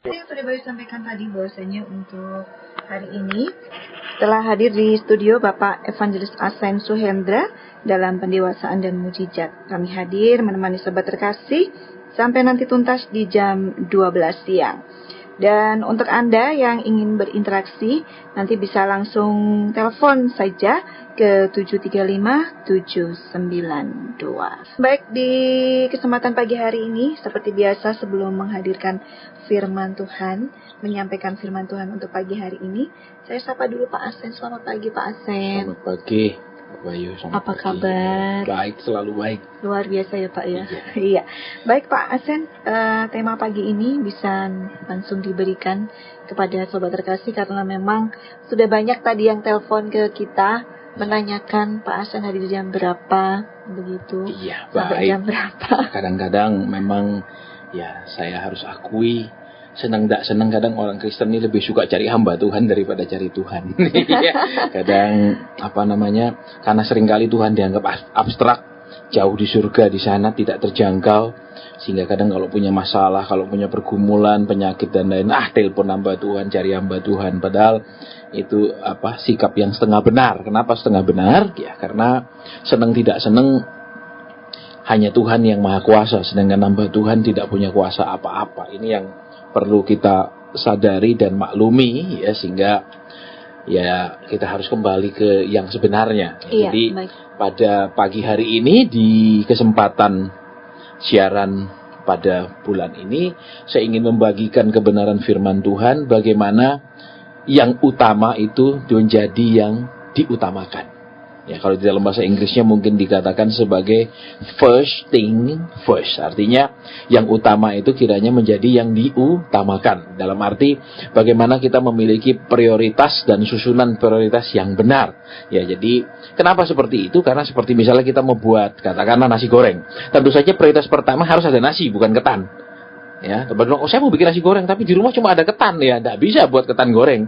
Yang sudah Bayu sampaikan tadi bahwasanya untuk hari ini telah hadir di studio Bapak Evangelis Asen Suhendra dalam pendewasaan dan mujizat. Kami hadir menemani sobat terkasih sampai nanti tuntas di jam 12 siang. Dan untuk Anda yang ingin berinteraksi, nanti bisa langsung telepon saja ke 735-792. Baik, di kesempatan pagi hari ini, seperti biasa sebelum menghadirkan firman Tuhan, menyampaikan firman Tuhan untuk pagi hari ini, saya sapa dulu Pak Asen. Selamat pagi Pak Asen. Selamat pagi. Bayu, apa kabar? Baik, selalu baik. Luar biasa ya Pak ya. Iya. Baik Pak Asen, tema pagi ini bisa langsung diberikan kepada sobat terkasih karena memang sudah banyak tadi yang telepon ke kita menanyakan Pak Asen hadir jam berapa begitu. Iya, sampai baik. Jam berapa? Kadang-kadang memang ya saya harus akui senang tidak senang kadang orang Kristen ini lebih suka cari hamba Tuhan daripada cari Tuhan. Kadang karena seringkali Tuhan dianggap abstrak, jauh di surga di sana tidak terjangkau, sehingga kadang kalau punya masalah, kalau punya pergumulan, penyakit dan lain, telepon hamba Tuhan, cari hamba Tuhan. Padahal itu sikap yang setengah benar. Kenapa setengah benar? Ya karena senang tidak senang hanya Tuhan yang maha kuasa, sedangkan hamba Tuhan tidak punya kuasa apa-apa. Ini yang perlu kita sadari dan maklumi ya, sehingga ya kita harus kembali ke yang sebenarnya. Iya, jadi baik. Pada pagi hari ini di kesempatan siaran pada bulan ini saya ingin membagikan kebenaran firman Tuhan, bagaimana yang utama itu menjadi yang diutamakan. Ya, kalau di dalam bahasa Inggrisnya mungkin dikatakan sebagai first thing first. Artinya yang utama itu kiranya menjadi yang diutamakan. Dalam arti bagaimana kita memiliki prioritas dan susunan prioritas yang benar. Ya, jadi kenapa seperti itu? Karena seperti misalnya kita membuat katakanlah nasi goreng. Tentu saja prioritas pertama harus ada nasi, bukan ketan. Ya, teman-teman, saya mau bikin nasi goreng tapi di rumah cuma ada ketan, ya tidak bisa buat ketan goreng.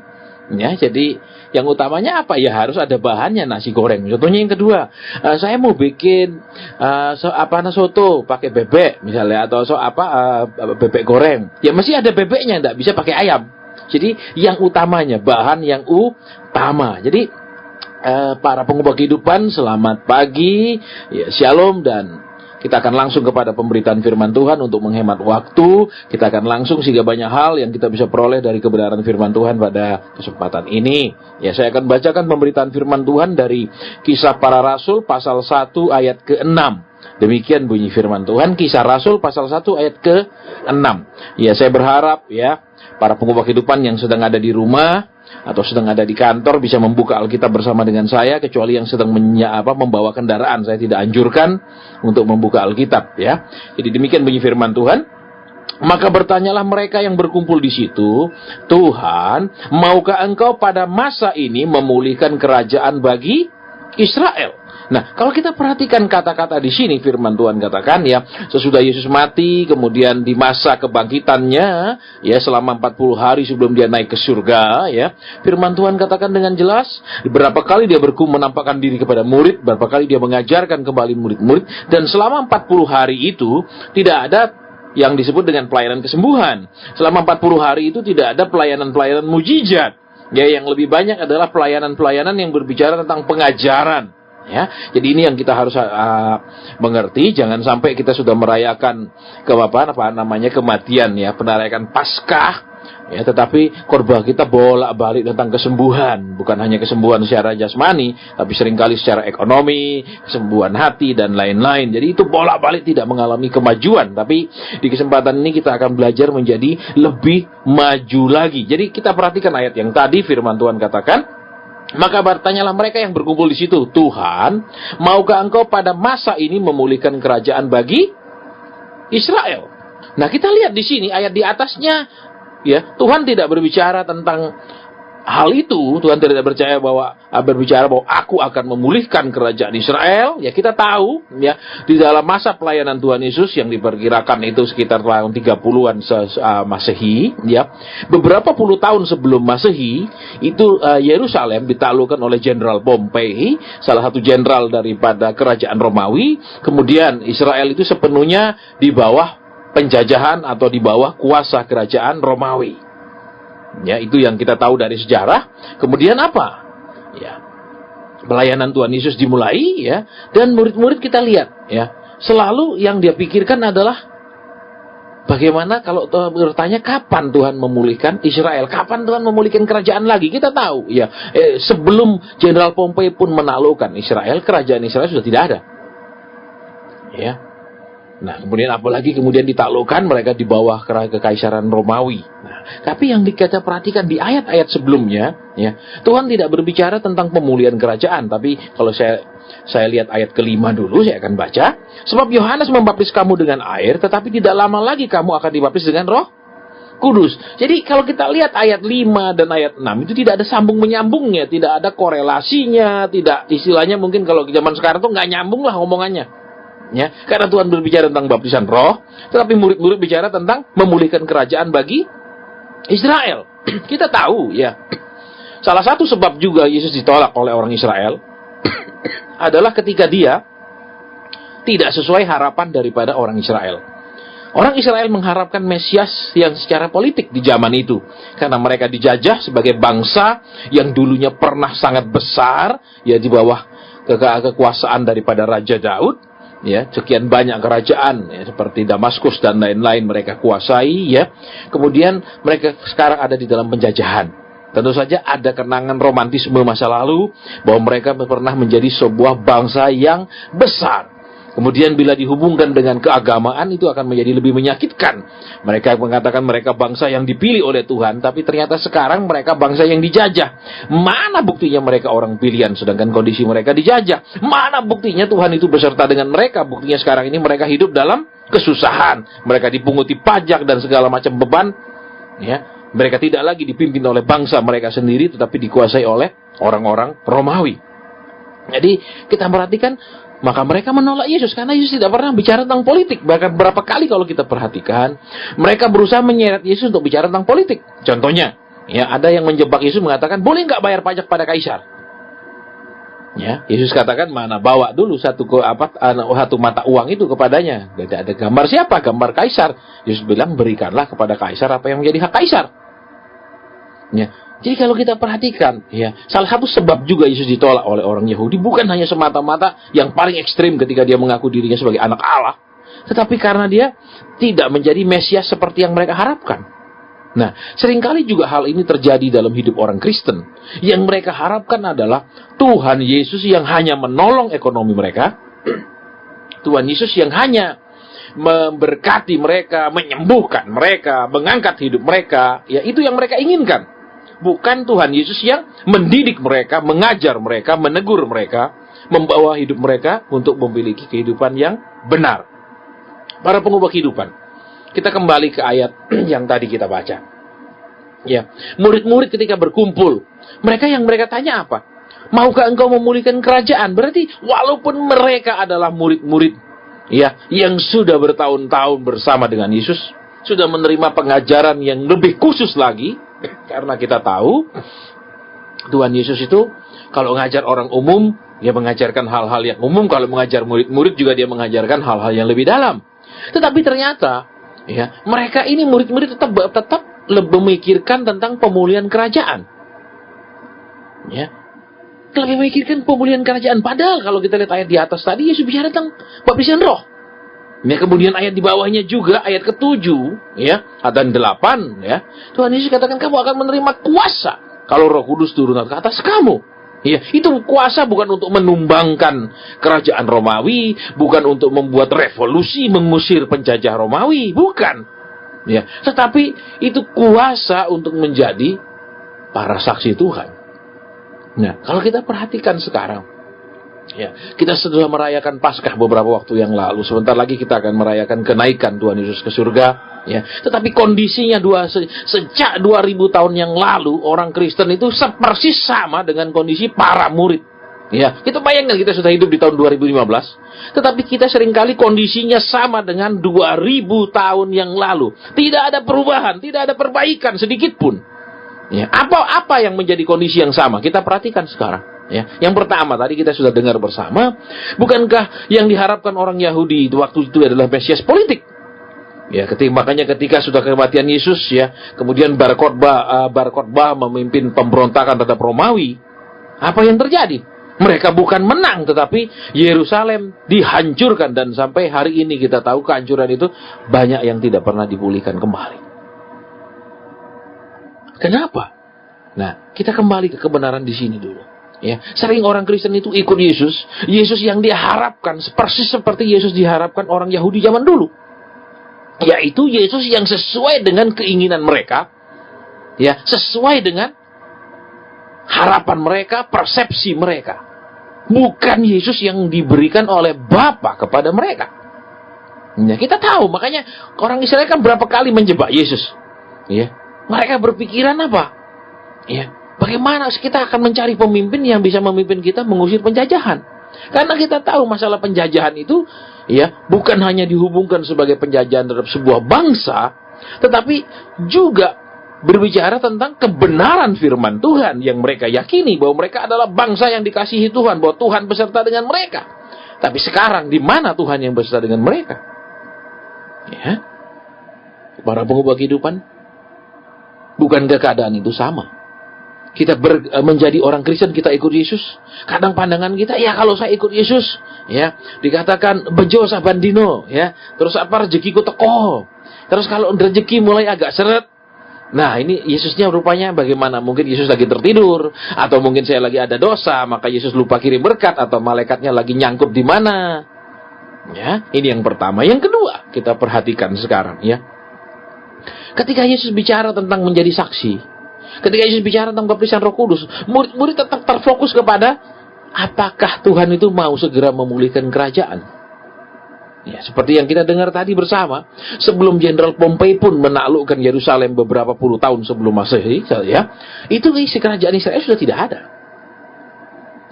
Ya, jadi yang utamanya apa? Ya harus ada bahannya nasi goreng. Contohnya yang kedua, saya mau bikin soto pakai bebek misalnya, atau bebek goreng. Ya mesti ada bebeknya, tidak bisa pakai ayam. Jadi yang utamanya, bahan yang utama. Jadi para pengubah kehidupan, selamat pagi, ya, shalom, dan kita akan langsung kepada pemberitaan firman Tuhan untuk menghemat waktu. Kita akan langsung sehingga banyak hal yang kita bisa peroleh dari kebenaran firman Tuhan pada kesempatan ini. Ya, saya akan bacakan pemberitaan firman Tuhan dari Kisah Para Rasul pasal 1 ayat ke-6. Demikian bunyi firman Tuhan, Kisah Rasul pasal 1 ayat ke-6. Ya, saya berharap ya para pengubah kehidupan yang sedang ada di rumah atau sedang ada di kantor bisa membuka Alkitab bersama dengan saya, kecuali yang sedang membawa kendaraan. Saya tidak anjurkan untuk membuka Alkitab ya. Jadi demikian bunyi firman Tuhan. Maka bertanyalah mereka yang berkumpul di situ, Tuhan, maukah engkau pada masa ini memulihkan kerajaan bagi Israel? Nah, kalau kita perhatikan kata-kata di sini, firman Tuhan katakan ya, sesudah Yesus mati, kemudian di masa kebangkitannya, ya selama 40 hari sebelum dia naik ke surga, ya, firman Tuhan katakan dengan jelas, berapa kali dia menampakkan diri kepada murid, berapa kali dia mengajarkan kembali murid-murid, dan selama 40 hari itu tidak ada yang disebut dengan pelayanan kesembuhan. Selama 40 hari itu tidak ada pelayanan-pelayanan mujizat. Ya, yang lebih banyak adalah pelayanan-pelayanan yang berbicara tentang pengajaran. Ya, jadi ini yang kita harus mengerti. Jangan sampai kita sudah merayakan kematian ya, penerayakan Paskah ya, tetapi khotbah kita bolak-balik tentang kesembuhan, bukan hanya kesembuhan secara jasmani, tapi seringkali secara ekonomi, kesembuhan hati dan lain-lain. Jadi itu bolak-balik tidak mengalami kemajuan. Tapi di kesempatan ini kita akan belajar menjadi lebih maju lagi. Jadi kita perhatikan ayat yang tadi, firman Tuhan katakan, maka bertanyalah mereka yang berkumpul di situ, Tuhan, maukah engkau pada masa ini memulihkan kerajaan bagi Israel? Nah, kita lihat di sini ayat di atasnya, ya, Tuhan tidak berbicara tentang hal itu. Tuhan tidak berbicara bahwa aku akan memulihkan kerajaan Israel. Ya, kita tahu ya, di dalam masa pelayanan Tuhan Yesus yang diperkirakan itu sekitar tahun 30-an Masehi, ya. Beberapa puluh tahun sebelum Masehi, itu Yerusalem ditaklukkan oleh Jenderal Pompei, salah satu jenderal daripada kerajaan Romawi. Kemudian Israel itu sepenuhnya di bawah penjajahan atau di bawah kuasa kerajaan Romawi. Ya, itu yang kita tahu dari sejarah. Kemudian apa? Ya, pelayanan Tuhan Yesus dimulai, ya, dan murid-murid kita lihat, ya, selalu yang dia pikirkan adalah bagaimana kalau Tuhan bertanya kapan Tuhan memulihkan Israel, kapan Tuhan memulihkan kerajaan lagi. Kita tahu, ya, sebelum Jenderal Pompei pun menaklukkan Israel, kerajaan Israel sudah tidak ada. Ya. Nah, kemudian apalagi kemudian ditaklukkan, mereka di bawah kekaisaran Romawi. Nah, tapi yang kita perhatikan di ayat-ayat sebelumnya, ya, Tuhan tidak berbicara tentang pemulihan kerajaan. Tapi kalau saya lihat ayat kelima dulu, saya akan baca. Sebab Yohanes membaptis kamu dengan air, tetapi tidak lama lagi kamu akan dibaptis dengan Roh Kudus. Jadi kalau kita lihat ayat 5 dan ayat 6 itu tidak ada sambung menyambungnya, tidak ada korelasinya, tidak, istilahnya mungkin kalau zaman sekarang tuh nggak nyambung lah omongannya. Ya, karena Tuhan berbicara tentang baptisan roh, tetapi murid-murid bicara tentang memulihkan kerajaan bagi Israel. Kita tahu, ya, salah satu sebab juga Yesus ditolak oleh orang Israel adalah ketika dia tidak sesuai harapan daripada orang Israel. Orang Israel mengharapkan Mesias yang secara politik di zaman itu, karena mereka dijajah sebagai bangsa yang dulunya pernah sangat besar, ya, di bawah kekuasaan daripada Raja Daud. Ya, sekian banyak kerajaan, ya, seperti Damaskus dan lain-lain mereka kuasai, ya. Kemudian mereka sekarang ada di dalam penjajahan. Tentu saja ada kenangan romantisme masa lalu bahwa mereka pernah menjadi sebuah bangsa yang besar. Kemudian bila dihubungkan dengan keagamaan itu akan menjadi lebih menyakitkan. Mereka mengatakan mereka bangsa yang dipilih oleh Tuhan, tapi ternyata sekarang mereka bangsa yang dijajah. Mana buktinya mereka orang pilihan sedangkan kondisi mereka dijajah? Mana buktinya Tuhan itu beserta dengan mereka? Buktinya sekarang ini mereka hidup dalam kesusahan. Mereka dipunguti pajak dan segala macam beban. Ya, mereka tidak lagi dipimpin oleh bangsa mereka sendiri, tetapi dikuasai oleh orang-orang Romawi. Jadi kita perhatikan, maka mereka menolak Yesus karena Yesus tidak pernah bicara tentang politik. Bahkan berapa kali kalau kita perhatikan, mereka berusaha menyeret Yesus untuk bicara tentang politik. Contohnya, ya, ada yang menjebak Yesus mengatakan, boleh nggak bayar pajak pada kaisar? Ya, Yesus katakan, mana bawa dulu satu mata uang itu kepadanya. Tidak ada gambar siapa? Gambar kaisar. Yesus bilang, berikanlah kepada kaisar apa yang menjadi hak kaisar. Ya. Jadi kalau kita perhatikan, ya, salah satu sebab juga Yesus ditolak oleh orang Yahudi bukan hanya semata-mata yang paling ekstrim ketika dia mengaku dirinya sebagai anak Allah, tetapi karena dia tidak menjadi Mesias seperti yang mereka harapkan. Nah, seringkali juga hal ini terjadi dalam hidup orang Kristen. Yang mereka harapkan adalah Tuhan Yesus yang hanya menolong ekonomi mereka, Tuhan Yesus yang hanya memberkati mereka, menyembuhkan mereka, mengangkat hidup mereka, ya, itu yang mereka inginkan. Bukan Tuhan Yesus yang mendidik mereka, mengajar mereka, menegur mereka, membawa hidup mereka untuk memiliki kehidupan yang benar. Para pengubah kehidupan. Kita kembali ke ayat yang tadi kita baca. Ya, murid-murid ketika berkumpul, mereka tanya apa? Maukah engkau memulihkan kerajaan? Berarti walaupun mereka adalah murid-murid, ya, yang sudah bertahun-tahun bersama dengan Yesus, sudah menerima pengajaran yang lebih khusus lagi. Karena kita tahu Tuhan Yesus itu kalau mengajar orang umum, dia mengajarkan hal-hal yang umum. Kalau mengajar murid-murid juga dia mengajarkan hal-hal yang lebih dalam. Tetapi ternyata, ya, mereka ini murid-murid tetap lebih memikirkan tentang pemulihan kerajaan. Ya, lebih memikirkan pemulihan kerajaan. Padahal kalau kita lihat ayat di atas tadi, Yesus bicara tentang baptisan roh. Ya, kemudian ayat di bawahnya juga, ayat ke-7, ya, dan 8, ya. Tuhan Yesus katakan kamu akan menerima kuasa kalau Roh Kudus turun ke atas kamu. Ya, itu kuasa bukan untuk menumbangkan kerajaan Romawi, bukan untuk membuat revolusi mengusir penjajah Romawi, bukan. Ya, tetapi itu kuasa untuk menjadi para saksi Tuhan. Nah, kalau kita perhatikan sekarang, ya, kita sudah merayakan Paskah beberapa waktu yang lalu. Sebentar lagi kita akan merayakan kenaikan Tuhan Yesus ke surga. Ya, tetapi kondisinya sejak 2000 tahun yang lalu, orang Kristen itu persis sama dengan kondisi para murid. Ya, kita bayangkan kita sudah hidup di tahun 2015, tetapi kita seringkali kondisinya sama dengan 2000 tahun yang lalu. Tidak ada perubahan, tidak ada perbaikan sedikit pun. Ya, apa yang menjadi kondisi yang sama? Kita perhatikan sekarang. Ya, yang pertama tadi kita sudah dengar bersama, bukankah yang diharapkan orang Yahudi waktu itu adalah Mesias politik? Ya, makanya ketika sudah kematian Yesus ya, kemudian Bar Kokhba memimpin pemberontakan terhadap Romawi, apa yang terjadi? Mereka bukan menang, tetapi Yerusalem dihancurkan, dan sampai hari ini kita tahu kehancuran itu banyak yang tidak pernah dipulihkan kembali. Kenapa? Nah, kita kembali ke kebenaran di sini dulu. Ya, sering orang Kristen itu ikut Yesus, Yesus yang diharapkan persis seperti Yesus diharapkan orang Yahudi zaman dulu. Yaitu Yesus yang sesuai dengan keinginan mereka, ya, sesuai dengan harapan mereka, persepsi mereka. Bukan Yesus yang diberikan oleh Bapa kepada mereka. Ya, kita tahu, makanya orang Israel kan berapa kali menjebak Yesus. Ya, mereka berpikiran apa? Ya, bagaimana kita akan mencari pemimpin yang bisa memimpin kita mengusir penjajahan? Karena kita tahu masalah penjajahan itu, ya, bukan hanya dihubungkan sebagai penjajahan terhadap sebuah bangsa, tetapi juga berbicara tentang kebenaran firman Tuhan yang mereka yakini bahwa mereka adalah bangsa yang dikasihi Tuhan, bahwa Tuhan beserta dengan mereka. Tapi sekarang di mana Tuhan yang beserta dengan mereka? Ya, para pengubah kehidupan, bukankah keadaan itu sama? Kita menjadi orang Kristen, kita ikut Yesus. Kadang pandangan kita, ya kalau saya ikut Yesus, ya dikatakan bejo sabandino, ya. Terus apa, rezekiku teko. Terus kalau rezeki mulai agak seret, nah ini Yesusnya rupanya bagaimana? Mungkin Yesus lagi tertidur, atau mungkin saya lagi ada dosa, maka Yesus lupa kirim berkat, atau malaikatnya lagi nyangkut di mana. Ya, ini yang pertama. Yang kedua, kita perhatikan sekarang, ya. Ketika Yesus bicara tentang menjadi saksi, ketika Yesus bicara tentang baptisan Roh Kudus, murid-murid tetap terfokus kepada apakah Tuhan itu mau segera memulihkan kerajaan. Ya, seperti yang kita dengar tadi bersama, sebelum Jenderal Pompei pun menaklukkan Yerusalem beberapa puluh tahun sebelum Masehi, ya, itu isi kerajaan Israel sudah tidak ada.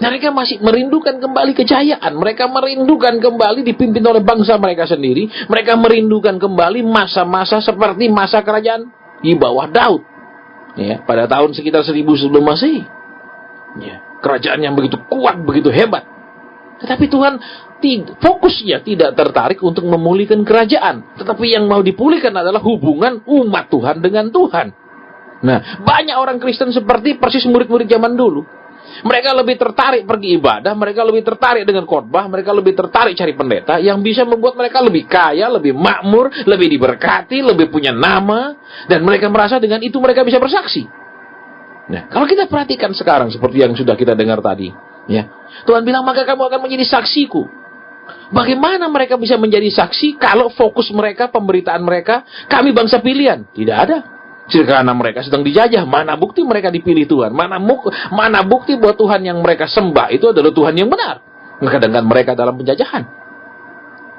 Mereka masih merindukan kembali kejayaan. Mereka merindukan kembali dipimpin oleh bangsa mereka sendiri. Mereka merindukan kembali masa-masa seperti masa kerajaan di bawah Daud. Ya, pada tahun sekitar 1000 sebelum Masehi. Ya, kerajaan yang begitu kuat, begitu hebat. Tetapi Tuhan fokusnya tidak tertarik untuk memulihkan kerajaan. Tetapi yang mau dipulihkan adalah hubungan umat Tuhan dengan Tuhan. Nah, banyak orang Kristen seperti persis murid-murid zaman dulu. Mereka lebih tertarik pergi ibadah, mereka lebih tertarik dengan khotbah, mereka lebih tertarik cari pendeta yang bisa membuat mereka lebih kaya, lebih makmur, lebih diberkati, lebih punya nama, dan mereka merasa dengan itu mereka bisa bersaksi. Nah, kalau kita perhatikan sekarang seperti yang sudah kita dengar tadi, ya, Tuhan bilang maka kamu akan menjadi saksiku. Bagaimana mereka bisa menjadi saksi kalau fokus mereka, pemberitaan mereka, kami bangsa pilihan? Tidak ada. Karena mereka sedang dijajah. Mana bukti mereka dipilih Tuhan? Mana bukti bahwa Tuhan yang mereka sembah itu adalah Tuhan yang benar? Kadang-kadang mereka dalam penjajahan.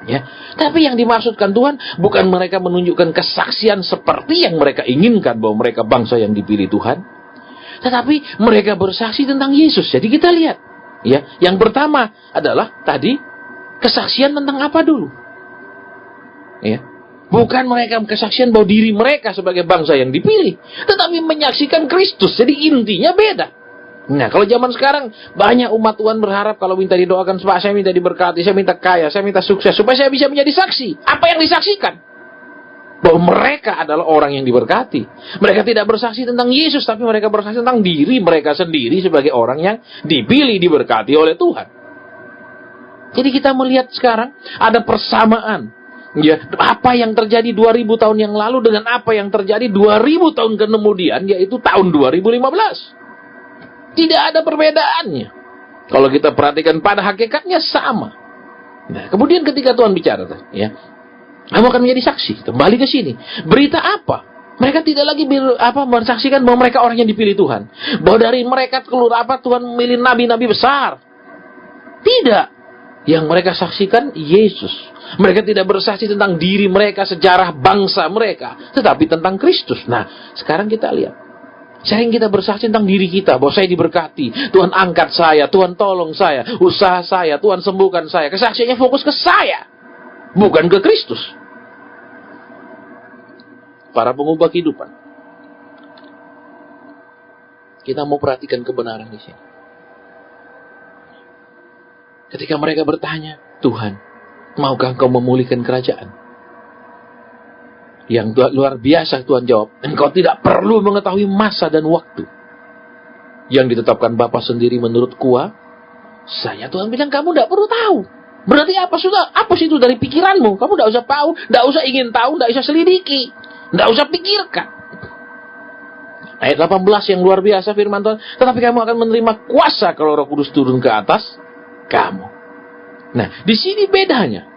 Ya, tapi yang dimaksudkan Tuhan bukan mereka menunjukkan kesaksian seperti yang mereka inginkan bahwa mereka bangsa yang dipilih Tuhan, tetapi mereka bersaksi tentang Yesus. Jadi kita lihat, ya, yang pertama adalah tadi kesaksian tentang apa dulu? Ya. Bukan mereka kesaksian bahwa diri mereka sebagai bangsa yang dipilih, tetapi menyaksikan Kristus. Jadi intinya beda. Nah, kalau zaman sekarang banyak umat Tuhan berharap kalau minta didoakan, Pak, saya minta diberkati, saya minta kaya, saya minta sukses supaya saya bisa menjadi saksi. Apa yang disaksikan? Bahwa mereka adalah orang yang diberkati. Mereka tidak bersaksi tentang Yesus, tapi mereka bersaksi tentang diri mereka sendiri sebagai orang yang dipilih, diberkati oleh Tuhan. Jadi kita melihat sekarang ada persamaan. Ya, apa yang terjadi 2000 tahun yang lalu dengan apa yang terjadi 2000 tahun kemudian, yaitu tahun 2015. Tidak ada perbedaannya. Kalau kita perhatikan pada hakikatnya sama. Nah, kemudian ketika Tuhan bicara, ya, kamu akan menjadi saksi. Kembali ke sini. Berita apa? Mereka tidak lagi mensaksikan bahwa mereka orang yang dipilih Tuhan. Bahwa dari mereka keluar Tuhan memilih nabi-nabi besar. Tidak. Yang mereka saksikan Yesus. Mereka tidak bersaksi tentang diri mereka, sejarah bangsa mereka, tetapi tentang Kristus. Nah, sekarang kita lihat. Sering kita bersaksi tentang diri kita, bahwa saya diberkati, Tuhan angkat saya, Tuhan tolong saya, usaha saya, Tuhan sembuhkan saya. Kesaksiannya fokus ke saya, bukan ke Kristus. Para pengubah kehidupan, kita mau perhatikan kebenaran di sini. Ketika mereka bertanya, Tuhan, maukah Engkau memulihkan kerajaan? Yang luar biasa Tuhan jawab, engkau tidak perlu mengetahui masa dan waktu yang ditetapkan Bapa sendiri menurut kuasanya. Tuhan bilang kamu tidak perlu tahu. Berarti apa? Sudah hapus itu dari pikiranmu. Kamu tidak usah tahu, tidak usah ingin tahu, tidak usah selidiki, tidak usah pikirkan. Ayat 18 yang luar biasa firman Tuhan, tetapi kamu akan menerima kuasa kalau Roh Kudus turun ke atas kamu. Nah, di sini bedanya.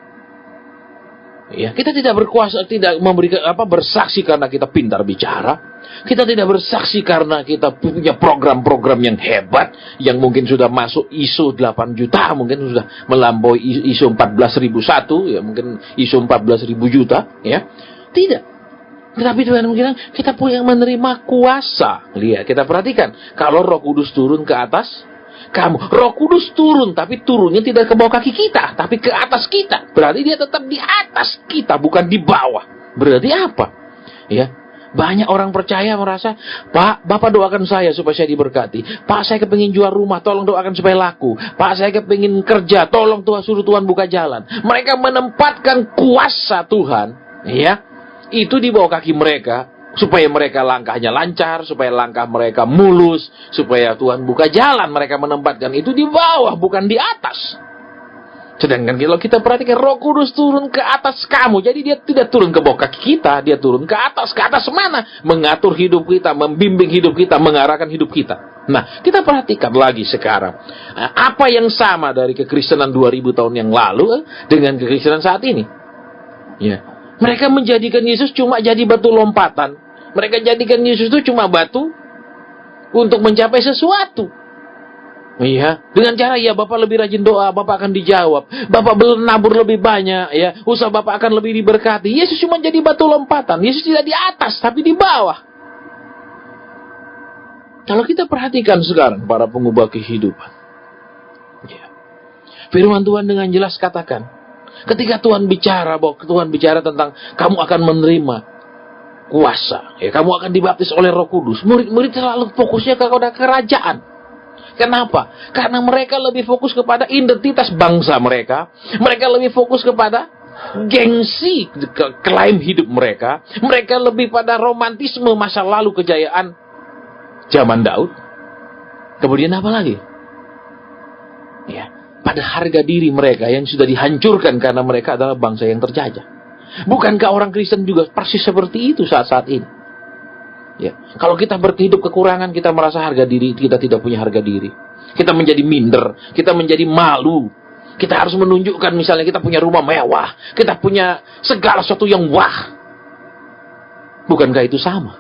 Ya, kita tidak berkuasa, tidak memberikan bersaksi karena kita pintar bicara. Kita tidak bersaksi karena kita punya program-program yang hebat, yang mungkin sudah masuk ISO 8 juta, mungkin sudah melampaui ISO 14.001, ya mungkin ISO 14.000 juta, ya. Tidak. Tetapi Tuhan bilang kita punya menerima kuasa. Lihat, kita perhatikan, kalau Roh Kudus turun ke atas kamu, Roh Kudus turun, tapi turunnya tidak ke bawah kaki kita, tapi ke atas kita. Berarti dia tetap di atas kita, bukan di bawah. Berarti apa? Ya, banyak orang percaya merasa, Pak, Bapak doakan saya supaya saya diberkati. Pak, saya kepingin jual rumah, tolong doakan supaya laku. Pak, saya kepingin kerja, tolong Tuhan suruh Tuhan buka jalan. Mereka menempatkan kuasa Tuhan, ya, itu di bawah kaki mereka, supaya mereka langkahnya lancar, supaya langkah mereka mulus, supaya Tuhan buka jalan. Mereka menempatkan itu di bawah, bukan di atas. Sedangkan kalau kita perhatikan, Roh Kudus turun ke atas kamu. Jadi dia tidak turun ke bawah kaki kita, dia turun ke atas. Ke atas mana? Mengatur hidup kita, membimbing hidup kita, mengarahkan hidup kita. Nah, kita perhatikan lagi sekarang. Apa yang sama dari kekristenan 2000 tahun yang lalu dengan kekristenan saat ini? Ya. Mereka menjadikan Yesus cuma jadi batu lompatan. Mereka jadikan Yesus itu cuma batu untuk mencapai sesuatu. Iya, dengan cara ya Bapak lebih rajin doa, Bapak akan dijawab. Bapak nabur lebih banyak, ya, usaha Bapak akan lebih diberkati. Yesus cuma jadi batu lompatan. Yesus tidak di atas, tapi di bawah. Kalau kita perhatikan sekarang para pengubah kehidupan, ya, firman Tuhan dengan jelas katakan, ketika Tuhan bicara, bahwa Tuhan bicara tentang kamu akan menerima kuasa, ya, kamu akan dibaptis oleh Roh Kudus. Murid-murid selalu fokusnya kepada kerajaan. Kenapa? Karena mereka lebih fokus kepada identitas bangsa mereka. Mereka lebih fokus kepada gengsi, klaim hidup mereka. Mereka lebih pada romantisme masa lalu kejayaan zaman Daud. Kemudian apa lagi? Ya, pada harga diri mereka yang sudah dihancurkan karena mereka adalah bangsa yang terjajah. Bukankah orang Kristen juga persis seperti itu saat-saat ini? Ya, kalau kita berhidup kekurangan, kita merasa harga diri kita tidak punya harga diri. Kita menjadi minder, kita menjadi malu. Kita harus menunjukkan misalnya kita punya rumah mewah, kita punya segala sesuatu yang wah. Bukankah itu sama?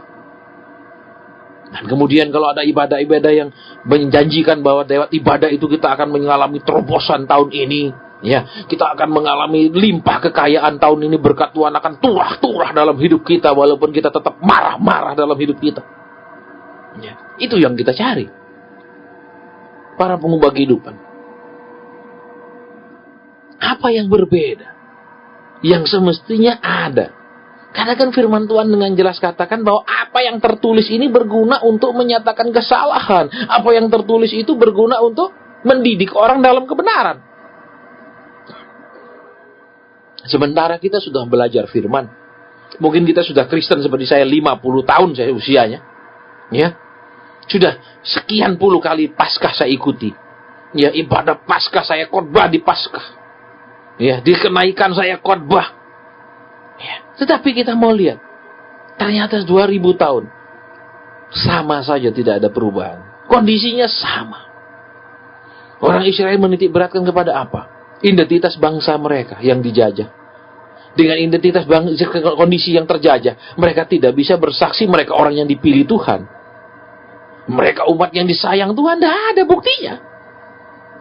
Dan kemudian kalau ada ibadah-ibadah yang menjanjikan bahwa lewat ibadah itu kita akan mengalami terobosan tahun ini, ya, kita akan mengalami limpah kekayaan tahun ini, berkat Tuhan akan turah-turah dalam hidup kita walaupun kita tetap marah-marah dalam hidup kita. Ya, itu yang kita cari. Para pengubah kehidupan. Apa yang berbeda? Yang semestinya ada. Karena kan firman Tuhan dengan jelas katakan bahwa apa yang tertulis ini berguna untuk menyatakan kesalahan. Apa yang tertulis itu berguna untuk mendidik orang dalam kebenaran. Sementara kita sudah belajar firman. Mungkin kita sudah Kristen seperti saya 50 tahun saya usianya. Ya. Sudah sekian puluh kali Paskah saya ikuti. Ya, ibadah Paskah saya khotbah di Paskah. Ya, di kenaikan saya khotbah. Ya. Tetapi kita mau lihat, ternyata 2000 tahun sama saja tidak ada perubahan. Kondisinya sama. Orang Israel menitik beratkan kepada apa? Identitas bangsa mereka yang dijajah. Dengan identitas kondisi yang terjajah, mereka tidak bisa bersaksi mereka orang yang dipilih Tuhan. Mereka umat yang disayang Tuhan, tidak ada buktinya.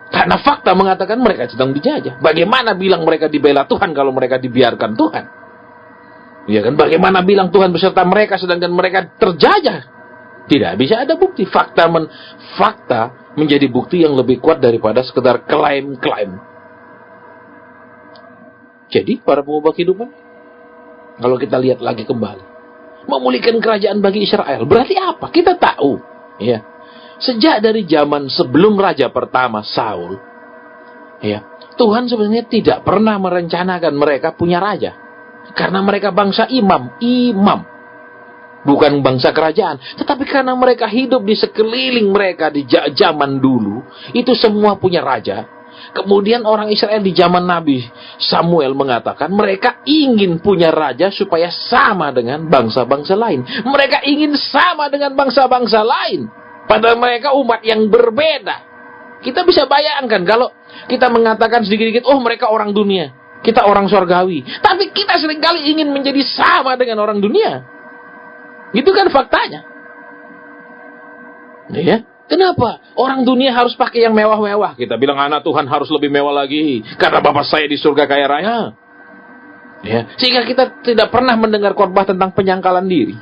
Karena fakta mengatakan mereka sedang dijajah. Bagaimana bilang mereka dibela Tuhan kalau mereka dibiarkan Tuhan? Ya kan, bagaimana bilang Tuhan beserta mereka sedangkan mereka terjajah? Tidak bisa ada bukti. Fakta menjadi bukti yang lebih kuat daripada sekedar klaim-klaim. Jadi para pengubah kehidupan, kalau kita lihat lagi kembali, memulihkan kerajaan bagi Israel berarti apa? Kita tahu, ya, sejak dari zaman sebelum raja pertama Saul, ya, Tuhan sebenarnya tidak pernah merencanakan mereka punya raja. Karena mereka bangsa imam. Bukan bangsa kerajaan. Tetapi karena mereka hidup di sekeliling mereka di zaman dulu. Itu semua punya raja. Kemudian orang Israel di zaman Nabi Samuel mengatakan mereka ingin punya raja supaya sama dengan bangsa-bangsa lain. Mereka ingin sama dengan bangsa-bangsa lain. Padahal mereka umat yang berbeda. Kita bisa bayangkan kalau kita mengatakan sedikit-sedikit, oh mereka orang dunia. Kita orang surgawi. Tapi kita seringkali ingin menjadi sama dengan orang dunia. Itu kan faktanya. Ya. Kenapa? Orang dunia harus pakai yang mewah-mewah. Kita bilang anak Tuhan harus lebih mewah lagi. Karena Bapak saya di surga kaya raya. Ya. Sehingga kita tidak pernah mendengar khotbah tentang penyangkalan diri.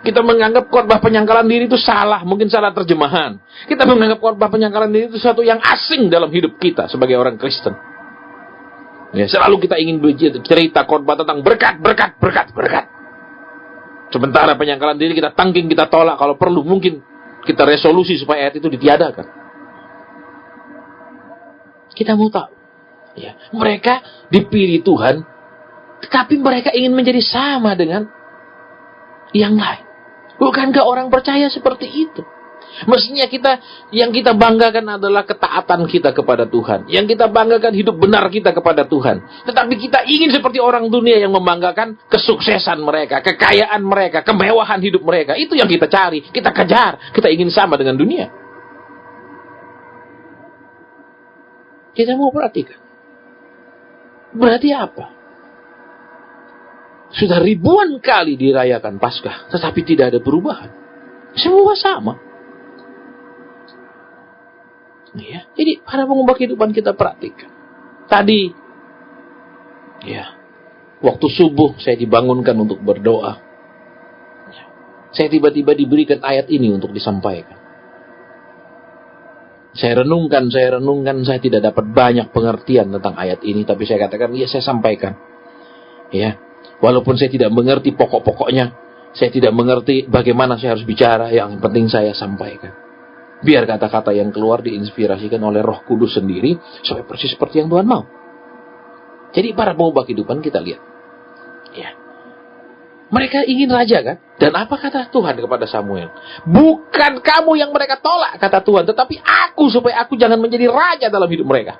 Kita menganggap khotbah penyangkalan diri itu salah. Mungkin salah terjemahan. Kita menganggap khotbah penyangkalan diri itu sesuatu yang asing dalam hidup kita sebagai orang Kristen. Ya, selalu kita ingin cerita khotbah tentang berkat. Sementara penyangkalan diri kita tangking, kita tolak. Kalau perlu mungkin kita resolusi supaya ayat itu ditiadakan. Kita mau tahu. Ya, mereka dipilih Tuhan, tetapi mereka ingin menjadi sama dengan yang lain. Bukankah orang percaya seperti itu? Mestinya yang kita banggakan adalah ketaatan kita kepada Tuhan. Yang kita banggakan hidup benar kita kepada Tuhan. Tetapi kita ingin seperti orang dunia yang membanggakan kesuksesan mereka, kekayaan mereka, kemewahan hidup mereka. Itu yang kita cari, kita kejar. Kita ingin sama dengan dunia. Kita mau perhatikan. Berarti apa? Sudah ribuan kali dirayakan Paskah, tetapi tidak ada perubahan. Semua sama. Ya, jadi para pengubah kehidupan kita perhatikan. Tadi, ya, waktu subuh saya dibangunkan untuk berdoa. Ya, saya tiba-tiba diberikan ayat ini untuk disampaikan. Saya renungkan, saya tidak dapat banyak pengertian tentang ayat ini, tapi saya katakan, ya saya sampaikan. Ya, walaupun saya tidak mengerti pokok-pokoknya, saya tidak mengerti bagaimana saya harus bicara, yang penting saya sampaikan. Biar kata-kata yang keluar diinspirasikan oleh Roh Kudus sendiri, supaya persis seperti yang Tuhan mau. Jadi para pengubah kehidupan kita lihat. Ya. Mereka ingin raja kan? Dan apa kata Tuhan kepada Samuel? Bukan kamu yang mereka tolak, kata Tuhan. Tetapi aku, supaya aku jangan menjadi raja dalam hidup mereka.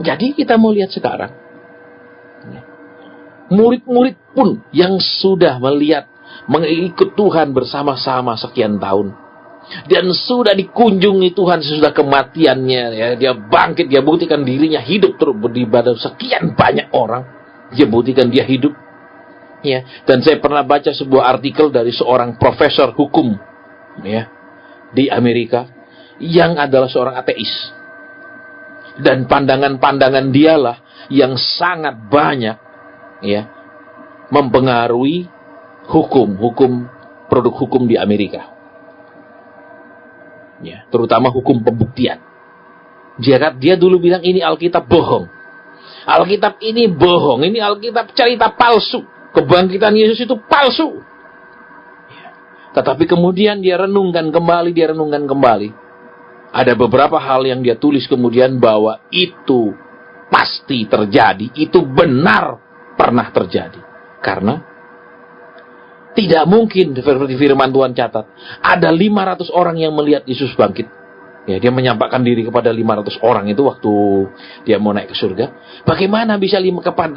Jadi kita mau lihat sekarang. Murid-murid pun yang sudah mengikut Tuhan bersama-sama sekian tahun. Dan sudah dikunjungi Tuhan sesudah kematiannya, ya, dia bangkit, dia buktikan dirinya hidup terus beribadah sekian banyak orang, dia buktikan dia hidup, ya. Dan saya pernah baca sebuah artikel dari seorang profesor hukum, ya, di Amerika yang adalah seorang ateis, dan pandangan-pandangan dialah yang sangat banyak, ya, mempengaruhi produk hukum di Amerika. Ya, terutama hukum pembuktian. Dia dulu bilang ini Alkitab bohong. Alkitab ini bohong. Ini Alkitab cerita palsu. Kebangkitan Yesus itu palsu. Ya. Tetapi kemudian dia renungkan kembali. Ada beberapa hal yang dia tulis kemudian bahwa itu pasti terjadi. Itu benar pernah terjadi. Karena tidak mungkin, seperti firman Tuhan catat, ada 500 orang yang melihat Yesus bangkit. Ya, dia menyampaikan diri kepada 500 orang itu waktu dia mau naik ke surga. Bagaimana bisa 500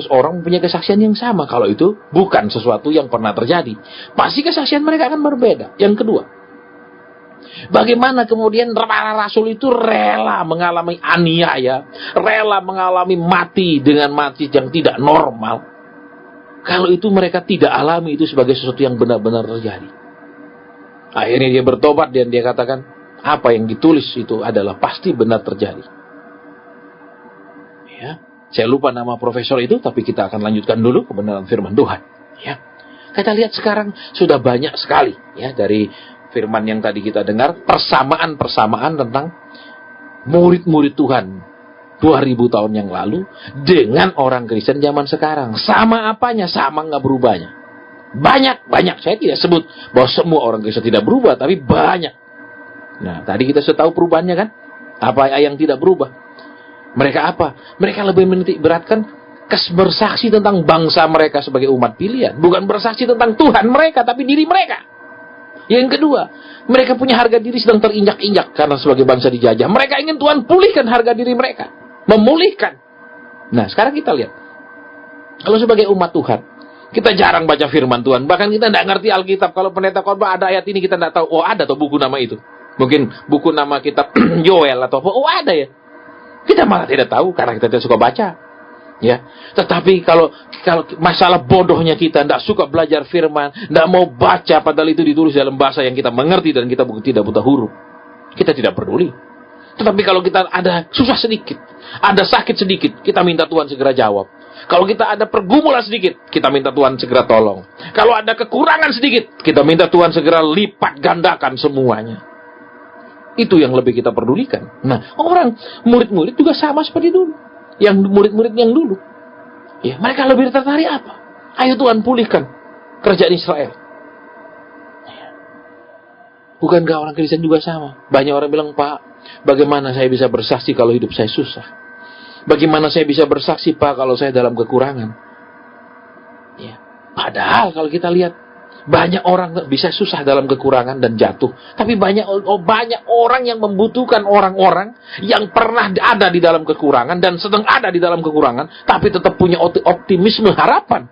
orang mempunyai kesaksian yang sama kalau itu bukan sesuatu yang pernah terjadi? Pasti kesaksian mereka akan berbeda. Yang kedua, bagaimana kemudian para rasul itu rela mengalami aniaya, rela mengalami mati dengan mati yang tidak normal, kalau itu mereka tidak alami itu sebagai sesuatu yang benar-benar terjadi. Akhirnya dia bertobat dan dia katakan, apa yang ditulis itu adalah pasti benar terjadi. Ya, saya lupa nama profesor itu, tapi kita akan lanjutkan dulu kebenaran firman Tuhan. Ya, kita lihat sekarang sudah banyak sekali ya dari firman yang tadi kita dengar, persamaan tentang murid-murid Tuhan 2000 tahun yang lalu dengan orang Kristen zaman sekarang. Sama apanya? Sama nggak berubahnya. Banyak. Saya tidak sebut bahwa semua orang Kristen tidak berubah, tapi banyak. Nah, tadi kita sudah tahu perubahannya kan? Apa yang tidak berubah? Mereka apa? Mereka lebih menitik beratkan bersaksi tentang bangsa mereka sebagai umat pilihan. Bukan bersaksi tentang Tuhan mereka, tapi diri mereka. Yang kedua, mereka punya harga diri sedang terinjak-injak karena sebagai bangsa dijajah. Mereka ingin Tuhan pulihkan harga diri mereka. Memulihkan. Nah, sekarang kita lihat. Kalau sebagai umat Tuhan, kita jarang baca firman Tuhan. Bahkan kita tidak ngerti Alkitab. Kalau pendeta khotbah ada ayat ini, kita tidak tahu. Oh, ada tuh buku nama itu. Mungkin buku nama kitab Yoel atau apa. Oh, ada ya. Kita malah tidak tahu karena kita tidak suka baca. Ya, tetapi kalau masalah bodohnya kita tidak suka belajar firman, tidak mau baca padahal itu ditulis dalam bahasa yang kita mengerti dan kita tidak buta huruf, kita tidak peduli. Tetapi kalau kita ada susah sedikit, ada sakit sedikit, kita minta Tuhan segera jawab. Kalau kita ada pergumulan sedikit, kita minta Tuhan segera tolong. Kalau ada kekurangan sedikit, kita minta Tuhan segera lipat gandakan semuanya. Itu yang lebih kita pedulikan. Nah, orang murid-murid juga sama seperti dulu. Yang murid-murid yang dulu. Ya, mereka lebih tertarik apa? Ayo Tuhan pulihkan kerajaan Israel. Ya. Bukankah orang Kristen juga sama? Banyak orang bilang, Pak, bagaimana saya bisa bersaksi kalau hidup saya susah? Bagaimana saya bisa bersaksi, Pak, kalau saya dalam kekurangan? Ya. Padahal kalau kita lihat, banyak orang bisa susah dalam kekurangan dan jatuh. Tapi banyak orang yang membutuhkan orang-orang yang pernah ada di dalam kekurangan dan sedang ada di dalam kekurangan, tapi tetap punya optimisme harapan.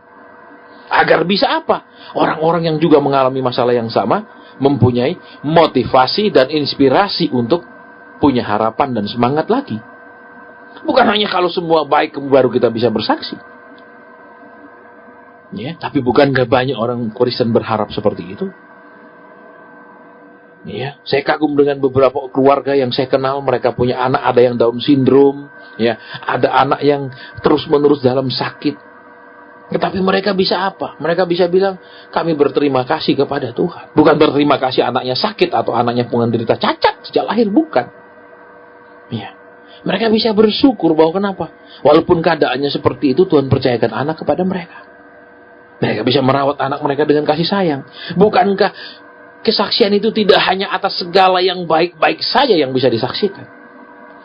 Agar bisa apa? Orang-orang yang juga mengalami masalah yang sama, mempunyai motivasi dan inspirasi untuk punya harapan dan semangat lagi. Bukan hanya kalau semua baik baru kita bisa bersaksi. Ya, tapi bukankah banyak orang Kristen berharap seperti itu? Ya, saya kagum dengan beberapa keluarga yang saya kenal, mereka punya anak ada yang Down syndrome, ya, ada anak yang terus-menerus dalam sakit. Tetapi mereka bisa apa? Mereka bisa bilang, kami berterima kasih kepada Tuhan. Bukan berterima kasih anaknya sakit atau anaknya menderita cacat sejak lahir, bukan. Ya. Mereka bisa bersyukur bahwa kenapa? Walaupun keadaannya seperti itu, Tuhan percayakan anak kepada mereka. Mereka bisa merawat anak mereka dengan kasih sayang. Bukankah kesaksian itu tidak hanya atas segala yang baik-baik saja yang bisa disaksikan,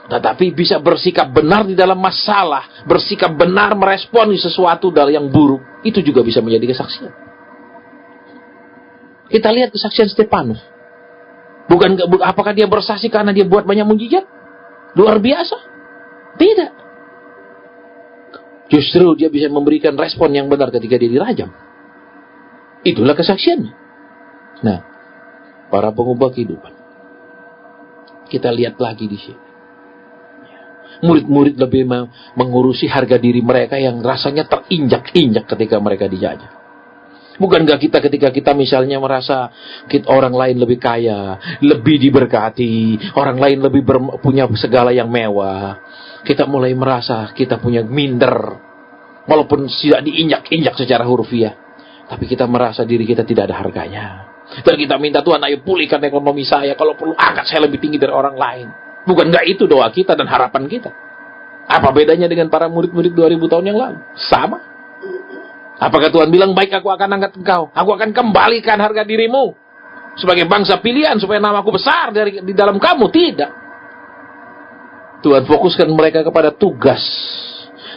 tetapi bisa bersikap benar di dalam masalah, bersikap benar meresponi sesuatu dari yang buruk, itu juga bisa menjadi kesaksian. Kita lihat kesaksian Stefanus. Apakah dia bersaksi karena dia buat banyak mujizat? Luar biasa? Tidak. Justru dia bisa memberikan respon yang benar ketika dia dirajam. Itulah kesaksiannya. Nah, para pengubah kehidupan. Kita lihat lagi di sini. Murid-murid lebih mengurusi harga diri mereka yang rasanya terinjak-injak ketika mereka dijajah. Bukankah kita ketika kita misalnya merasa orang lain lebih kaya, lebih diberkati, orang lain lebih punya segala yang mewah, kita mulai merasa kita punya minder, walaupun tidak diinjak-injak secara hurufiah, tapi kita merasa diri kita tidak ada harganya. Dan kita minta Tuhan, ayo pulihkan ekonomi saya, kalau perlu angkat saya lebih tinggi dari orang lain. Bukankah itu doa kita dan harapan kita? Apa bedanya dengan para murid-murid 2000 tahun yang lalu? Sama. Apakah Tuhan bilang, baik aku akan angkat engkau, aku akan kembalikan harga dirimu sebagai bangsa pilihan supaya namaku besar di dalam kamu? Tidak. Tuhan fokuskan mereka kepada tugas.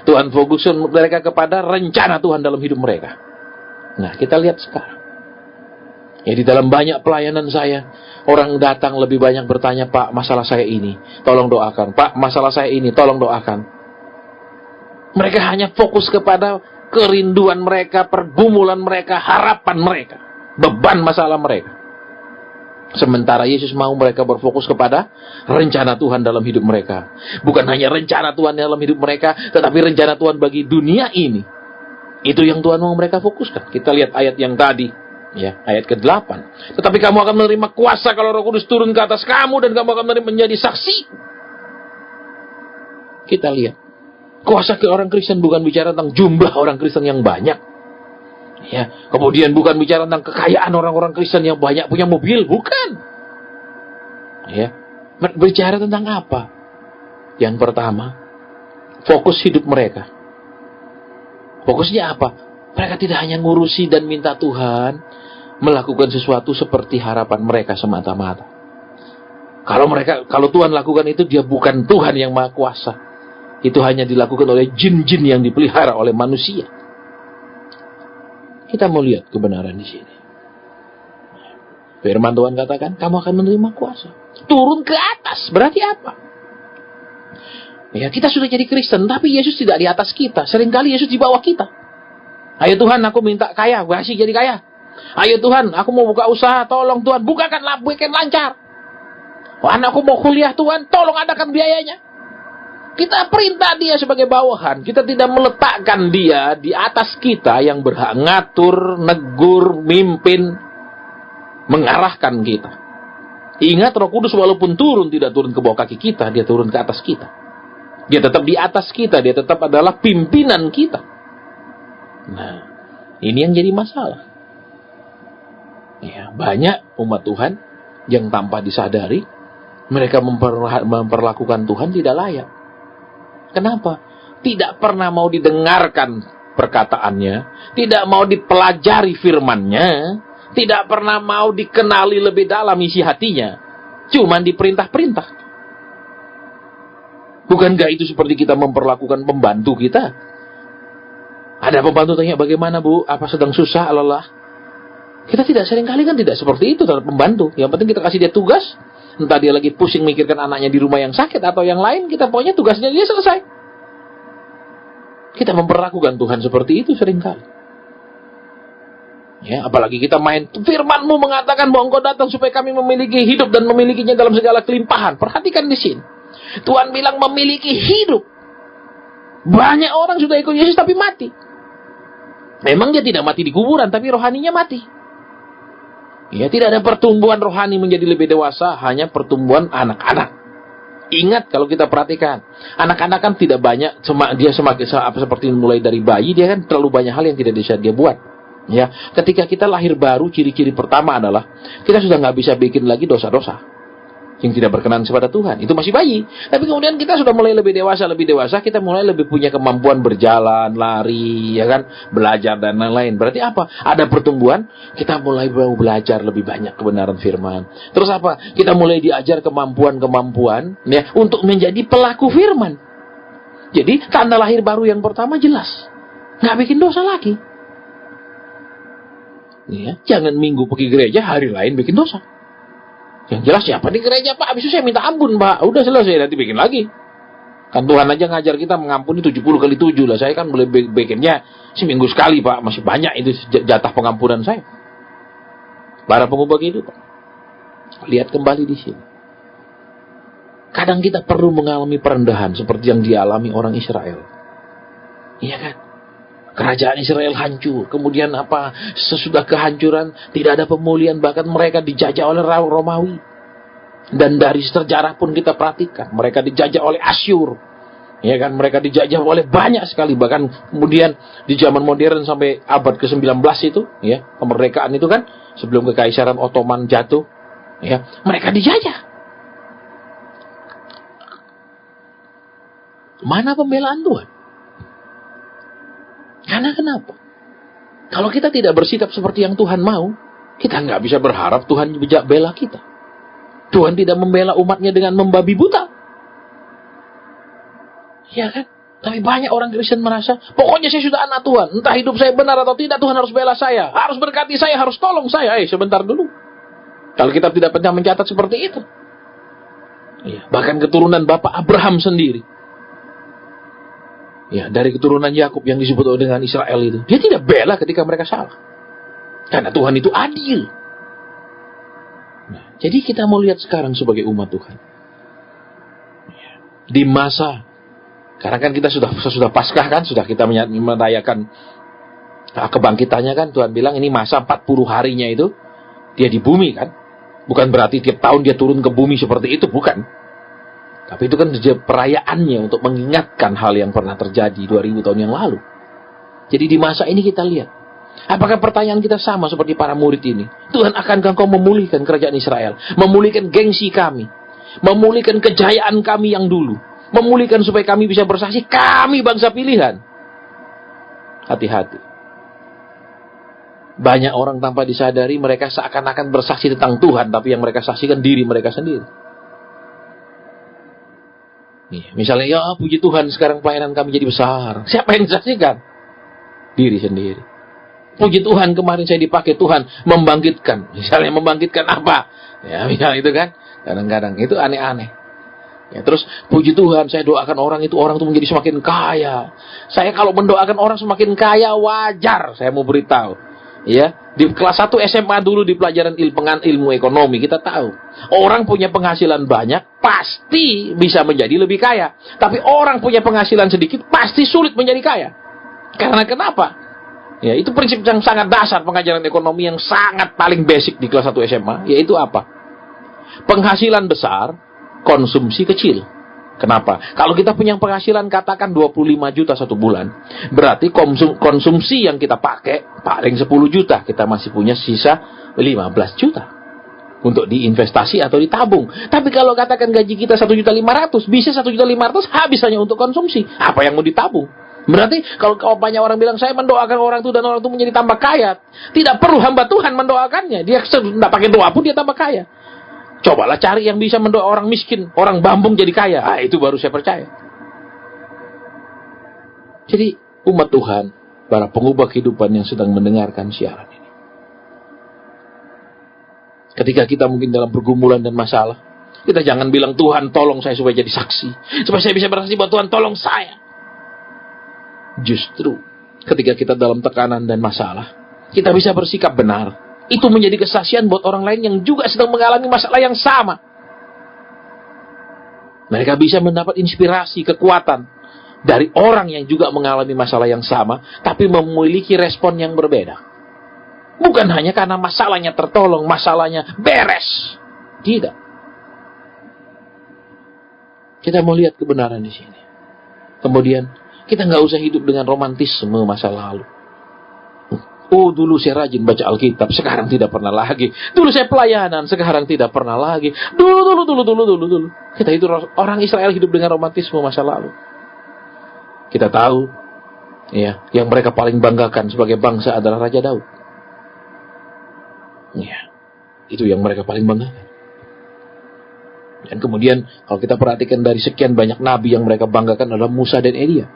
Tuhan fokuskan mereka kepada rencana Tuhan dalam hidup mereka. Nah, kita lihat sekarang. Ya, di dalam banyak pelayanan saya, orang datang lebih banyak bertanya, Pak, masalah saya ini, tolong doakan. Pak, masalah saya ini, tolong doakan. Mereka hanya fokus kepada kerinduan mereka, pergumulan mereka, harapan mereka, beban masalah mereka. Sementara Yesus mau mereka berfokus kepada rencana Tuhan dalam hidup mereka. Bukan hanya rencana Tuhan dalam hidup mereka, tetapi rencana Tuhan bagi dunia ini. Itu yang Tuhan mau mereka fokuskan. Kita lihat ayat yang tadi, ya, ayat ke-8. Tetapi kamu akan menerima kuasa kalau Roh Kudus turun ke atas kamu, dan kamu akan menjadi saksi. Kita lihat. Kuasa ke orang Kristen bukan bicara tentang jumlah orang Kristen yang banyak. Ya, kemudian bukan bicara tentang kekayaan orang-orang Kristen yang banyak punya mobil, bukan. Ya, berbicara tentang apa? Yang pertama, fokus hidup mereka. Fokusnya apa? Mereka tidak hanya ngurusi dan minta Tuhan melakukan sesuatu seperti harapan mereka semata-mata. Kalau Tuhan lakukan itu, dia bukan Tuhan yang Maha Kuasa. itu hanya dilakukan oleh jin-jin yang dipelihara oleh manusia. Kita mau lihat kebenaran di sini. Firman Tuhan katakan, kamu akan menerima kuasa. Turun ke atas, berarti apa? Ya, kita sudah jadi Kristen, tapi Yesus tidak di atas kita. Seringkali Yesus di bawah kita. Ayo Tuhan, aku minta kaya, gue kasih jadi kaya. Ayo Tuhan, aku mau buka usaha, tolong Tuhan, bukakanlah, bikin lancar. Anakku mau kuliah Tuhan, tolong adakan biayanya. Kita perintah dia sebagai bawahan. Kita tidak meletakkan dia di atas kita yang berhak ngatur, negur, mimpin, mengarahkan kita. Ingat, Roh Kudus walaupun turun, tidak turun ke bawah kaki kita, dia turun ke atas kita. Dia tetap di atas kita, dia tetap adalah pimpinan kita. Nah, ini yang jadi masalah. Ya, banyak umat Tuhan yang tanpa disadari, mereka memperlakukan Tuhan tidak layak. Kenapa? Tidak pernah mau didengarkan perkataannya, tidak mau dipelajari firman-Nya, tidak pernah mau dikenali lebih dalam isi hatinya. Cuman diperintah-perintah. Bukankah itu seperti kita memperlakukan pembantu kita? Ada pembantu tanya, bagaimana Bu? Apa sedang susah, lelah? Kita tidak seringkali kan tidak seperti itu terhadap pembantu. Yang penting kita kasih dia tugas. Entah dia lagi pusing mikirkan anaknya di rumah yang sakit atau yang lain, kita pokoknya tugasnya dia selesai. Kita memperlakukan Tuhan seperti itu seringkali. Ya, apalagi kita main, firman-Mu mengatakan bahwa Engkau datang supaya kami memiliki hidup dan memilikinya dalam segala kelimpahan. Perhatikan di sini. Tuhan bilang memiliki hidup. Banyak orang sudah ikut Yesus tapi mati. Memang dia tidak mati di kuburan, tapi rohaninya mati. Ya, tidak ada pertumbuhan rohani menjadi lebih dewasa, hanya pertumbuhan anak-anak. Ingat kalau kita perhatikan, anak-anak kan tidak banyak, dia semakin seperti mulai dari bayi, dia kan terlalu banyak hal yang tidak bisa dia buat. Ya, ketika kita lahir baru, ciri-ciri pertama adalah kita sudah nggak bisa bikin lagi dosa-dosa yang tidak berkenan kepada Tuhan. Itu masih bayi. Tapi kemudian kita sudah mulai lebih dewasa, kita mulai lebih punya kemampuan berjalan, lari, ya kan, belajar dan lain-lain. Berarti apa? Ada pertumbuhan, kita mulai belajar lebih banyak kebenaran firman. Terus apa? Kita mulai diajar kemampuan-kemampuan ya untuk menjadi pelaku firman. Jadi tanda lahir baru yang pertama jelas, nggak bikin dosa lagi. Ya, jangan minggu pergi gereja, hari lain bikin dosa. Yang jelas siapa di gereja Pak? Habis itu saya minta ampun Pak. Udah selesai, nanti bikin lagi. Kan Tuhan aja ngajar kita mengampuni 70 kali 7 lah. Saya kan boleh bikinnya seminggu sekali Pak. Masih banyak itu jatah pengampunan saya. Para pengubah kehidupan. Lihat kembali di sini. Kadang kita perlu mengalami perendahan seperti yang dialami orang Israel. Iya kan? Kerajaan Israel hancur. Kemudian apa? Sesudah kehancuran tidak ada pemulihan, bahkan mereka dijajah oleh Romawi. Dan dari sejarah pun kita perhatikan, mereka dijajah oleh Asyur. Ya kan, mereka dijajah oleh banyak sekali, bahkan kemudian di zaman modern sampai abad ke-19 itu, ya, kemerdekaan itu kan sebelum kekaisaran Ottoman jatuh, ya, mereka dijajah. Mana pembelaan Tuhan? Karena kenapa? Kalau kita tidak bersikap seperti yang Tuhan mau, kita nggak bisa berharap Tuhan bisa bela kita. Tuhan tidak membela umatnya dengan membabi buta. Ya kan? Tapi banyak orang Kristen merasa, pokoknya saya sudah anak Tuhan. Entah hidup saya benar atau tidak, Tuhan harus bela saya. Harus berkati saya, harus tolong saya. Sebentar dulu. Kalau kita tidak pernah mencatat seperti itu. Ya, bahkan keturunan Bapak Abraham sendiri. Ya, dari keturunan Yakub yang disebut dengan Israel itu, dia tidak bela ketika mereka salah. Karena Tuhan itu adil. Nah, jadi kita mau lihat sekarang sebagai umat Tuhan. Di masa, karena kan kita sudah Paskah kan, sudah kita merayakan kebangkitannya kan, Tuhan bilang ini masa 40 harinya itu, dia di bumi kan. Bukan berarti tiap tahun dia turun ke bumi seperti itu, bukan. Tapi itu kan perayaannya untuk mengingatkan hal yang pernah terjadi 2000 tahun yang lalu. Jadi di masa ini kita lihat. Apakah pertanyaan kita sama seperti para murid ini? Tuhan, akankah Engkau memulihkan kerajaan Israel? Memulihkan gengsi kami? Memulihkan kejayaan kami yang dulu? Memulihkan supaya kami bisa bersaksi, kami bangsa pilihan? Hati-hati. Banyak orang tanpa disadari mereka seakan-akan bersaksi tentang Tuhan, tapi yang mereka saksikan diri mereka sendiri. Misalnya, ya puji Tuhan sekarang pelayanan kami jadi besar. Siapa yang saksikan? Diri sendiri. Puji Tuhan kemarin saya dipakai Tuhan membangkitkan. Misalnya membangkitkan apa? Ya misalnya itu kan. Kadang-kadang itu aneh-aneh. Ya, terus puji Tuhan saya doakan orang itu menjadi semakin kaya. Saya kalau mendoakan orang semakin kaya wajar. Saya mau beritahu. Ya, di kelas 1 SMA dulu di pelajaran ilmu ekonomi kita tahu orang punya penghasilan banyak pasti bisa menjadi lebih kaya, tapi orang punya penghasilan sedikit pasti sulit menjadi kaya. Karena kenapa? Ya, itu prinsip yang sangat dasar pengajaran ekonomi yang sangat paling basic di kelas 1 SMA, yaitu apa? Penghasilan besar, konsumsi kecil. Kenapa? Kalau kita punya penghasilan katakan 25 juta satu bulan, berarti konsumsi yang kita pakai paling 10 juta. Kita masih punya sisa 15 juta untuk diinvestasi atau ditabung. Tapi kalau katakan gaji kita 1.500.000, bisa 1.500.000 habis hanya untuk konsumsi. Apa yang mau ditabung? Berarti kalau banyak orang bilang saya mendoakan orang itu dan orang itu menjadi tambah kaya, tidak perlu hamba Tuhan mendoakannya. Dia tidak pakai doa pun dia tambah kaya. Cobalah cari yang bisa mendoa orang miskin, orang bambung jadi kaya. Itu baru saya percaya. Jadi umat Tuhan, para pengubah kehidupan yang sedang mendengarkan siaran ini, ketika kita mungkin dalam pergumulan dan masalah, kita jangan bilang Tuhan tolong saya supaya jadi saksi, supaya saya bisa bersaksi bahwa Tuhan tolong saya. Justru ketika kita dalam tekanan dan masalah, kita bisa bersikap benar. Itu menjadi kesaksian buat orang lain yang juga sedang mengalami masalah yang sama. Mereka bisa mendapat inspirasi, kekuatan dari orang yang juga mengalami masalah yang sama, tapi memiliki respon yang berbeda. Bukan hanya karena masalahnya tertolong, masalahnya beres. Tidak. Kita mau lihat kebenaran di sini. Kemudian, kita nggak usah hidup dengan romantisme masa lalu. Oh, dulu saya rajin baca Alkitab, sekarang tidak pernah lagi. Dulu saya pelayanan, sekarang tidak pernah lagi. Dulu. Kita itu orang Israel hidup dengan romantisme masa lalu. Kita tahu, ya, yang mereka paling banggakan sebagai bangsa adalah Raja Daud. Ya, itu yang mereka paling banggakan. Dan kemudian, kalau kita perhatikan dari sekian banyak nabi yang mereka banggakan adalah Musa dan Elia.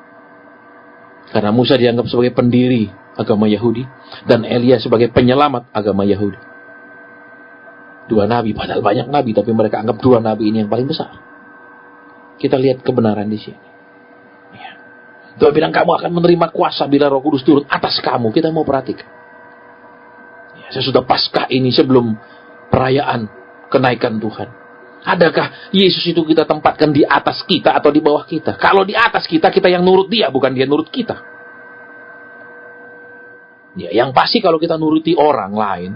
Karena Musa dianggap sebagai pendiri agama Yahudi, dan Elia sebagai penyelamat agama Yahudi. Dua nabi, padahal banyak nabi, tapi mereka anggap dua nabi ini yang paling besar. Kita lihat kebenaran di sini. Ya. Tuhan bilang kamu akan menerima kuasa bila Roh Kudus turun atas kamu. Kita mau perhatikan. Ya, sesudah Paskah ini, sebelum perayaan kenaikan Tuhan, adakah Yesus itu kita tempatkan di atas kita atau di bawah kita? Kalau di atas kita, kita yang nurut dia, bukan dia nurut kita. Ya, yang pasti kalau kita nuruti orang lain,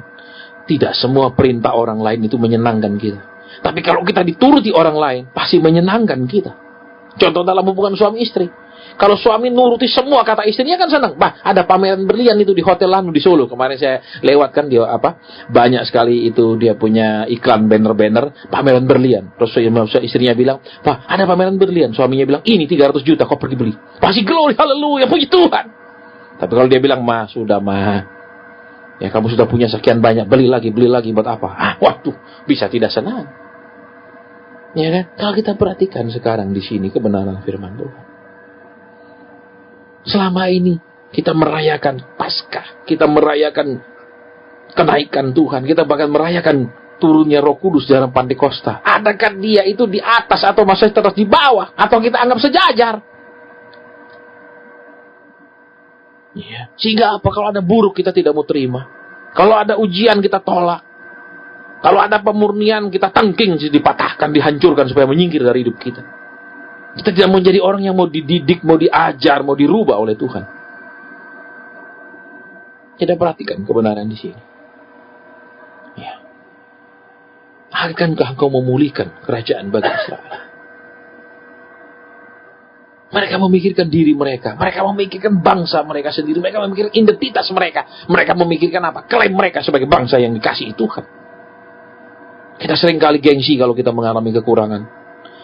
tidak semua perintah orang lain itu menyenangkan kita. Tapi kalau kita dituruti orang lain, pasti menyenangkan kita. Contoh dalam hubungan suami istri. Kalau suami nuruti semua kata istrinya kan senang. Ada pameran berlian itu di Hotel Lanu di Solo. Kemarin saya lewat kan dia banyak sekali itu dia punya iklan banner-banner pameran berlian. Terus istrinya bilang, "Pak, ada pameran berlian." Suaminya bilang, "Ini 300 juta, kau pergi beli." Pasti glory, haleluya, puji Tuhan. Tapi kalau dia bilang, sudah ya kamu sudah punya sekian banyak, beli lagi buat apa? Waduh, bisa tidak senang. Ya kan? Kalau kita perhatikan sekarang di sini kebenaran firman Tuhan. Selama ini kita merayakan Paskah, kita merayakan kenaikan Tuhan, kita bahkan merayakan turunnya Roh Kudus dalam Pantekosta. Adakah dia itu di atas atau masih terus di bawah? Atau kita anggap sejajar? Ya. Sehingga apa? Kalau ada buruk kita tidak mau terima. Kalau ada ujian kita tolak. Kalau ada pemurnian kita tangking, dipatahkan, dihancurkan supaya menyingkir dari hidup kita. Kita tidak mau jadi orang yang mau dididik, mau diajar, mau dirubah oleh Tuhan. Kita perhatikan kebenaran di sini. Ya. Akankah engkau memulihkan kerajaan bagi Israel? Mereka memikirkan diri mereka. Mereka memikirkan bangsa mereka sendiri. Mereka memikirkan identitas mereka. Mereka memikirkan apa? Klaim mereka sebagai bangsa yang dikasihi Tuhan. Kita sering kali gengsi kalau kita mengalami kekurangan.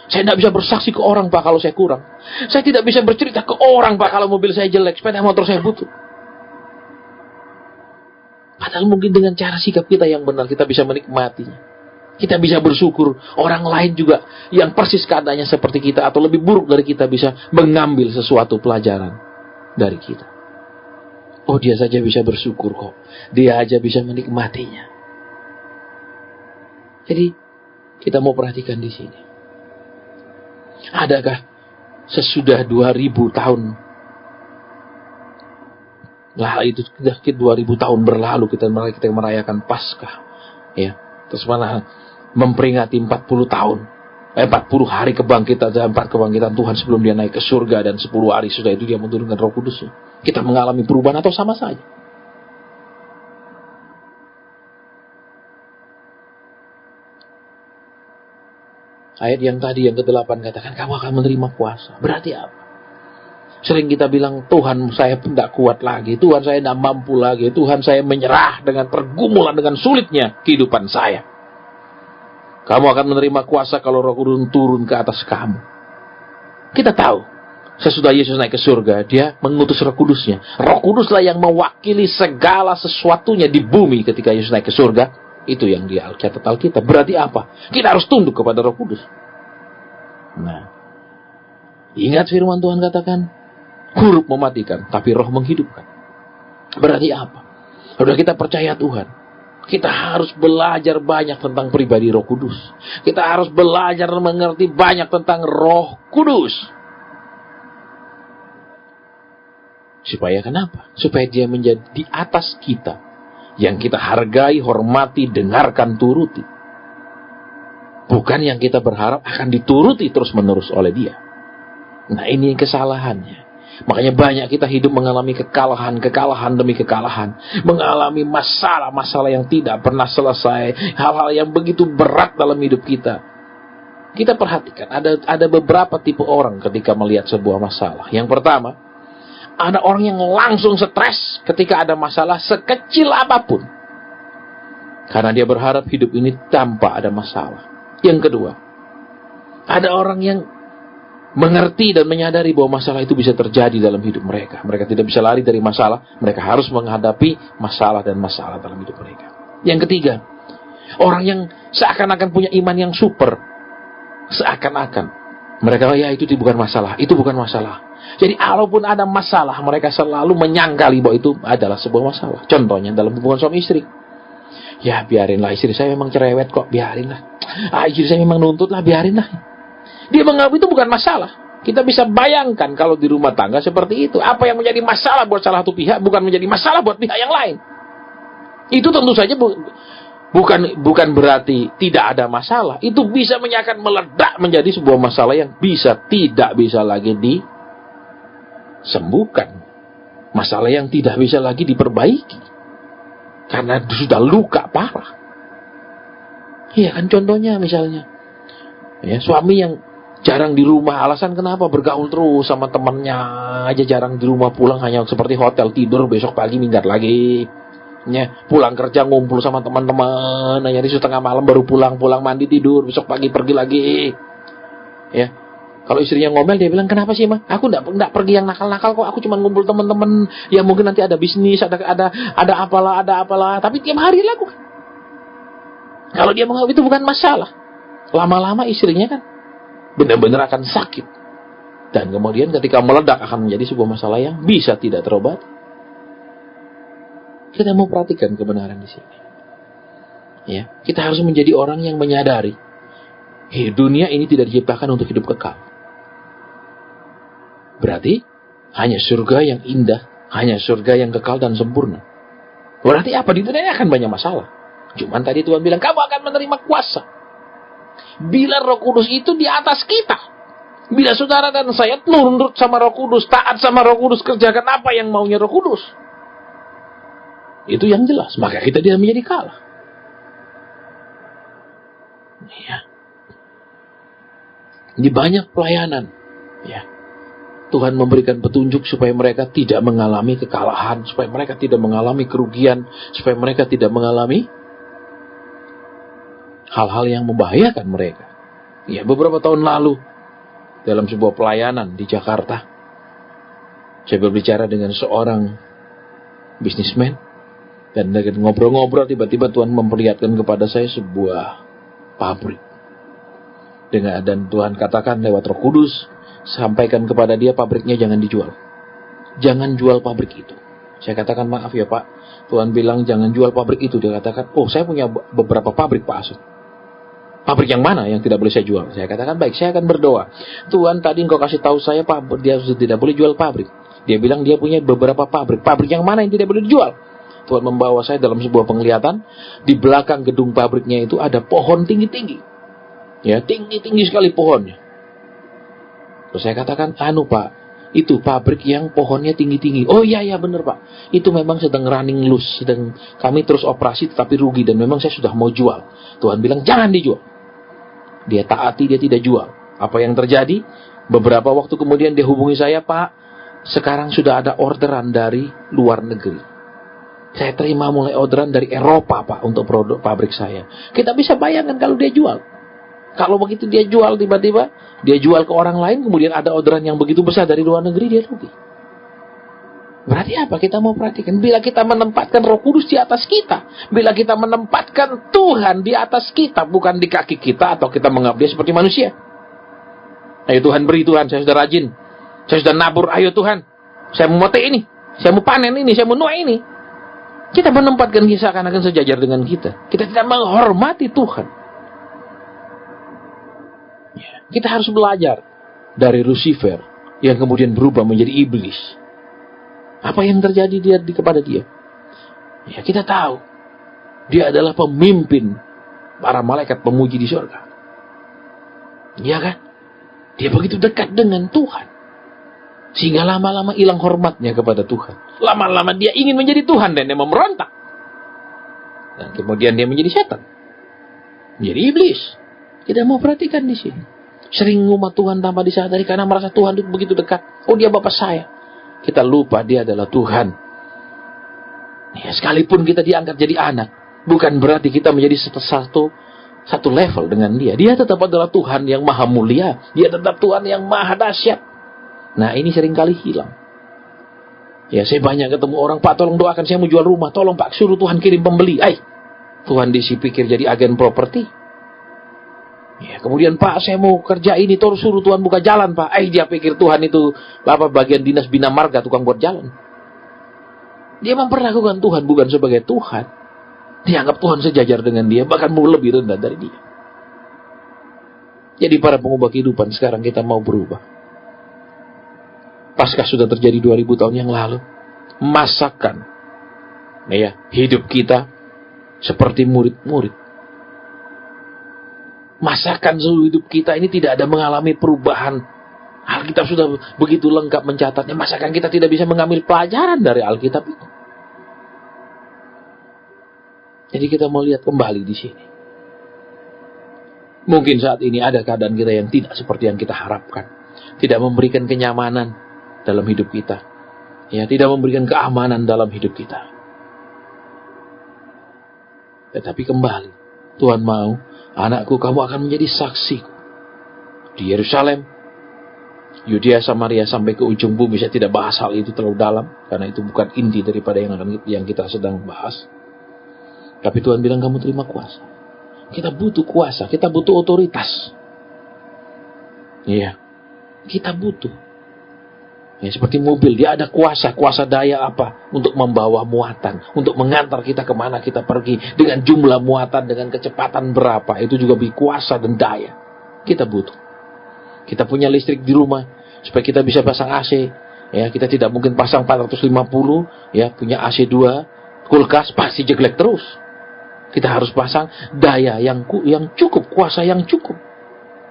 Saya tidak bisa bersaksi ke orang, Pak, kalau saya kurang. Saya tidak bisa bercerita ke orang, Pak, kalau mobil saya jelek, sepeda motor saya butuh. Padahal mungkin dengan cara sikap kita yang benar, kita bisa menikmatinya. Kita bisa bersyukur orang lain juga yang persis keadaannya seperti kita atau lebih buruk dari kita bisa mengambil sesuatu pelajaran dari kita. Oh, dia saja bisa bersyukur kok. Dia aja bisa menikmatinya. Jadi kita mau perhatikan di sini. Adakah sesudah 2000 tahun lah, itu sudah 2000 tahun berlalu kita merayakan Paskah, ya. Terus mana memperingati 40 tahun, 40 hari kebangkitan dan 4 kebangkitan Tuhan sebelum dia naik ke surga, dan 10 hari sudah itu dia menurunkan Roh Kudus. Kita mengalami perubahan atau sama saja? Ayat yang tadi yang ke-8 katakan kamu akan menerima kuasa. Berarti apa? Sering kita bilang, Tuhan saya tidak kuat lagi, Tuhan saya tidak mampu lagi, Tuhan saya menyerah dengan pergumulan, dengan sulitnya kehidupan saya. Kamu akan menerima kuasa kalau Roh Kudus turun ke atas kamu. Kita tahu, sesudah Yesus naik ke surga, dia mengutus Roh Kudusnya. Roh Kuduslah yang mewakili segala sesuatunya di bumi ketika Yesus naik ke surga. Itu yang di Alkitab. Berarti apa? Kita harus tunduk kepada Roh Kudus. Nah, ingat firman Tuhan katakan, huruf mematikan, tapi roh menghidupkan. Berarti apa? Sudah kita percaya Tuhan, kita harus belajar banyak tentang pribadi Roh Kudus. Kita harus belajar mengerti banyak tentang Roh Kudus. Supaya kenapa? Supaya dia menjadi di atas kita, yang kita hargai, hormati, dengarkan, turuti. Bukan yang kita berharap akan dituruti terus-menerus oleh dia. Nah, ini kesalahannya. Makanya banyak kita hidup mengalami kekalahan demi kekalahan. Mengalami masalah-masalah yang tidak pernah selesai. Hal-hal yang begitu berat dalam hidup kita. Kita perhatikan, ada beberapa tipe orang ketika melihat sebuah masalah. Yang pertama, ada orang yang langsung stres ketika ada masalah sekecil apapun. Karena dia berharap hidup ini tanpa ada masalah. Yang kedua, ada orang yang mengerti dan menyadari bahwa masalah itu bisa terjadi dalam hidup mereka. Mereka tidak bisa lari dari masalah. Mereka harus menghadapi masalah dan masalah dalam hidup mereka. Yang ketiga, orang yang seakan-akan punya iman yang super. Seakan-akan. Mereka, ya itu bukan masalah. Itu bukan masalah. Jadi walaupun ada masalah, mereka selalu menyangkali bahwa itu adalah sebuah masalah. Contohnya dalam hubungan suami istri. Ya biarinlah, istri saya memang cerewet kok, biarinlah. Istri saya memang nuntut lah, biarinlah. Dia menganggap itu bukan masalah. Kita bisa bayangkan kalau di rumah tangga seperti itu. Apa yang menjadi masalah buat salah satu pihak bukan menjadi masalah buat pihak yang lain. Itu tentu saja bukan berarti tidak ada masalah. Itu bisa akan meledak menjadi sebuah masalah yang tidak bisa lagi disembuhkan. Masalah yang tidak bisa lagi diperbaiki. Karena sudah luka parah. Iya kan, contohnya misalnya. Ya, suami yang jarang di rumah, alasan kenapa? Bergaul terus sama temannya aja, jarang di rumah, pulang hanya seperti hotel, tidur, besok pagi minggat lagi. Ya, pulang kerja ngumpul sama teman-teman, hanya di setengah malam baru pulang mandi tidur, besok pagi pergi lagi. Ya. Kalau istrinya ngomel, dia bilang, kenapa sih mah? Aku enggak pergi yang nakal-nakal kok, aku cuma ngumpul teman-teman, ya mungkin nanti ada bisnis, ada apalah, tapi tiap hari lakukan. Kalau dia menganggap itu bukan masalah, lama-lama istrinya kan benar-benar akan sakit. Dan kemudian ketika meledak akan menjadi sebuah masalah yang bisa tidak terobati. Kita mau perhatikan kebenaran di sini. Ya, kita harus menjadi orang yang menyadari dunia ini tidak diciptakan untuk hidup kekal. Berarti hanya surga yang indah, hanya surga yang kekal dan sempurna. Berarti apa? Di dunia ini akan banyak masalah. Cuman tadi Tuhan bilang, kamu akan menerima kuasa bila Roh Kudus itu di atas kita. Bila saudara dan saya nurut sama Roh Kudus, taat sama Roh Kudus, kerjakan apa yang maunya Roh Kudus, itu yang jelas, maka kita tidak menjadi kalah. Ya. Di banyak pelayanan, ya, Tuhan memberikan petunjuk supaya mereka tidak mengalami kekalahan, supaya mereka tidak mengalami kerugian, supaya mereka tidak mengalami hal-hal yang membahayakan mereka. Ya, beberapa tahun lalu dalam sebuah pelayanan di Jakarta, saya berbicara dengan seorang bisnismen, dan dengan ngobrol-ngobrol tiba-tiba Tuhan memperlihatkan kepada saya sebuah pabrik. Dan Tuhan katakan lewat Roh Kudus, sampaikan kepada dia pabriknya jangan dijual. Jangan jual pabrik itu. Saya katakan maaf ya Pak. Tuhan bilang jangan jual pabrik itu. Dia katakan, oh saya punya beberapa pabrik Pak Asun. Pabrik yang mana yang tidak boleh saya jual? Saya katakan baik, saya akan berdoa. Tuhan tadi engkau kasih tahu saya Pak, dia tidak boleh jual pabrik. Dia bilang dia punya beberapa pabrik. Pabrik yang mana yang tidak boleh dijual? Tuhan membawa saya dalam sebuah penglihatan. Di belakang gedung pabriknya itu ada pohon tinggi-tinggi. Ya, tinggi-tinggi sekali pohonnya. Terus saya katakan, Pak, itu pabrik yang pohonnya tinggi-tinggi. Oh iya benar Pak. Itu memang sedang running loose, kami terus operasi tetapi rugi dan memang saya sudah mau jual. Tuhan bilang jangan dijual. Dia taati, dia tidak jual. Apa yang terjadi? Beberapa waktu kemudian dia hubungi saya, Pak, sekarang sudah ada orderan dari luar negeri. Saya terima mulai orderan dari Eropa Pak untuk produk pabrik saya. Kita bisa bayangkan kalau dia jual. Kalau begitu dia jual tiba-tiba, dia jual ke orang lain, kemudian ada orderan yang begitu besar dari luar negeri, dia rugi. Berarti apa? Kita mau perhatikan. Bila kita menempatkan Roh Kudus di atas kita, bila kita menempatkan Tuhan di atas kita, bukan di kaki kita, atau kita menganggap dia seperti manusia. Ayo Tuhan beri Tuhan, saya sudah rajin, saya sudah nabur, ayo Tuhan, saya mau motek ini, saya mau panen ini, saya mau nuai ini. Kita menempatkan kisah akan sejajar dengan kita. Kita tidak menghormati Tuhan. Kita harus belajar dari Lucifer yang kemudian berubah menjadi iblis. Apa yang terjadi kepada dia? Ya, kita tahu dia adalah pemimpin para malaikat pemuji di surga. Iya kan? Dia begitu dekat dengan Tuhan. Sehingga lama-lama hilang hormatnya kepada Tuhan. Lama-lama dia ingin menjadi Tuhan dan dia memberontak. Dan kemudian dia menjadi setan. Menjadi iblis. Kita mau perhatikan di sini. Sering umat Tuhan tanpa disadari karena merasa Tuhan itu begitu dekat. Oh dia Bapak saya. Kita lupa dia adalah Tuhan. Ya, sekalipun kita diangkat jadi anak, bukan berarti kita menjadi satu level dengan dia. Dia tetap adalah Tuhan yang maha mulia. Dia tetap Tuhan yang maha dahsyat. Nah ini seringkali hilang. Ya saya banyak ketemu orang, Pak tolong doakan saya mau jual rumah. Tolong Pak suruh Tuhan kirim pembeli. Tuhan pikir jadi agen properti. Ya, kemudian Pak saya mau kerja ini, terus suruh Tuhan buka jalan Pak. Dia pikir Tuhan itu bagian dinas bina marga, tukang buat jalan. Dia memperlakukan Tuhan bukan sebagai Tuhan. Dia anggap Tuhan sejajar dengan dia, bahkan mau lebih rendah dari dia. Jadi para pengubah kehidupan sekarang kita mau berubah. Paskah sudah terjadi 2000 tahun yang lalu. Masakan hidup kita seperti murid-murid. Masakan seluruh hidup kita ini tidak ada mengalami perubahan. Alkitab sudah begitu lengkap mencatatnya. Masakan kita tidak bisa mengambil pelajaran dari Alkitab itu. Jadi kita mau lihat kembali di sini. Mungkin saat ini ada keadaan kita yang tidak seperti yang kita harapkan. Tidak memberikan kenyamanan dalam hidup kita. Ya, tidak memberikan keamanan dalam hidup kita. Tetapi kembali, Tuhan mau, anakku kamu akan menjadi saksi di Yerusalem, Yudea, Samaria sampai ke ujung bumi. Saya tidak bahas hal itu terlalu dalam karena itu bukan inti daripada yang kita sedang bahas. Tapi Tuhan bilang kamu terima kuasa. Kita butuh kuasa, kita butuh otoritas. Iya, kita butuh. Ya, seperti mobil, dia ada kuasa daya apa? Untuk membawa muatan, untuk mengantar kita kemana kita pergi. Dengan jumlah muatan, dengan kecepatan berapa. Itu juga kuasa dan daya. Kita butuh. Kita punya listrik di rumah, supaya kita bisa pasang AC. Ya, kita tidak mungkin pasang 450, ya, punya AC 2, kulkas, pasti jelek terus. Kita harus pasang daya yang cukup, kuasa yang cukup.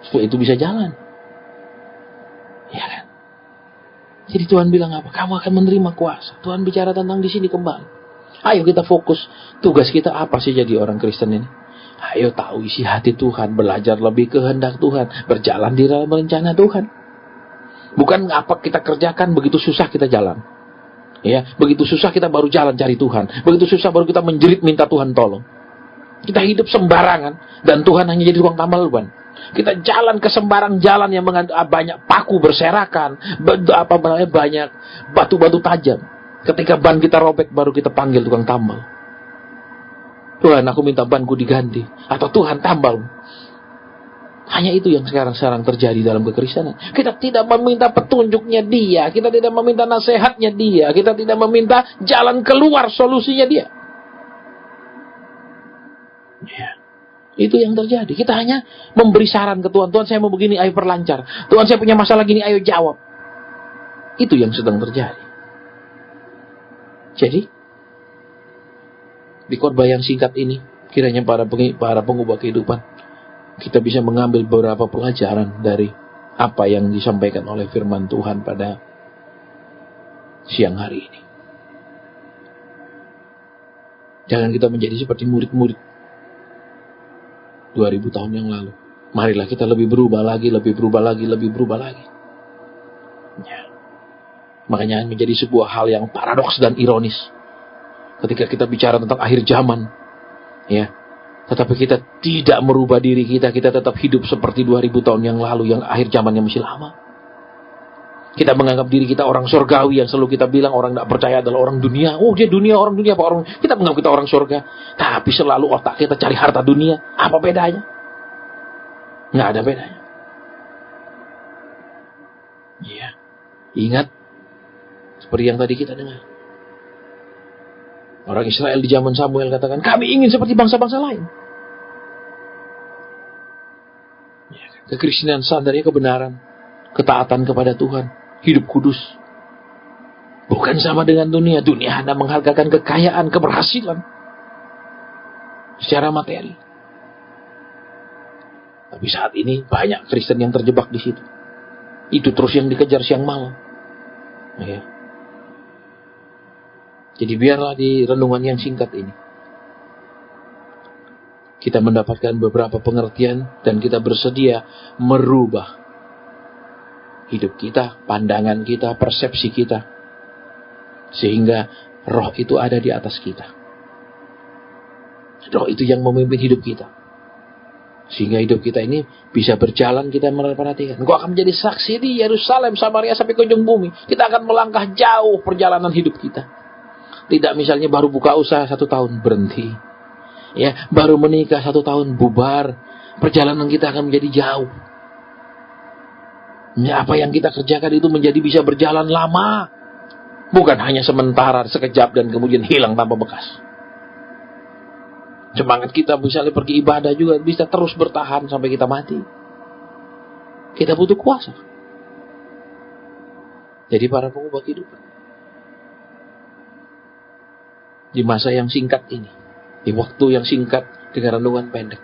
Supaya itu bisa jalan. Ya kan? Jadi Tuhan bilang apa? Kamu akan menerima kuasa. Tuhan bicara tentang di sini kembali. Ayo kita fokus. Tugas kita apa sih jadi orang Kristen ini? Ayo tahu isi hati Tuhan. Belajar lebih kehendak Tuhan. Berjalan di dalam rencana Tuhan. Bukan apa kita kerjakan, begitu susah kita jalan. Ya, begitu susah kita baru jalan cari Tuhan. Begitu susah baru kita menjerit minta Tuhan tolong. Kita hidup sembarangan. Dan Tuhan hanya jadi tukang tambal ban. Kita jalan ke sembarang jalan yang banyak paku berserakan, banyak batu-batu tajam. Ketika ban kita robek, baru kita panggil tukang tambal. Tuhan, aku minta banku diganti. Atau Tuhan tambal. Hanya itu yang sekarang terjadi dalam kekristenan. Kita tidak meminta petunjuknya dia, kita tidak meminta nasihatnya dia, kita tidak meminta jalan keluar solusinya dia. Ya. Itu yang terjadi. Kita hanya memberi saran ke Tuhan. Tuhan, saya mau begini, ayo perlancar. Tuhan, saya punya masalah gini, ayo jawab. Itu yang sedang terjadi. Jadi, di khotbah yang singkat ini, kiranya para pengubah kehidupan, kita bisa mengambil beberapa pelajaran dari apa yang disampaikan oleh firman Tuhan pada siang hari ini. Jangan kita menjadi seperti murid-murid 2000 tahun yang lalu. Marilah kita lebih berubah lagi. Ya. Makanya menjadi sebuah hal yang paradoks dan ironis. Ketika kita bicara tentang akhir zaman, ya, tetapi kita tidak merubah diri kita tetap hidup seperti 2000 tahun yang lalu, yang akhir zamannya masih lama. Kita menganggap diri kita orang surgawi, yang selalu kita bilang orang tidak percaya adalah orang dunia. Oh, dia dunia, orang dunia, apa orang? Kita menganggap kita orang surga, tapi selalu otak kita cari harta dunia. Apa bedanya? Nggak ada bedanya. Iya, ingat seperti yang tadi kita dengar. Orang Israel di zaman Samuel katakan, kami ingin seperti bangsa-bangsa lain. Kekristenan standarnya kebenaran, ketaatan kepada Tuhan, hidup kudus. Bukan sama dengan dunia. Dunia hanya menghargakan kekayaan, keberhasilan secara materi. Tapi saat ini banyak Kristen yang terjebak di situ. Itu terus yang dikejar siang malam. Ya. Jadi biarlah di renungan yang singkat ini kita mendapatkan beberapa pengertian dan kita bersedia merubah hidup kita, pandangan kita, persepsi kita, sehingga roh itu ada di atas kita. Roh itu yang memimpin hidup kita, sehingga hidup kita ini bisa berjalan. Kita memperhatikan, engkau akan menjadi saksi di Yerusalem, Samaria sampai ke ujung bumi. Kita akan melangkah jauh perjalanan hidup kita. Tidak misalnya baru buka usaha 1 tahun berhenti, ya, baru menikah 1 tahun bubar. Perjalanan kita akan menjadi jauh. Ya, apa yang kita kerjakan itu menjadi bisa berjalan lama, bukan hanya sementara, sekejap dan kemudian hilang tanpa bekas. Semangat kita misalnya pergi ibadah juga bisa terus bertahan sampai kita mati. Kita butuh kuasa. Jadi para pengubah kehidupan, di masa yang singkat ini, di waktu yang singkat dengan renungan pendek,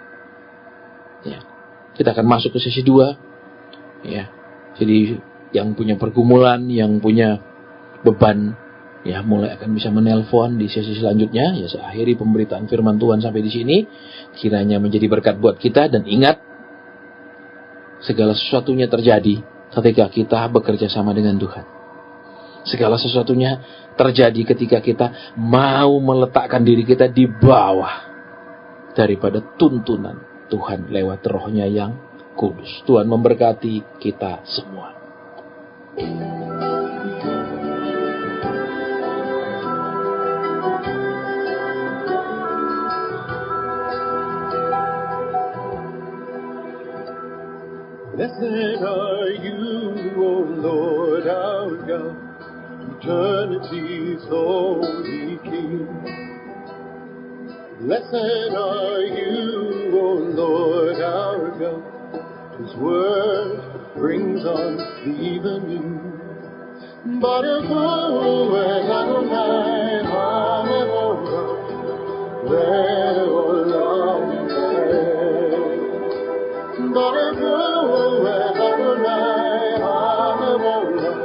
ya, kita akan masuk ke sesi 2, ya. Jadi yang punya pergumulan, yang punya beban, ya, mulai akan bisa menelpon di sesi selanjutnya. Ya, saya akhiri pemberitaan firman Tuhan sampai di sini. Kiranya menjadi berkat buat kita, dan ingat, segala sesuatunya terjadi ketika kita bekerja sama dengan Tuhan. Segala sesuatunya terjadi ketika kita mau meletakkan diri kita di bawah daripada tuntunan Tuhan lewat Roh-Nya yang kudus. Tuhan memberkati kita semua. Blessed are you, O Lord our God, eternity's holy King. Blessed are you, O Lord our God, whose word brings on the evening. Baruch Adonai HaMevorach, Le'olam Vaed. Baruch Adonai HaMevorach,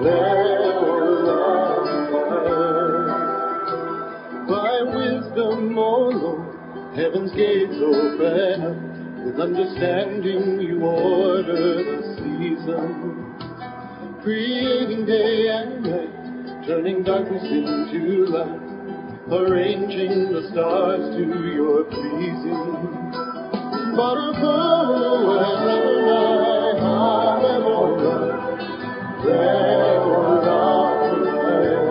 Le'olam Vaed. By wisdom, O Lord, heaven's gates open up. With understanding you order the seasons, creating day and night, turning darkness into light, arranging the stars to your pleasing. Baruch Adonai HaMevorach, Le'olam Vaed.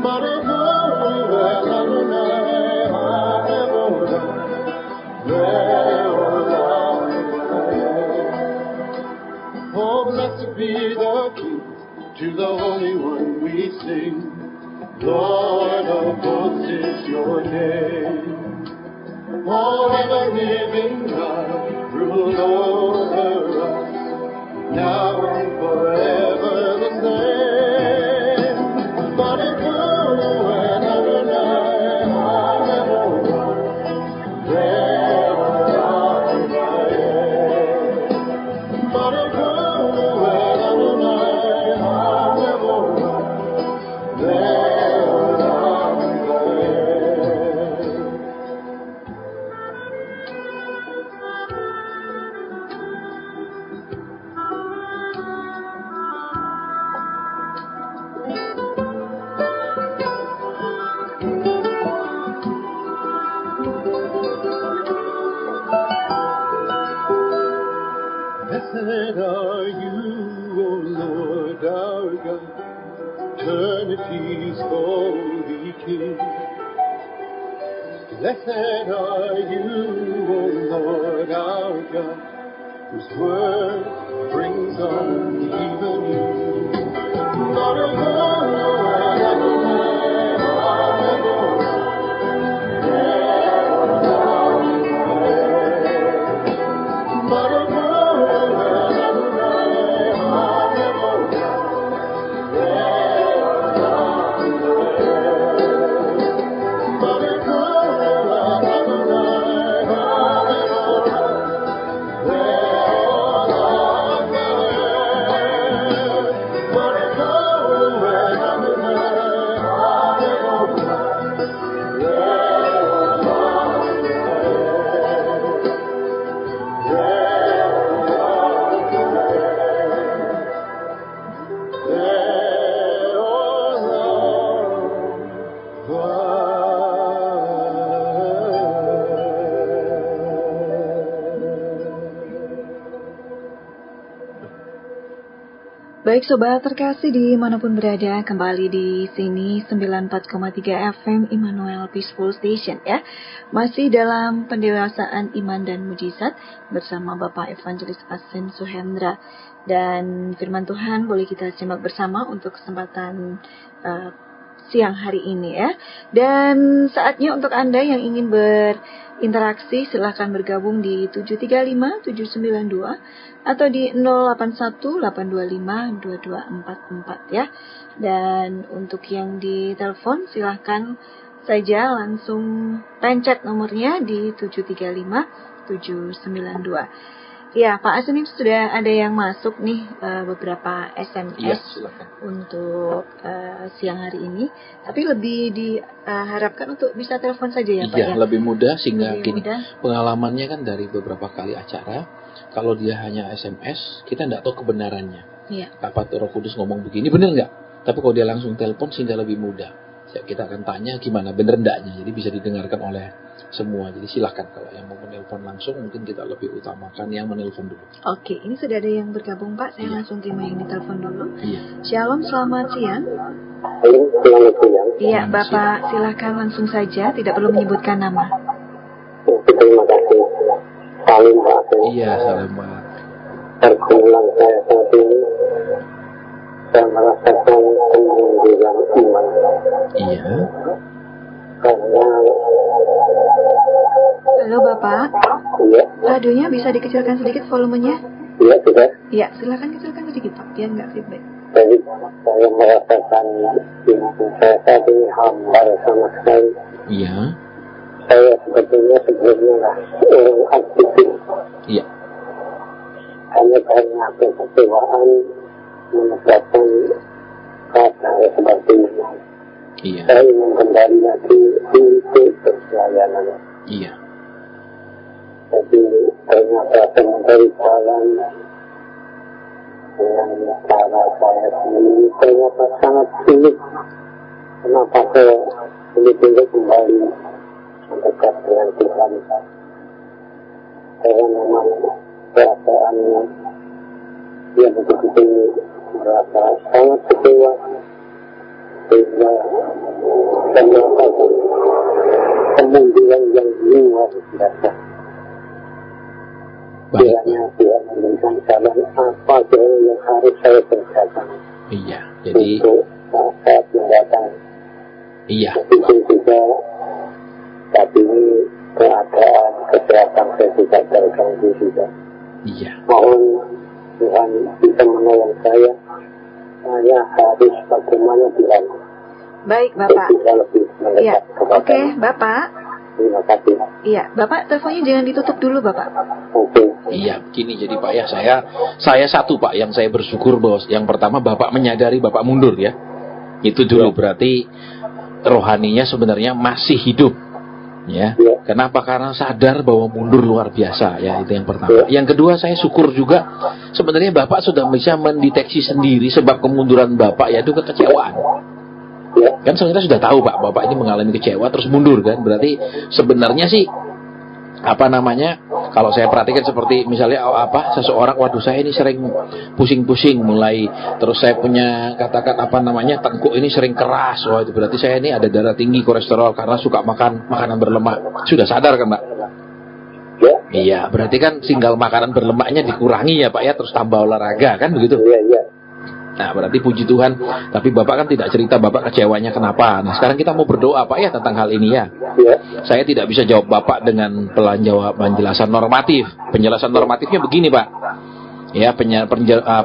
Baruch Adonai HaMevorach, Le'olam all ever living God, rule over us, now and forever the same. But it's true when Adonai, there are but it's true when Adonai, there are Blessed are you, O Lord our God, eternity's holy King. Blessed are you, O Lord our God, whose word brings on evening. Lord of all, Baik sobat terkasih dimanapun berada, kembali di sini 94,3 FM Immanuel Peaceful Station ya. Masih dalam pendewasaan iman dan mujizat bersama Bapak Evangelis Asen Suhendra. Dan firman Tuhan boleh kita simak bersama untuk kesempatan siang hari ini ya. Dan saatnya untuk Anda yang ingin berinteraksi silahkan bergabung di 735-792 atau di 081-825-2244 ya. Dan untuk yang di telepon silahkan saja langsung pencet nomornya di 735-792. Ya, Pak Asen, ini sudah ada yang masuk nih beberapa SMS Iya, silakan. untuk siang hari ini. Tapi lebih diharapkan untuk bisa telepon saja ya Pak Iya, ya? lebih mudah sehingga Lebih gini, mudah. pengalamannya kan dari beberapa kali acara, kalau dia hanya SMS, kita tidak tahu kebenarannya. Iya. Apa tuh Roh Kudus ngomong begini, benar nggak? Tapi kalau dia langsung telepon sehingga lebih mudah. Kita akan tanya gimana, bener enggaknya. Jadi bisa didengarkan oleh semua. Jadi silahkan kalau yang mau menelpon langsung, mungkin kita lebih utamakan yang menelpon dulu. Oke, ini sudah ada yang bergabung Pak. Saya Iya. langsung terima yang ditelepon dulu. Iya. Shalom, selamat siang. Selamat siang. Iya, Selamat Bapak silakan langsung saja, tidak perlu menyebutkan nama. Terima kasih. Salim Pak Asen. Iya, salam Pak. Pergumulan saya saat ini, saya merasakan kemunduran iman. Iya. Karena, Halo Bapak, iya, radionya bisa dikecilkan sedikit volumenya? iya sudah. Iya, silakan kecilkan sedikit Pak, biar nggak feedback. Jadi saya merasakan iman saya saat ini hambar sama sekali. Iya. Saya sebetulnya lah orang aktivis. Iya. Hanya karena kekecewaan menyebabkan kata seperti ini. Iya. Saya ingin kembali lagi untuk pelayanan. Iya. Jadi ternyata mencari jalan dengan cara saya sendiri ternyata sangat sulit. Kenapa saya sulit kembali mendekat dengan Tuhan? Karena memang perasaan dia betul-betul merasa sangat kecewa. Sehingga ternyata kemunduran yang luar biasa. Baik. Kiranya Tuhan memberikan jalan apa yang harus saya kerjakan Iya. Jadi, untuk saat mendatang. iya. Itu juga saat ini keadaan kesehatan saya tidak terganggu juga. Iya. Mohon Tuhan bisa menolong saya. Saya harus bagaimana Tuhan. Baik, Bapak. Bisa lebih Iya. mendekat kepada. Oke, Bapak. Terima kasih. Iya, Bapak teleponnya jangan ditutup dulu, Bapak. Oke. Iya, gini jadi Pak ya, saya satu Pak yang saya bersyukur bos. Yang pertama Bapak menyadari Bapak mundur ya. Itu dulu berarti rohaninya sebenarnya masih hidup. Ya. Kenapa? Karena sadar bahwa mundur luar biasa ya, itu yang pertama. Yang kedua saya syukur juga sebenarnya Bapak sudah bisa mendeteksi sendiri sebab kemunduran Bapak yaitu kekecewaan. Kan sebenarnya sudah tahu Pak, Bapak ini mengalami kecewa terus mundur kan. Berarti sebenarnya sih kalau saya perhatikan seperti misalnya seseorang, waduh saya ini sering pusing-pusing mulai, terus saya punya katakan tengkuk ini sering keras, wah itu berarti saya ini ada darah tinggi, kolesterol karena suka makan makanan berlemak. Sudah sadar kan Pak? Iya, berarti kan tinggal makanan berlemaknya dikurangi ya Pak ya, terus tambah olahraga kan begitu? Iya. Nah berarti puji Tuhan. Tapi Bapak kan tidak cerita Bapak kecewanya kenapa. Nah sekarang kita mau berdoa Pak ya tentang hal ini ya. Saya tidak bisa jawab Bapak dengan penjelasan normatif. Penjelasan normatifnya begini Pak. Ya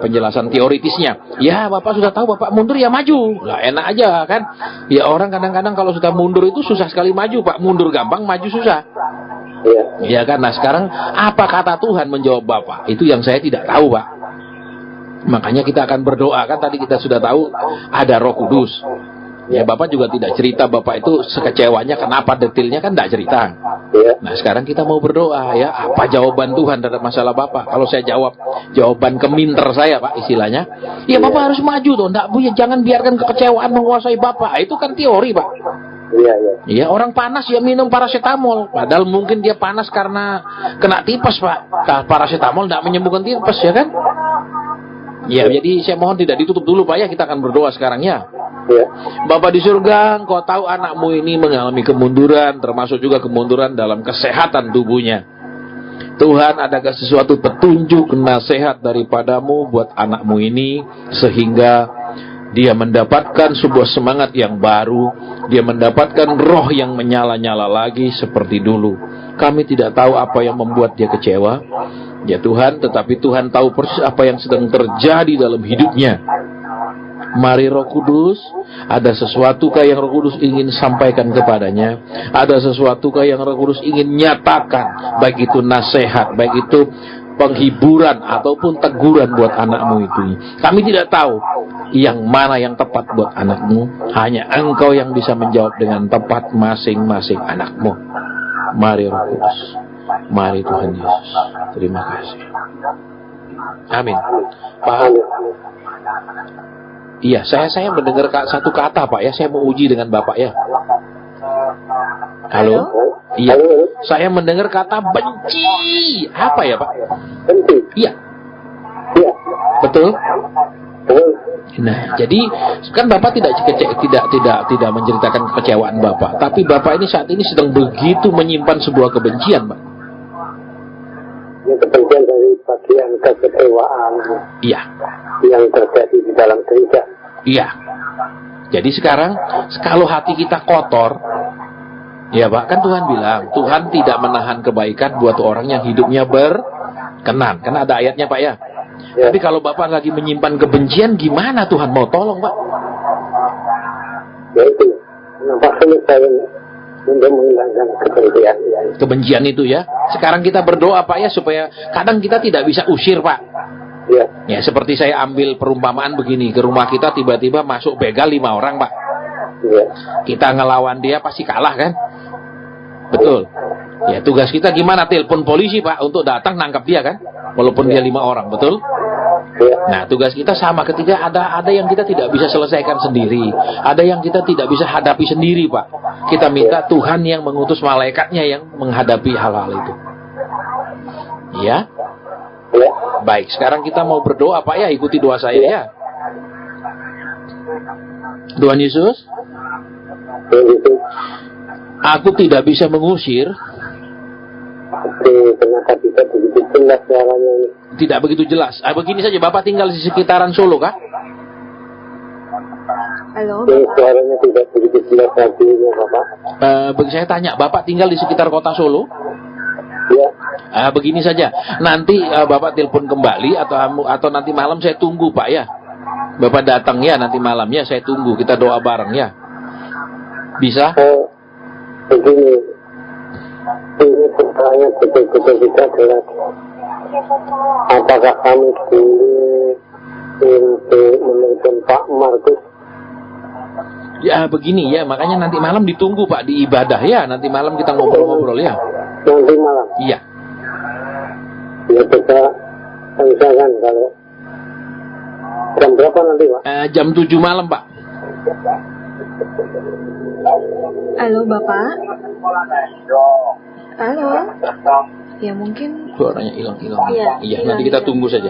penjelasan teoritisnya. Ya Bapak sudah tahu Bapak mundur ya maju. Lah enak aja kan. Ya orang kadang-kadang kalau sudah mundur itu susah sekali maju Pak. Mundur gampang, maju susah. Ya kan. Nah sekarang apa kata Tuhan menjawab Bapak? Itu yang saya tidak tahu Pak. Makanya kita akan berdoa kan, tadi kita sudah tahu ada Roh Kudus. Ya Bapak juga tidak cerita Bapak itu sekecewanya kenapa, detailnya kan tidak cerita. Nah sekarang kita mau berdoa ya, apa jawaban Tuhan terhadap masalah Bapak. Kalau saya jawab jawaban keminter saya Pak istilahnya, ya Bapak harus maju tuh, jangan biarkan kekecewaan menguasai Bapak. Itu kan teori Pak. Iya, orang panas ya minum paracetamol. Padahal mungkin dia panas karena kena tipes Pak. Paracetamol tidak menyembuhkan tipes ya kan. Ya, jadi saya mohon tidak ditutup dulu Pak ya, kita akan berdoa sekarang ya. Bapa di surga, Engkau tahu anakmu ini mengalami kemunduran, termasuk juga kemunduran dalam kesehatan tubuhnya. Tuhan, adakah sesuatu petunjuk, nasihat daripadamu buat anakmu ini, sehingga dia mendapatkan sebuah semangat yang baru, dia mendapatkan roh yang menyala-nyala lagi seperti dulu. Kami tidak tahu apa yang membuat dia kecewa, ya Tuhan, tetapi Tuhan tahu persis apa yang sedang terjadi dalam hidupnya. Mari Roh Kudus, ada sesuatukah yang Roh Kudus ingin sampaikan kepadanya? Ada sesuatukah yang Roh Kudus ingin nyatakan? Baik itu nasihat, baik itu penghiburan ataupun teguran buat anakmu itu. Kami tidak tahu yang mana yang tepat buat anakmu. Hanya Engkau yang bisa menjawab dengan tepat masing-masing anakmu. Mari Roh Kudus, mari Tuhan Yesus. Terima kasih. Amin. Pak. Iya, saya mendengar satu kata Pak ya. Saya mau uji dengan Bapak ya. Halo? Iya. Saya mendengar kata benci. Apa ya Pak? Benci. Iya. Betul? Nah, jadi kan Bapak tidak menceritakan kekecewaan Bapak, tapi Bapak ini saat ini sedang begitu menyimpan sebuah kebencian, Pak. Ya, kebencian dari bagian kekecewaan. Iya. Yang terjadi di dalam gereja. Iya. Jadi sekarang kalau hati kita kotor, ya Pak, kan Tuhan bilang Tuhan tidak menahan kebaikan buat orang yang hidupnya berkenan. Kan ada ayatnya Pak ya. Tapi kalau Bapak lagi menyimpan kebencian, gimana Tuhan mau tolong, Pak? Ya itu, kenapa sulit saya untuk menghilangkan kebencian? Kebencian itu ya. Sekarang kita berdoa, Pak ya, supaya kadang kita tidak bisa usir, Pak. Ya, seperti saya ambil perumpamaan begini, ke rumah kita tiba-tiba masuk begal 5 orang, Pak. Kita ngelawan dia pasti kalah, kan? Betul. Ya, tugas kita gimana? Telepon polisi, Pak, untuk datang nangkap dia, kan? Walaupun dia 5 orang, betul? Nah, tugas kita sama ketika ada yang kita tidak bisa selesaikan sendiri, ada yang kita tidak bisa hadapi sendiri, Pak. Kita minta Tuhan yang mengutus malaikatnya yang menghadapi hal-hal itu. Ya? Baik, sekarang kita mau berdoa, Pak ya, ikuti doa saya ya. Tuhan Yesus, aku tidak bisa mengusir. Ternyata tidak begitu jelas suaranya ini. Tidak begitu jelas. Begini saja, Bapak tinggal di sekitaran Solo, kah? Halo, Bapak. Suaranya tidak begitu jelas lagi, Bapak. Bagi saya tanya, Bapak tinggal di sekitar kota Solo? Ya. Begini saja, nanti Bapak telepon kembali atau nanti malam saya tunggu Pak ya. Bapak datang ya nanti malam ya, saya tunggu, kita doa bareng ya. Bisa? Begini, ini pertanyaan betul-betul kita adalah apakah kami boleh untuk menelpon Pak Markus? Ya begini ya, makanya nanti malam ditunggu Pak di ibadah ya. Nanti malam kita ngobrol-ngobrol ya. Nanti malam? Iya. Ya kita misalkan kalau jam berapa nanti Pak? Jam 7 malam Pak. Halo Bapak. Halo. Ya mungkin Suaranya hilang-hilang. Iya, Iya, hilang, nanti kita hilang. tunggu saja.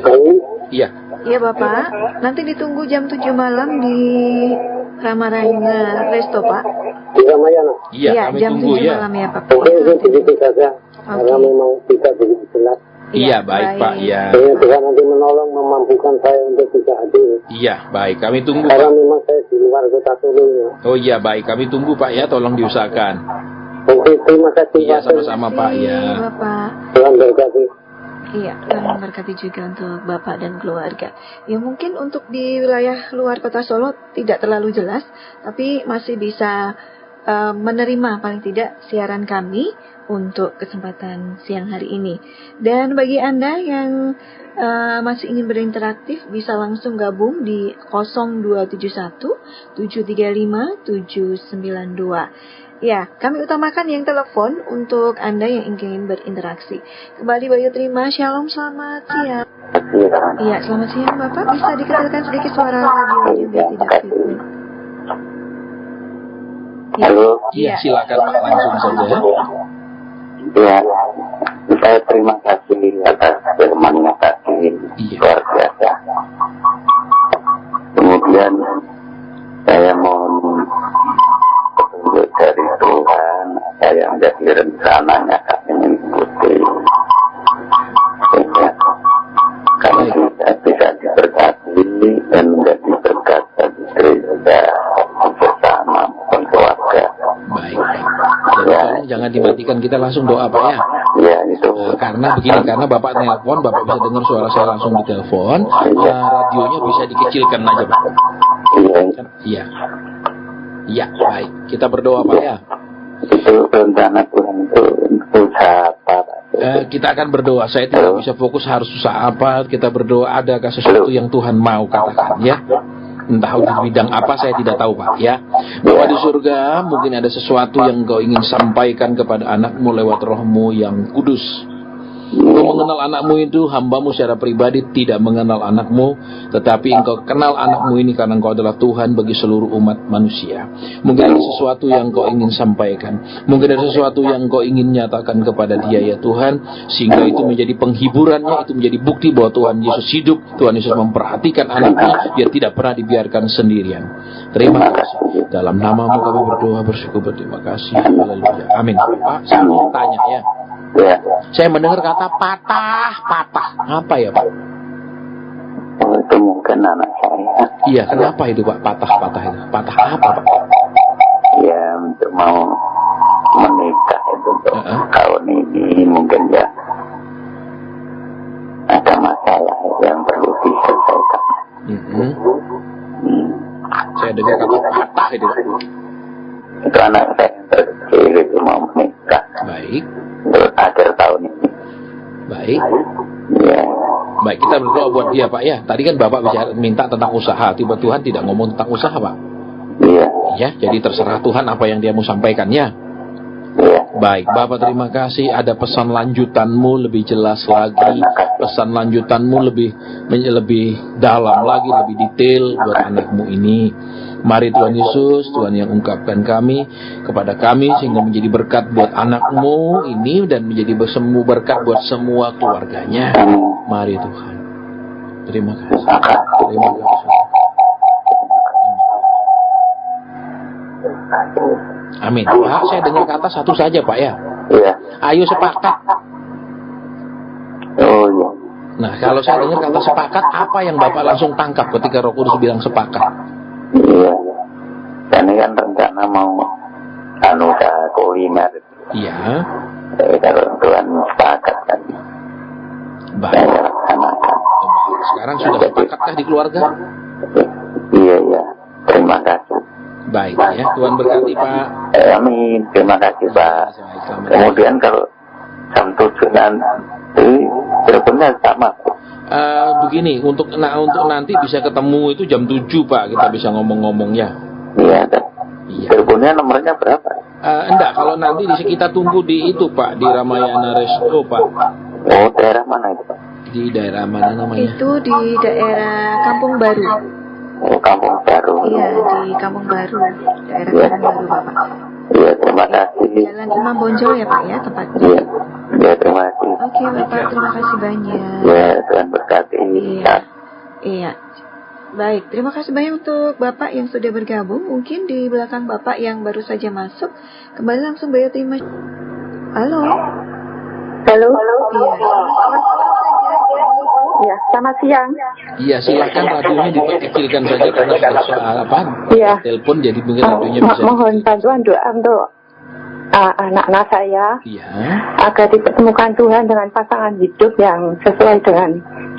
Iya. Iya Bapak, nanti ditunggu jam 7 malam di Ramaranga Resto Pak. Di Ramayana? Iya, kami jam tunggu 7 ya. malam ya Pak. Oke, begitu saja. Karena memang kita begitu jelas. Iya, baik Pak. Iya. Saya Tuhan nanti menolong, memampukan saya untuk bisa hadir. Iya, baik. Kami tunggu Karena Pak. memang saya di luar kota Solo ya. Oh iya, baik. Kami tunggu Pak ya, tolong diusahakan. Oke, terima kasih Iya, Pak. sama-sama Pak ya. Bapak. Tuhan berkati. Iya, Tuhan memberkati juga untuk Bapak dan keluarga. Ya mungkin untuk di wilayah luar kota Solo tidak terlalu jelas, tapi masih bisa menerima paling tidak siaran kami untuk kesempatan siang hari ini. Dan bagi Anda yang masih ingin berinteraktif, bisa langsung gabung di 0271 735 792. Ya, kami utamakan yang telepon untuk Anda yang ingin berinteraksi. Kembali Bayu terima, shalom, selamat siang. Iya, selamat siang Bapak. Bisa dikecilkan sedikit suara radionya biar tidak feedback. Halo. Iya, silakan Pak, langsung saja. Ya, saya terima kasih atas firman-Nya tadi, luar biasa. Kemudian saya mohon petunjuk dari Tuhan apa yang menjadi rencananya kami mengikuti. Sehingga kami bisa diberkati dan menjadi berkat bagi gereja bersama maupun keluarga. Baik, Pak. Jadi tolong jangan dimatikan, kita langsung doa Pak ya. Ya, itu. Karena begini, karena Bapak nelpon, Bapak bisa dengar suara saya langsung di telepon, radionya bisa dikecilkan aja Pak. Iya. Iya, baik. Kita berdoa Pak ya. Itu rencana Tuhan itu usaha apa Pak? Kita akan berdoa. Saya tidak bisa fokus harus usaha apa. Kita berdoa, adakah sesuatu yang Tuhan mau katakan ya. Entah di bidang apa saya tidak tahu Pak ya. Bapa di surga, mungkin ada sesuatu yang Engkau ingin sampaikan kepada anakmu lewat rohmu yang kudus. Engkau mengenal anakmu itu, hambamu secara pribadi tidak mengenal anakmu, tetapi engkau kenal anakmu ini karena engkau adalah Tuhan bagi seluruh umat manusia. Mungkin ada sesuatu yang engkau ingin sampaikan, mungkin ada sesuatu yang engkau ingin nyatakan kepada dia ya Tuhan, sehingga itu menjadi penghiburannya, itu menjadi bukti bahwa Tuhan Yesus hidup, Tuhan Yesus memperhatikan anaknya, dia tidak pernah dibiarkan sendirian. Terima kasih. Dalam namamu kami berdoa, bersyukur, berterima kasih. Haleluya. Amin. Pak, saya mau tanya ya. Ya. Saya mendengar kata patah. Apa ya Pak? Oh, itu mungkin anak saya. Iya, kenapa itu Pak? Patah itu. Patah apa Pak? Ya, untuk mau menikah itu tahun ini mungkin ya ada masalah yang perlu diselesaikan. Saya dengar kata patah itu. Itu anak saya kecil itu mau menikah. Baik. Untuk akhir tahun ini. Baik. Ya. Baik, kita berdoa buat dia Pak ya. Tadi kan Bapak bicara minta tentang usaha, tiba Tuhan tidak ngomong tentang usaha Pak. Iya. Ya, jadi terserah Tuhan apa yang dia mau sampaikan ya. Iya. Baik, Bapak terima kasih. Ada pesan lanjutanmu lebih jelas lagi. Pesan lanjutanmu lebih dalam lagi, lebih detail buat anakmu ini. Mari Tuhan Yesus, Tuhan yang ungkapkan kepada kami sehingga menjadi berkat buat anakmu ini dan menjadi berkat buat semua keluarganya. Mari Tuhan. Terima kasih. Terima kasih. Amin. Pak, saya dengar kata satu saja Pak ya. Iya. Ayo sepakat. Oh iya. Nah, kalau saya dengar kata sepakat, apa yang Bapak langsung tangkap ketika Roh Kudus bilang sepakat? Iya. Dan ini kan rencana mau usaha kuliner. Iya. Kalau Tuhan sepakat berkatkah di keluarga? Iya, iya. Terima kasih. Baik ya, Tuhan berkati Pak. Amin. Terima kasih Pak. Selamat. Kemudian kalau jam 7 nanti teleponnya sama. Begini, untuk nanti bisa ketemu itu jam 7 Pak, kita bisa ngomong-ngomongnya. Iya. Iya. Teleponnya nomornya berapa? Enggak, kalau nanti kita tunggu di itu Pak, di Ramayana Resto Pak. Oh, daerah mana itu Pak? Di daerah mana namanya? Itu di daerah Kampung Baru. Oh, Kampung Baru. Iya, di Kampung Baru, daerah Iya. Kampung Baru Bapak. Iya, terima kasih. Jalan Imam Bonjol ya Pak ya tempatnya. Iya. Iya, terima kasih. Oke Bapak, terima kasih banyak. Ya, Tuhan berkati. Iya. Iya. Baik, terima kasih banyak untuk Bapak yang sudah bergabung. Mungkin di belakang Bapak yang baru saja masuk, kembali langsung Bayu terima. Halo. Halo. Iya. Ya, selamat siang. Iya, silakan radionya dikecilkan saja karena sudah soal apa? Iya. Telepon jadi mungkin radionya bisa. Mohon bantuan doa untuk anak-anak saya Iya. agar dipertemukan Tuhan dengan pasangan hidup yang sesuai dengan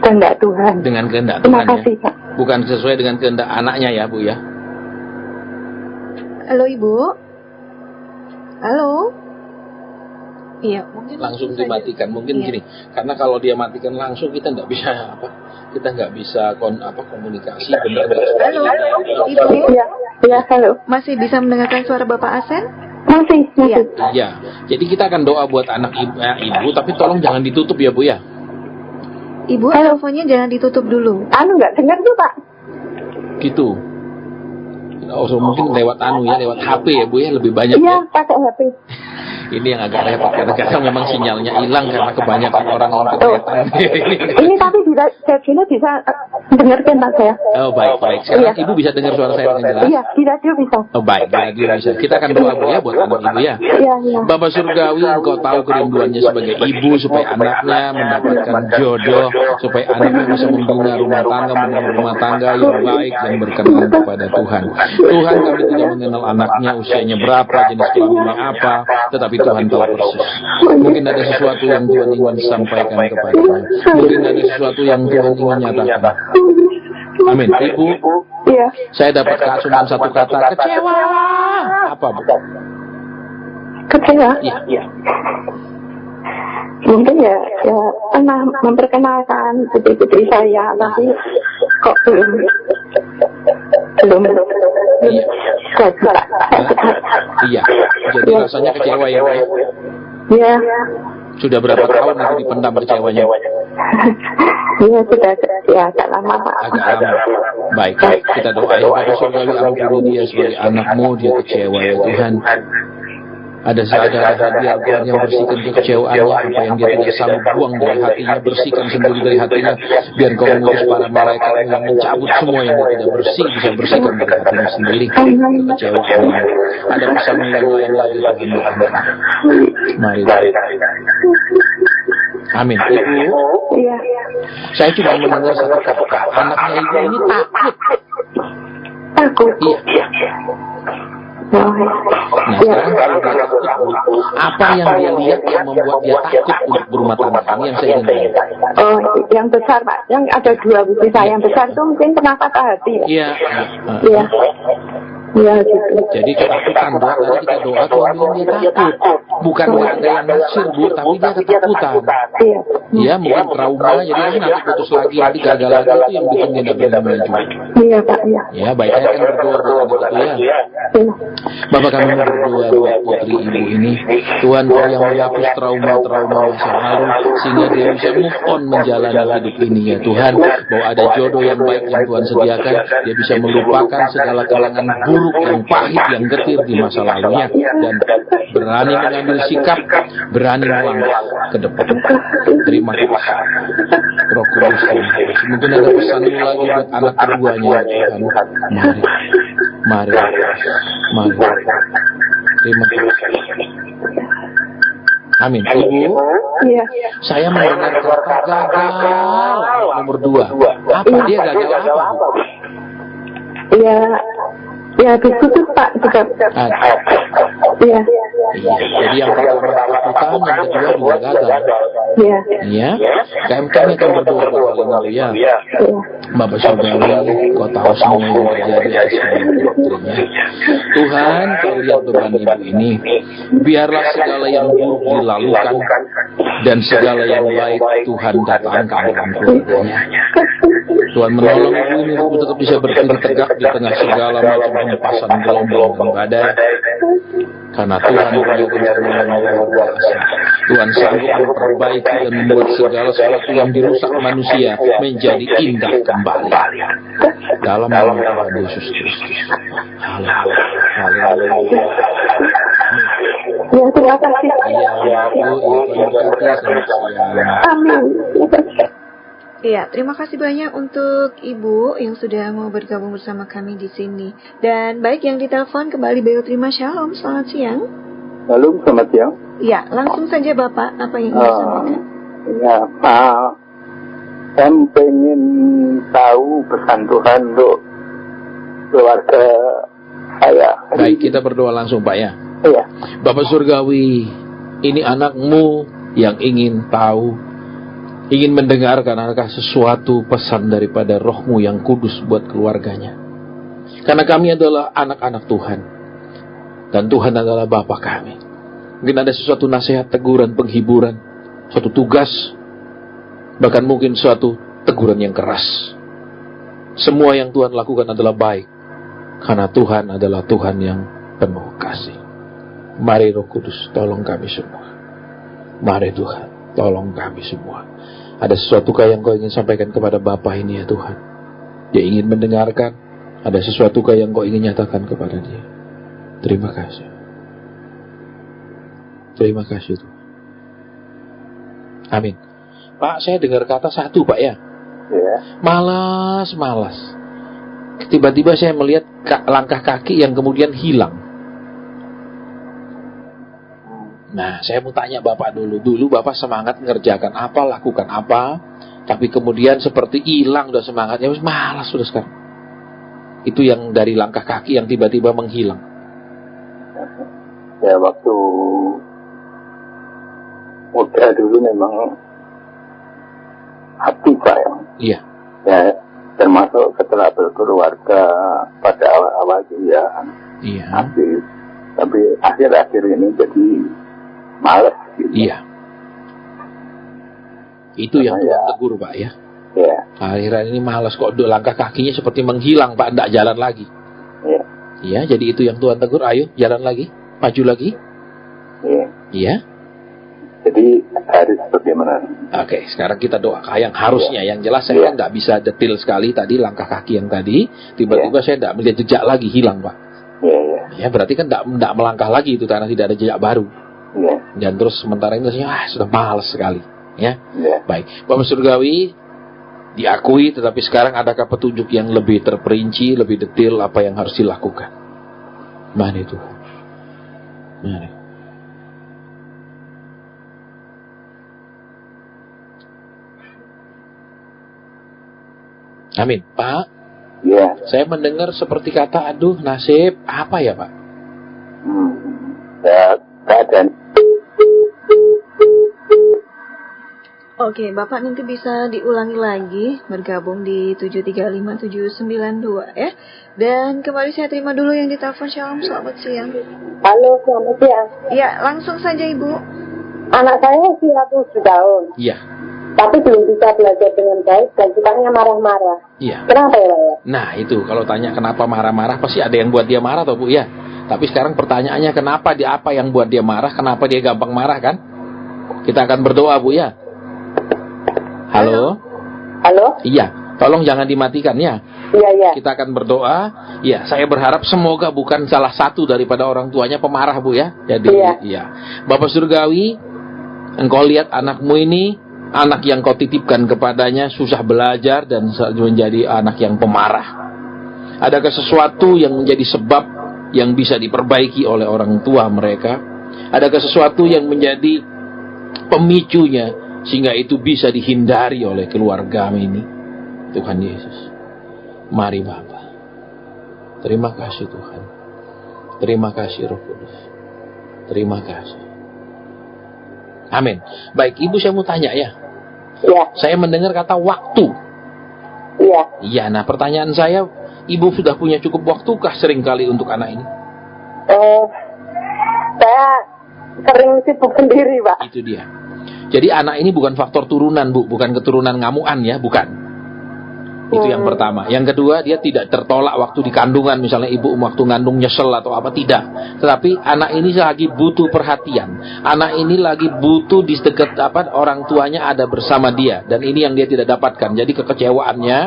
kehendak Tuhan. Dengan kehendak Terima Tuhan kasih, ya. Pak. Bukan sesuai dengan kehendak anaknya ya, Bu ya. Halo Ibu. Halo. Iya, mungkin Langsung saja. dimatikan. Mungkin Iya. gini, karena kalau dia matikan langsung kita nggak bisa kita nggak bisa komunikasi benar nggak? Halo, Ibu. Iya, iya, halo. Masih bisa mendengarkan suara Bapak Asen? Masih. Iya. Iya. Jadi kita akan doa buat anak ibu, tapi tolong jangan ditutup ya, Bu ya. Ibu, teleponnya jangan ditutup dulu. Nggak dengar tuh, Pak. Gitu. Oh, mungkin lewat lewat HP ya, Bu ya, lebih banyak Iya, ya. pakai HP. Ini yang agak repot karena kadang memang sinyalnya hilang karena kebanyakan orang yang kegiatan. Ini tapi sini bisa dengarkan Pak saya. Oh, baik. Sekarang Iya. Ibu bisa dengar suara saya dengan jelas? Iya, di radio bisa. Oh, baik, di radio bisa. Kita akan doa, Bu ya, buat anak Ibu ya. Iya, iya. Bapak Surgawi, Engkau tahu kerinduannya sebagai ibu supaya anaknya mendapatkan jodoh, supaya anaknya bisa membina rumah tangga yang baik yang berkenan kepada Tuhan. Tuhan, kami tidak mengenal anaknya usianya berapa, jenis kelaminnya apa, tetapi Tuhan tahu persis. Mungkin ada sesuatu yang Tuhan ingin sampaikan kepadanya. Mungkin ada sesuatu yang Tuhan ingin nyatakan. Amin. Ibu, Iya. saya dapat cuma satu kata, kecewa. Apa, Bu? Kecewa. Iya. Mungkin ya pernah memperkenalkan putri-putri saya, tapi kok belum Iya. gagal. Iya. Jadi rasanya kecewa ya, Bu ya. Iya. Sudah berapa tahun itu dipendam kecewanya? Iya, sudah agak lama, Pak. Agak lama. Baik, kita doain Bapak Surgawi, ampuni dia sebagai anakmu, dia kecewa ya Tuhan. Ada biar Tuhan yang bersihkan kekecewaannya, apa yang dia tidak sanggup buang dari hatinya, bersihkan sendiri dari hatinya, biar kau mengutus para malaikat yang mencabut semua yang dia tidak bersih, bisa bersihkan dari hatinya sendiri, kekecewaannya. Ada pesan yang lain lagi Tuhan buat anak. Mari. Amin. Ibu, Iya. saya cuma mendengar satu kata, anaknya Ibu ini takut. Takut. Iya. Oh, Nah, iya. sekarang kalau dia takut, apa yang dia lihat yang membuat dia takut untuk berumah tangga? Ini yang saya ingin tahu. Oh, yang besar, Pak. Yang ada 2 putri saya. Yang besar itu mungkin pernah patah hati. Iya. Iya. Iya, gitu. Jadi ketakutan, Bu. Tadi kita doa Tuhan bilang dia takut. Bukan nggak ada yang naksir, Bu, tapi dia ketakutan. Iya. Ya, mungkin trauma, jadi nanti putus lagi, nanti gagal lagi, itu yang bikin dia tidak bisa maju. Iya, Pak. Iya. Ya, baik, saya akan berdoa buat anak itu ya. Iya. Bapak, kami berdoa buat putri Ibu ini. Tuhan, Kau yang menghapus trauma-trauma masa lalu, sehingga dia bisa move on menjalani hidup ini ya Tuhan. Bahwa ada jodoh yang baik yang Tuhan sediakan, dia bisa melupakan segala kalangan buruk, yang pahit, yang getir di masa lalunya, dan berani mengambil sikap, berani melangkah ke depan. Terima kasih, Roh Kudus. Mungkin ada pesan lagi buat anak keduanya ya Tuhan. Mari. Terima kasih. Amin. Ibu, Iya. saya mendengar kata gagal nomor 2. Apa dia gagal apa? Bu? Iya. Ya, habis putus, Pak. Juga. Ah, Iya. Iya. Jadi yang pertama utang, yang kedua juga gagal. Iya. Iya. Kami akan berdoa buat ya. Bapak Surgawi, Kau tahu semua yang terjadi atas hidup putrinya. Tuhan, Kau lihat beban ibu ini. Biarlah segala yang buruk dilalukan dan segala yang baik Tuhan datangkan dalam keluarganya. Tuhan menolong ibu ini untuk tetap bisa berdiri tegak di tengah segala macam hempasan gelombang dan badai. Karena Tuhan punya rencana yang luar biasa. Tuhan sanggup memperbaiki dan membuat segala sesuatu yang dirusak manusia menjadi indah kembali. Dalam nama Tuhan Yesus Kristus. Haleluya. Ya, terima kasih. Iya, Bu. Tuhan berkati. Selamat siang. Amin. Iya, terima kasih banyak untuk Ibu yang sudah mau bergabung bersama kami di sini. Dan baik yang ditelepon kembali beliau terima shalom. Selamat siang. Halo, selamat siang. Ya, langsung saja Bapak, apa yang ingin disampaikan? Ya, Pak, saya pengen tahu pesan Tuhan untuk keluarga saya. Baik, kita berdoa langsung Pak ya. Iya. Bapak Surgawi, ini anakmu yang ingin tahu, ingin mendengarkan adakah sesuatu pesan daripada Roh-Mu yang kudus buat keluarganya. Karena kami adalah anak-anak Tuhan. Dan Tuhan adalah Bapa kami. Mungkin ada sesuatu nasihat, teguran, penghiburan, suatu tugas, bahkan mungkin suatu teguran yang keras. Semua yang Tuhan lakukan adalah baik. Karena Tuhan adalah Tuhan yang penuh kasih. Mari Roh Kudus, tolong kami semua. Mari Tuhan, tolong kami semua. Ada sesuatu yang Kau ingin sampaikan kepada Bapa ini ya Tuhan. Dia ingin mendengarkan. Ada sesuatu yang Kau ingin nyatakan kepada dia. Terima kasih. Terima kasih Tuhan. Amin. Pak, saya dengar kata satu Pak ya. Ya. Malas. Tiba-tiba saya melihat langkah kaki yang kemudian hilang. Nah, saya mau tanya Bapak dulu. Dulu Bapak semangat mengerjakan apa, lakukan apa, tapi kemudian seperti hilang udah semangatnya, malas sudah sekarang. Itu yang dari langkah kaki yang tiba-tiba menghilang. Ya, waktu muda dulu memang hati Pak ya. Iya. Ya, termasuk setelah berkeluarga pada awal-awal itu ya Iya. hati. Tapi akhir-akhir ini jadi malas gitu. Iya. Itu yang Tuhan tegur Pak ya. Ya. Akhirnya ini malas kok, langkah kakinya seperti menghilang Pak, tidak jalan lagi. Ya. Iya, jadi itu yang Tuhan tegur, ayo jalan lagi, maju lagi. Ya. Iya. Jadi harus bagaimana? Oke, sekarang kita doa yang harusnya, yang jelas saya nggak bisa detail sekali tadi langkah kaki yang tadi, tiba-tiba saya tidak melihat jejak lagi, hilang Pak. Iya. Ya berarti kan tidak melangkah lagi itu karena tidak ada jejak baru. Iya. Dan terus sementara ini rasanya sudah malas sekali. Ya. Iya. Baik, Bapak Surgawi diakui, tetapi sekarang adakah petunjuk yang lebih terperinci, lebih detail apa yang harus dilakukan? Mana itu? Mana? Amin, Pak. Ya. Saya mendengar seperti kata, aduh nasib, apa ya Pak? Ya, keadaan. Oke, Bapak nanti bisa diulangi lagi bergabung di 735-792 ya. Dan kembali saya terima dulu yang ditelepon. Shalom, selamat siang. Halo, selamat siang. Ya, langsung saja Ibu. Anak saya usia 7 tahun. Iya. Tapi belum bisa belajar dengan baik dan sukanya marah-marah. Iya. Kenapa ya, Pak ya? Nah itu, kalau tanya kenapa marah-marah, pasti ada yang buat dia marah toh Bu ya. Tapi sekarang pertanyaannya kenapa dia, apa yang buat dia marah, kenapa dia gampang marah kan? Kita akan berdoa Bu ya. Halo? Halo? Iya, tolong jangan dimatikan ya. Iya. Kita akan berdoa. Ya, saya berharap semoga bukan salah satu daripada orang tuanya pemarah Bu ya. Jadi, iya. Bapak Surgawi, engkau lihat anakmu ini, anak yang kau titipkan kepadanya susah belajar dan menjadi anak yang pemarah. Adakah sesuatu yang menjadi sebab yang bisa diperbaiki oleh orang tua mereka? Adakah sesuatu yang menjadi pemicunya sehingga itu bisa dihindari oleh keluarga ini? Tuhan Yesus, mari Bapa. Terima kasih Tuhan. Terima kasih Roh Kudus. Terima kasih. Amin. Baik, Ibu saya mau tanya ya. Iya. Saya mendengar kata waktu. Iya. Iya, nah pertanyaan saya, Ibu sudah punya cukup waktukah seringkali untuk anak ini? Saya sering sibuk sendiri, Pak. Itu dia. Jadi anak ini bukan faktor turunan, Bu, bukan keturunan ngamuan ya, bukan. Itu yang pertama. Yang kedua, dia tidak tertolak waktu di kandungan, misalnya ibu waktu ngandung nyesel atau apa, tidak. Tetapi anak ini lagi butuh perhatian. Anak ini lagi butuh di dekat orang tuanya ada bersama dia, dan ini yang dia tidak dapatkan. Jadi kekecewaannya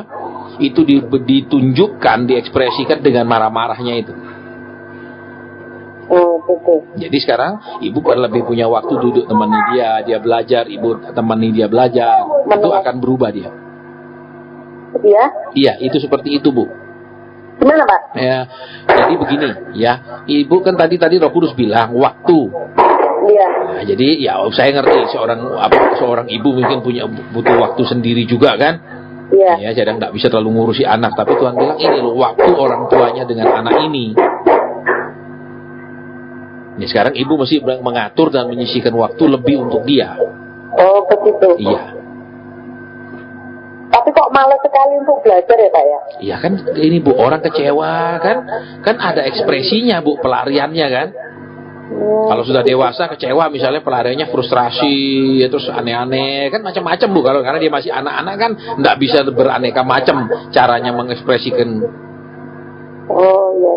itu ditunjukkan, diekspresikan dengan marah-marahnya itu. Betul. Jadi sekarang ibu lebih punya waktu duduk temani dia belajar, ibu temani dia belajar, itu akan berubah dia. Iya? Iya, itu seperti itu, Bu. Gimana, Pak? Ya, jadi begini, ya. Ibu kan tadi Roh Kudus bilang waktu. Iya. Nah, jadi ya saya ngerti seorang ibu mungkin butuh waktu sendiri juga kan? Iya. Ya, jadi nggak bisa terlalu ngurusi anak, tapi Tuhan bilang ini loh waktu orang tuanya dengan anak ini. Ini sekarang ibu mesti mengatur dan menyisihkan waktu lebih untuk dia. Oh, begitu. Iya. Tapi kok malas sekali untuk belajar ya, Pak ya? Iya kan, ini Bu, orang kecewa kan ada ekspresinya, Bu, pelariannya kan. Kalau sudah dewasa kecewa, misalnya pelariannya frustrasi, terus aneh-aneh, kan macam-macam, Bu. Karena dia masih anak-anak kan nggak bisa beraneka macam caranya mengekspresikan. Oh, iya.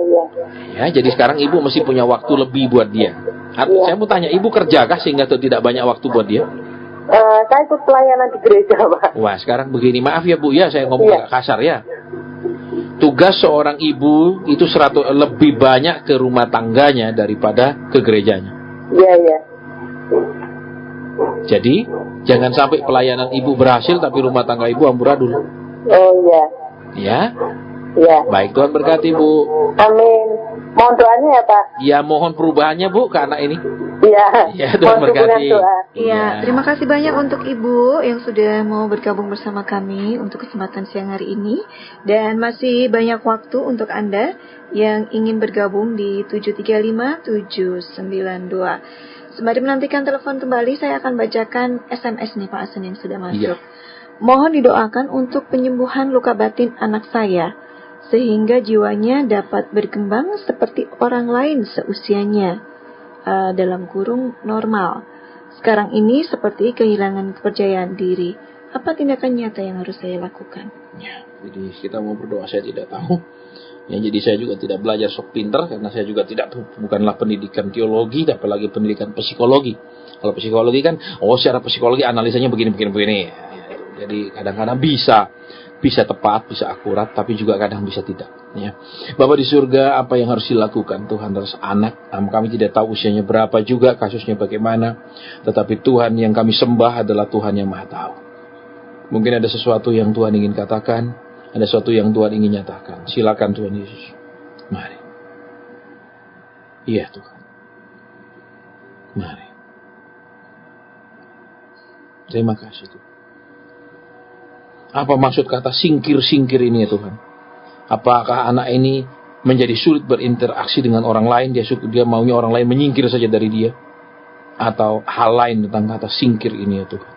Ya, jadi sekarang ibu mesti punya waktu lebih buat dia. Saya mau tanya, ibu kerjakah sehingga tidak banyak waktu buat dia? Saya ikut pelayanan di gereja, Pak. Wah, sekarang begini, maaf ya Bu ya, saya ngomong agak kasar ya. Tugas seorang ibu itu lebih banyak ke rumah tangganya daripada ke gerejanya. Iya. Jadi, jangan sampai pelayanan ibu berhasil tapi rumah tangga ibu amburadul. Oh, iya. Ya? Iya. Baik, Tuhan berkati, Bu. Amin. Mohon doanya ya, Pak. Ya, mohon perubahannya, Bu, ke anak ini. Iya. Ya, Tuhan berkati. Iya, terima kasih banyak untuk Ibu yang sudah mau bergabung bersama kami untuk kesempatan siang hari ini. Dan masih banyak waktu untuk Anda yang ingin bergabung di 735-792. Sembari menantikan telepon kembali, saya akan bacakan SMS nih Pak Asen yang sudah masuk. Mohon didoakan untuk penyembuhan luka batin anak saya, sehingga jiwanya dapat berkembang seperti orang lain seusianya, dalam kurung normal. Sekarang ini seperti kehilangan kepercayaan diri. Apa tindakan nyata yang harus saya lakukan? Ya, jadi kita mau berdoa, saya tidak tahu. Ya, jadi saya juga tidak belajar sok pinter, karena saya juga bukanlah pendidikan teologi, apalagi pendidikan psikologi. Kalau psikologi kan, secara psikologi analisanya begini. Jadi kadang-kadang bisa tepat, bisa akurat, tapi juga kadang bisa tidak. Ya. Bapa di surga, apa yang harus dilakukan Tuhan atas anak? Kami tidak tahu usianya berapa juga, kasusnya bagaimana. Tetapi Tuhan yang kami sembah adalah Tuhan yang Maha Tahu. Mungkin ada sesuatu yang Tuhan ingin katakan, ada sesuatu yang Tuhan ingin nyatakan. Silakan Tuhan Yesus. Mari. Iya Tuhan. Mari. Terima kasih Tuhan. Apa maksud kata singkir-singkir ini ya Tuhan? Apakah anak ini menjadi sulit berinteraksi dengan orang lain? Dia maunya orang lain menyingkir saja dari dia? Atau hal lain tentang kata singkir ini ya Tuhan?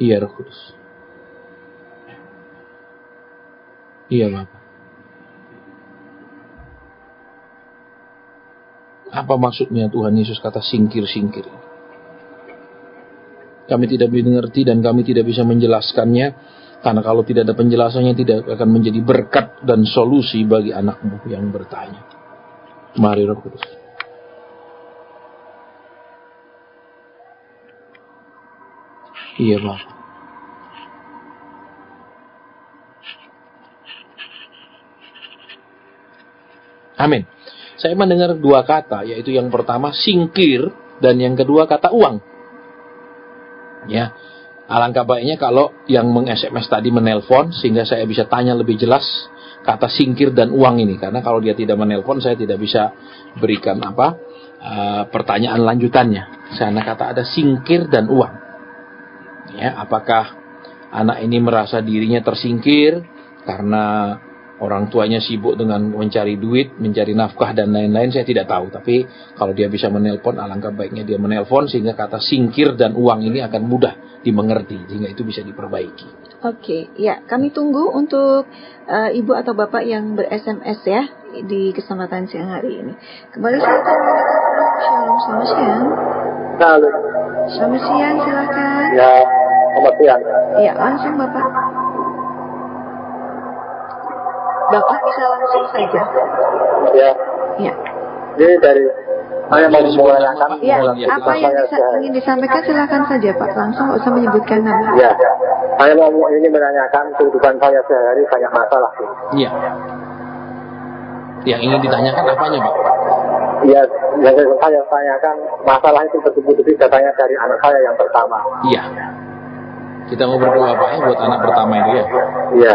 Iya Roh Kudus. Iya Bapak. Apa maksudnya Tuhan Yesus kata singkir-singkir ini? Kami tidak mengerti dan kami tidak bisa menjelaskannya. Karena kalau tidak ada penjelasannya, tidak akan menjadi berkat dan solusi bagi anakmu yang bertanya. Mari Roh Kudus. Iya Bapak. Amin. Saya mendengar dua kata, yaitu yang pertama singkir dan yang kedua kata uang. Ya, alangkah baiknya kalau yang meng-SMS tadi menelpon sehingga saya bisa tanya lebih jelas kata singkir dan uang ini, karena kalau dia tidak menelpon saya tidak bisa berikan pertanyaan lanjutannya. Karena kata ada singkir dan uang. Ya, apakah anak ini merasa dirinya tersingkir karena orang tuanya sibuk dengan mencari duit, mencari nafkah dan lain-lain, saya tidak tahu. Tapi kalau dia bisa menelpon, alangkah baiknya dia menelpon sehingga kata singkir dan uang ini akan mudah dimengerti, sehingga itu bisa diperbaiki. Oke, ya, kami tunggu untuk ibu atau bapak yang ber-SMS ya di kesempatan siang hari ini. Kembali silakan. Shalom, selamat siang. Halo. Selamat siang, silakan. Ya, selamat siang. Ya, langsung bapak. Bapak bisa langsung saja. Ya, Ya. ini dari saya mau menanyakan. Ya, apa yang ingin disampaikan silakan saja Pak. Langsung nggak usah menyebutkan nama. Ya, saya mau ini menanyakan kehidupan saya sehari banyak masalah. Iya. Yang ingin ditanyakan apanya, Pak? Ya, yang saya tanyakan masalah itu betul-betul datangnya dari anak saya yang pertama. Iya. Kita mau berdoa Pak ya buat anak pertama itu ya. Iya.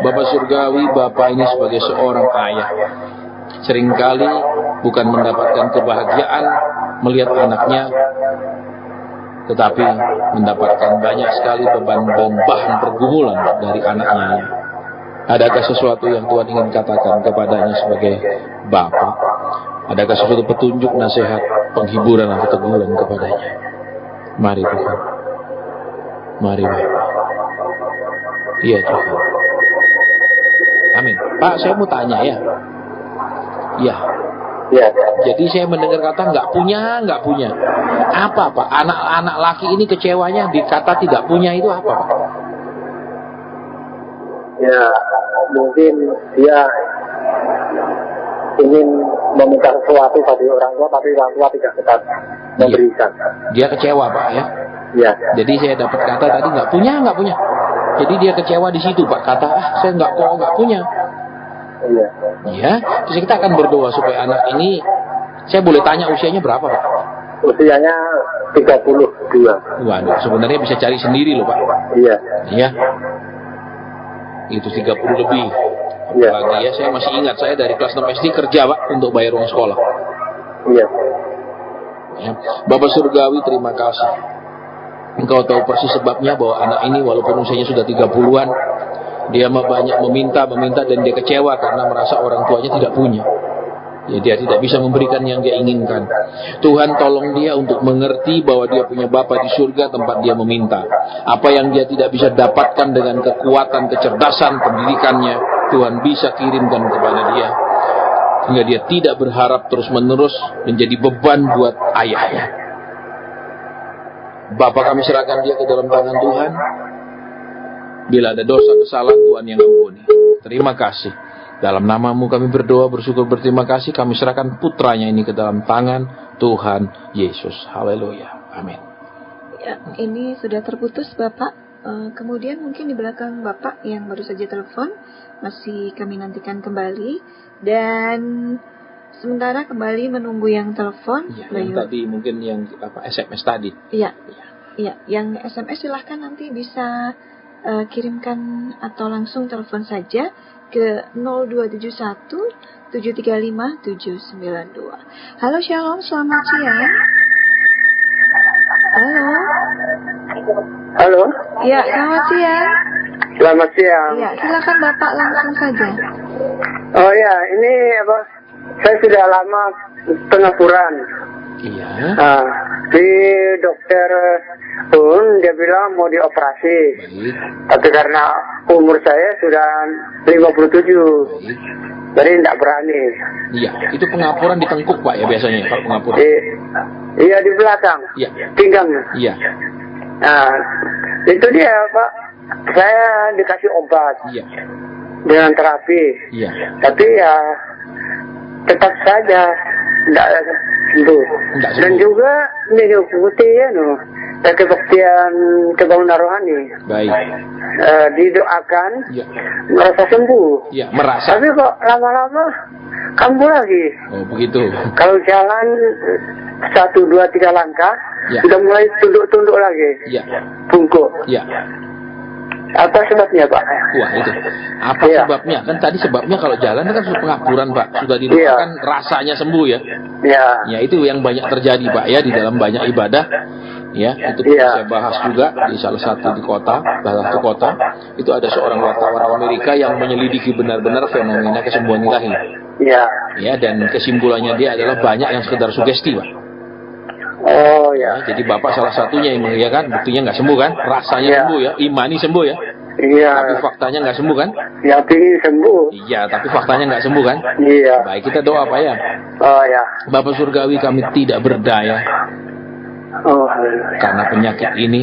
Bapak surgawi, Bapak ini sebagai seorang ayah seringkali bukan mendapatkan kebahagiaan melihat anaknya, tetapi mendapatkan banyak sekali beban-beban bahan pergumulan dari anaknya. Adakah sesuatu yang Tuhan ingin katakan kepadanya sebagai Bapak? Adakah sesuatu petunjuk, nasihat, penghiburan atau teguran kepadanya? Mari Tuhan. Mari Bapak. Iya Tuhan. Amin. Pak, saya mau tanya ya. Ya. Iya. Jadi saya mendengar kata nggak punya. Apa Pak? Anak-anak laki ini kecewanya dikata tidak punya itu apa Pak? Ya, mungkin dia ingin meminta sesuatu dari orang tua, tapi orang tua tidak tetap memberikan. Dia kecewa Pak ya. Ya. Jadi saya dapat kata tadi nggak punya. Jadi dia kecewa di situ Pak. Kata saya nggak punya. Iya. Ya, terus kita akan berdoa supaya anak ini, saya boleh tanya usianya berapa Pak? Usianya 32. Waduh, sebenarnya bisa cari sendiri loh Pak. Iya. Iya. Itu 30 lebih. Iya. Lagi ya, saya masih ingat saya dari kelas 6 SD kerja Pak untuk bayar uang sekolah. Iya. Ya. Bapak surgawi, terima kasih. Engkau tahu persis sebabnya bahwa anak ini walaupun usianya sudah 30-an, dia banyak meminta dan dia kecewa karena merasa orang tuanya tidak punya. Ya, dia tidak bisa memberikan yang dia inginkan. Tuhan tolong dia untuk mengerti bahwa dia punya Bapa di surga tempat dia meminta. Apa yang dia tidak bisa dapatkan dengan kekuatan, kecerdasan, pendidikannya, Tuhan bisa kirimkan kepada dia. Sehingga dia tidak berharap terus-menerus menjadi beban buat ayahnya. Bapa, kami serahkan dia ke dalam tangan Tuhan. Bila ada dosa, kesalahan, Tuhan yang ampuni. Terima kasih. Dalam namamu kami berdoa, bersyukur, berterima kasih. Kami serahkan putranya ini ke dalam tangan Tuhan Yesus. Haleluya. Amin. Ya, ini sudah terputus Bapak. Kemudian mungkin di belakang Bapak yang baru saja telepon, masih kami nantikan kembali. Dan sementara kembali menunggu yang telepon. Ya, yang tadi mungkin yang SMS tadi. Iya. Ya, yang SMS silahkan nanti bisa kirimkan atau langsung telepon saja ke 0271 735 792. Halo Shalom, selamat siang. Halo. Halo. Ya, selamat siang. Selamat siang. Ya, silakan Bapak langsung saja. Oh ya, ini apa? Saya sudah lama pengapuran. Iya. Nah, di dokter pun dia bilang mau dioperasi. Baik. Tapi karena umur saya sudah 57, Baik. jadi tidak berani. Iya, itu pengapuran di tengkuk Pak ya biasanya kalau pengapuran. Iya di belakang, Iya. pinggang. Iya. Nah, itu dia Pak. Saya dikasih obat Iya. dengan terapi. Iya. Tapi ya tetap saja tidak sembuh. Nggak sembuh. Dan juga mengikuti kebaktian kebangunan rohani. Baik. Didoakan Iya. merasa sembuh. Iya, merasa. Tapi kok lama-lama kambuh lagi. Oh, begitu. Kalau jalan 1, 2, 3 langkah Ya. sudah mulai tunduk-tunduk lagi. Iya. Bungkuk. Iya. Apa sebabnya Pak? Wah, itu. Apa Iya. sebabnya? Kan tadi sebabnya kalau jalan kan sudah pengapuran, Pak. Sudah didoakan rasanya sembuh ya. Ya. Ya, itu yang banyak terjadi, Pak ya, di dalam banyak ibadah. Ya, itu saya bahas juga di salah satu di kota, salah satu kota. Itu ada seorang wartawan Amerika yang menyelidiki benar-benar fenomena kesembuhan ilahi. Iya. Ya, dan kesimpulannya dia adalah banyak yang sekedar sugesti, Pak. Oh ya. Jadi Bapak salah satunya yang mengiyakan, buktinya nggak sembuh kan? Rasanya sembuh ya, imani sembuh ya. Iya. Tapi faktanya nggak sembuh kan? Ya ingin sembuh. Iya, tapi faktanya nggak sembuh kan? Iya. Baik, kita doa Pak ya. Oh ya. Bapak surgawi, kami tidak berdaya Oh. karena penyakit ini,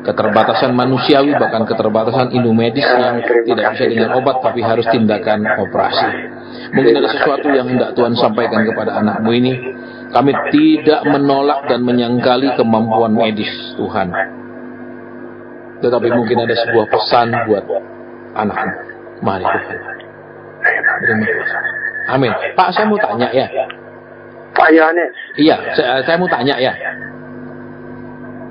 keterbatasan manusiawi, bahkan keterbatasan ilmu medis yang tidak bisa dengan obat, tapi harus tindakan operasi. Mungkin ada sesuatu yang hendak Tuhan sampaikan kepada anakmu ini. Kami tidak menolak dan menyangkali kemampuan medis Tuhan. Tetapi mungkin ada sebuah pesan buat anakmu. Mari Tuhan. Terima kasih. Amin. Pak, saya mau tanya ya. Pak Yohanes. Iya, saya mau tanya ya.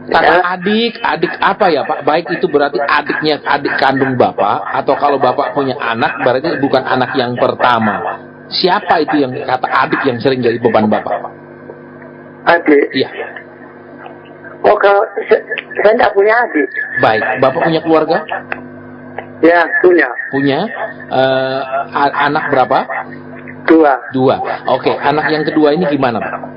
Kata adik apa ya Pak? Baik itu berarti adiknya adik kandung Bapak, atau kalau Bapak punya anak berarti bukan anak yang pertama. Siapa itu yang kata adik yang sering jadi beban Bapak? Adik? Iya. Oh, kalau saya tidak punya adik. Baik, Bapak punya keluarga? Ya, punya. Punya. Anak berapa? 2. Oke, anak yang kedua ini gimana Pak?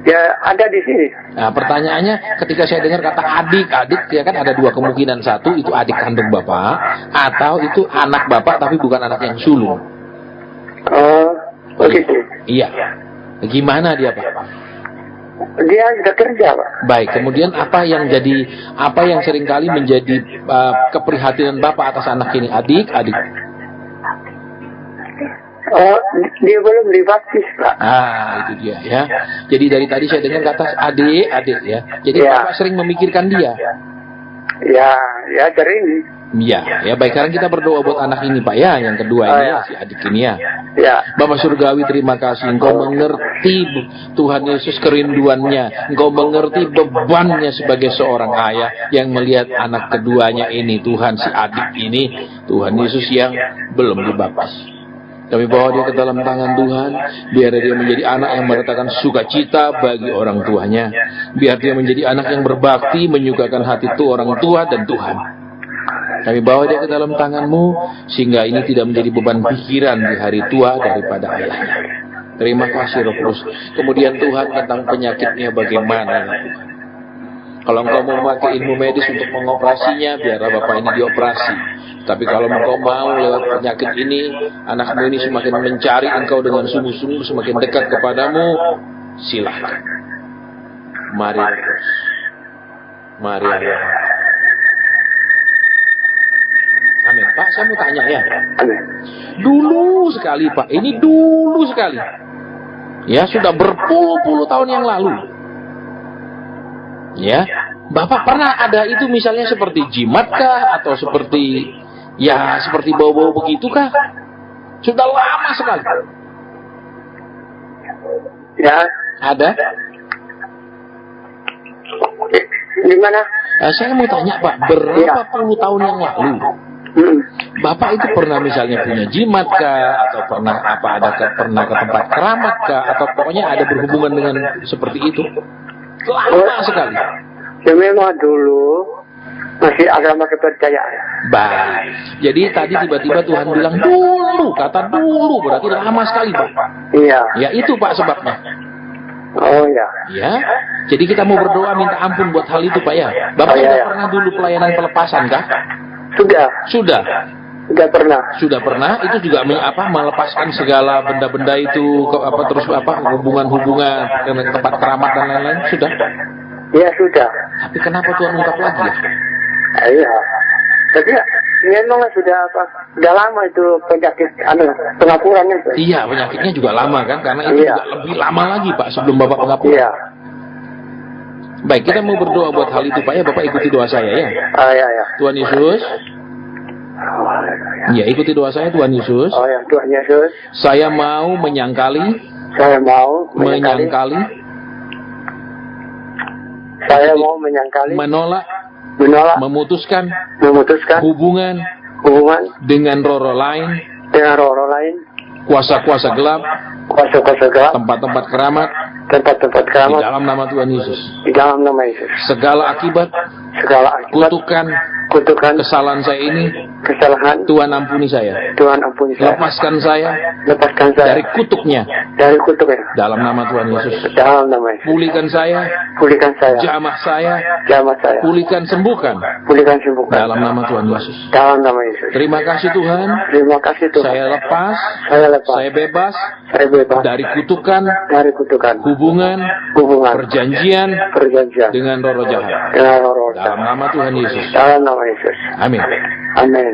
Ya, ada di sini. Nah, pertanyaannya ketika saya dengar kata adik ya kan ada 2 kemungkinan. Satu itu adik kandung Bapak, atau itu anak Bapak tapi bukan anak yang sulung. Oh, begitu. Iya. Gimana dia Pak? Dia sudah kerja, Pak. Baik, kemudian apa yang seringkali menjadi keprihatinan Bapak atas anak ini? Adik. Oh, dia belum dibaptis, Pak. Itu dia ya. Jadi dari tadi saya dengar kata adik ya. Jadi Bapak sering memikirkan dia. Ya sering. Ya baik, sekarang kita berdoa buat anak ini Pak ya, yang kedua ini si adik ini ya. Ya. Bapak surgawi, terima kasih Engkau mengerti Tuhan Yesus kerinduannya, Engkau mengerti bebannya sebagai seorang ayah yang melihat anak keduanya ini, Tuhan si adik ini, Tuhan Yesus yang belum dibaptis. Kami bawa dia ke dalam tangan Tuhan, biar dia menjadi anak yang mendatangkan sukacita bagi orang tuanya, biar dia menjadi anak yang berbakti, menyukakan hati orang tua dan Tuhan. Kami bawa dia ke dalam tangan-Mu, sehingga ini tidak menjadi beban pikiran di hari tua daripada ayahnya. Terima kasih Roh Kudus. Kemudian Tuhan tentang penyakitnya bagaimana Tuhan. Kalau Engkau mau memakai ilmu medis untuk mengoperasinya, biarlah Bapak ini dioperasi. Tapi kalau Engkau mau lewat penyakit ini, anakmu ini semakin mencari Engkau dengan sungguh-sungguh, semakin dekat kepadamu, silakan. Mari Roh Kudus. Mari Allah. Amin. Pak, saya mau tanya ya. Amin. Dulu sekali Pak, ini dulu sekali. Ya, sudah berpuluh-puluh tahun yang lalu. Ya, Bapak pernah ada itu misalnya seperti jimat kah? Atau seperti bau-bau begitu kah? Sudah lama sekali. Ya. Ada? Di mana? Saya mau tanya Pak, berapa puluh tahun yang lalu Bapak itu pernah misalnya punya jimat kah, atau pernah pernah ke tempat keramat kah, atau pokoknya ada berhubungan dengan seperti itu? Lama sekali. Ya memang dulu masih agama kepercayaan. Baik. Jadi tadi tiba-tiba Tuhan bilang dulu, kata dulu berarti lama sekali Pak. Iya. Ya itu Pak sebabnya. Oh ya. Ya. Jadi kita mau berdoa minta ampun buat hal itu Pak ya. Bapak sudah pernah dulu pelayanan pelepasan kah? Sudah pernah. Itu juga melepaskan segala benda-benda itu hubungan-hubungan dengan tempat keramat dan lain-lain. Sudah. Ya sudah. Tapi kenapa Tuhan ungkap lagi ya? Iya. Tapi memang sudah lama itu penyakit pengapuran itu. Iya, penyakitnya juga lama kan, karena itu juga lebih lama lagi Pak sebelum Bapak pengapuran. Iya. Baik, kita mau berdoa buat hal itu Pak ya. Bapak ikuti doa saya ya. Ya. Tuhan Yesus. Ya, ikuti doa saya Tuhan Yesus. Oh ya, Tuhan Yesus. Saya mau menyangkali. Saya mau menyangkali. Menolak. Memutuskan. Hubungan. Dengan roh-roh lain. Kuasa-kuasa gelap. Tempat-tempat keramat. tempat-tempat di keramat dalam nama Tuhan Yesus. di dalam nama Yesus. Segala akibat kutukan kesalahan saya ini, kesalahan Tuhan ampuni saya. Tuhan ampuni saya. Lepaskan saya Dari dari kutuknya kutuknya. dalam nama Tuhan Yesus. Dalam nama Yesus. Pulihkan saya, Pulihkan saya. jamah saya, saya. pulihkan sembuhkan Pulihkan sembuhkan. dalam nama Tuhan Yesus. Dalam nama Yesus. Terima kasih Tuhan, Terima kasih Tuhan. saya lepas, Saya bebas Saya bebas dari kutukan dari kutukan hubungan perjanjian dengan roh jahat dengan roh dalam nama Tuhan Yesus. Dalam nama Yesus. Amin. Amin.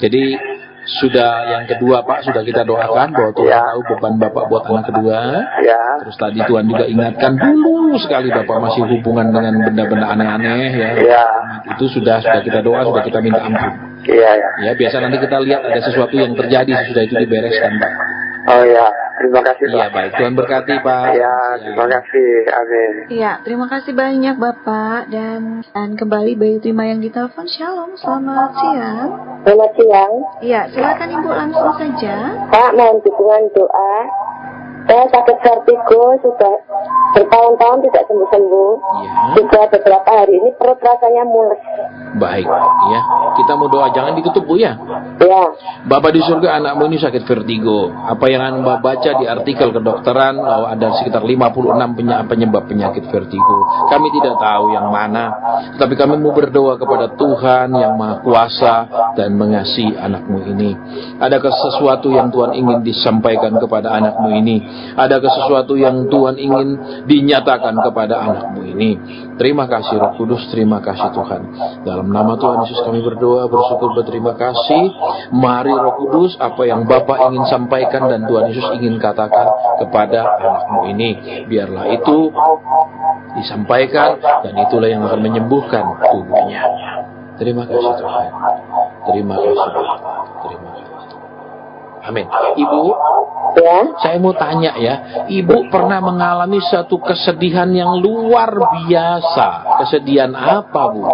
Jadi sudah yang kedua Pak, sudah kita doakan bahwa Tuhan Ya. tahu beban Bapak buat anak kedua. Ya. Terus tadi Tuhan juga ingatkan dulu sekali Bapak masih hubungan dengan benda-benda aneh-aneh ya. Ya. Itu sudah kita doa, sudah kita minta ampun. Iya, ya. Ya, biasa nanti kita lihat ada sesuatu yang terjadi sesudah itu dibereskan Pak. Oh ya, terima kasih Pak. Iya baik, Tuhan berkati Pak. Ya, terima kasih. Amin. Iya, terima kasih banyak Bapak dan kembali Bayu Terima yang ditelepon. Shalom, selamat siang. Selamat siang. Iya, silakan Ibu langsung saja. Pak, mohon dukungan doa. Saya sakit vertigo sudah bertahun-tahun tidak sembuh-sembuh. Iya. Sudah beberapa hari ini perut rasanya mules. Baik, ya. Kita mau doa, jangan ditutup Bu ya. Ya, Bapak di surga, anakmu ini sakit vertigo. Apa yang Anda baca di artikel kedokteran bahwa ada sekitar 56 penyebab penyakit vertigo. Kami tidak tahu yang mana, tapi kami mau berdoa kepada Tuhan yang Maha Kuasa dan mengasihi anakmu ini. Adakah sesuatu yang Tuhan ingin disampaikan kepada anakmu ini? Adakah sesuatu yang Tuhan ingin dinyatakan kepada anakmu ini? Terima kasih Roh Kudus, terima kasih Tuhan. Dalam nama Tuhan Yesus kami berdoa, bersyukur, berterima kasih. Mari Roh Kudus, apa yang Bapa ingin sampaikan dan Tuhan Yesus ingin katakan kepada anakmu ini, biarlah itu disampaikan dan itulah yang akan menyembuhkan tubuhnya. Terima kasih Tuhan. Terima kasih Tuhan. Terima kasih. Amin. Ibu, ya. saya mau tanya ya, Ibu pernah mengalami satu kesedihan yang luar biasa. Kesedihan apa, Bu?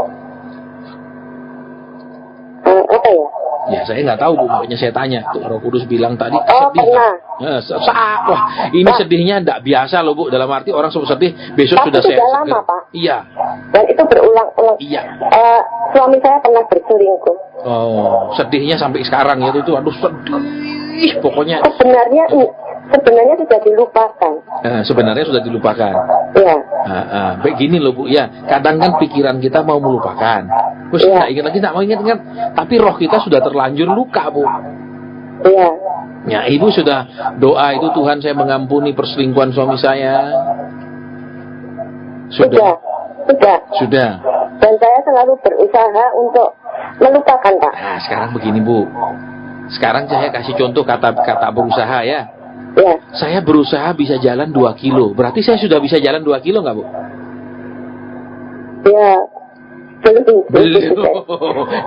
Apa ya? Ya, saya nggak tahu, Bu. Makanya saya tanya. Tuh, Roh Kudus bilang tadi Oh, kesedihan. Wah, ini sedihnya nggak biasa loh, Bu. Dalam arti orang sedih, besok Tapi sudah sudah saya lama, seger. Pak. Iya. Dan itu berulang-ulang. Iya. Suami saya pernah berselingkuh. Oh, sedihnya sampai sekarang ya itu. Aduh, sedih. Pokoknya Sebenarnya sudah dilupakan. sebenarnya sudah dilupakan. Ya. Begini loh Bu, ya kadang kan pikiran kita mau melupakan, terus Ya. nggak ingat lagi, nggak mau ingat, tapi roh kita sudah terlanjur luka Bu. Iya. Ya Ibu sudah doa itu, Tuhan saya mengampuni perselingkuhan suami saya. Sudah. Sudah. Dan saya selalu berusaha untuk melupakan, Pak. Nah sekarang begini Bu, sekarang saya kasih contoh kata berusaha ya. Ya. Saya berusaha bisa jalan 2 kilo, berarti saya sudah bisa jalan 2 kilo nggak Bu? Ya. Belum.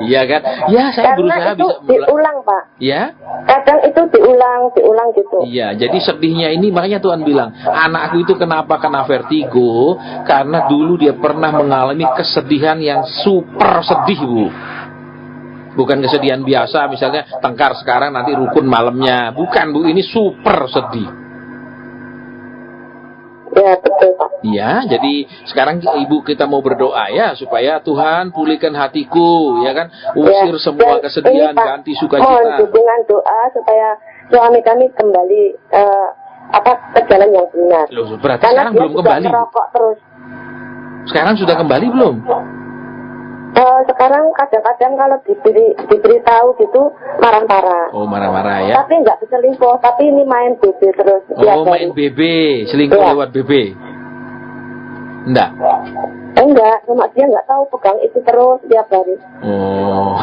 Iya kan? Ya saya Karena berusaha itu bisa diulang, Pak. Ya. Kadang itu diulang gitu. Iya, jadi sedihnya ini makanya Tuhan bilang, anakku itu kenapa kena vertigo? Karena dulu dia pernah mengalami kesedihan yang super sedih, Bu. Bukan kesedihan biasa, misalnya tengkar sekarang nanti rukun malamnya. Bukan, Bu, ini super sedih. Ya, betul, Pak. Iya, jadi sekarang Ibu kita mau berdoa ya supaya Tuhan pulihkan hatiku, ya kan? Usir semua Dan kesedihan, ini, Pak, ganti mohon sukacita. dukungan doa supaya suami kami kembali ke jalan yang benar. Loh, berarti Karena sekarang dia belum juga kembali, Bu. merokok terus. Sekarang sudah kembali belum? Sekarang kadang-kadang kalau diberitahu gitu marah-marah. Oh, marah-marah ya. Tapi nggak selingkuh, tapi ini main BB terus. Oh, main BB, selingkuh Ya. lewat BB. Enggak. Enggak, cuma dia nggak tahu pegang itu terus tiap hari. Oh,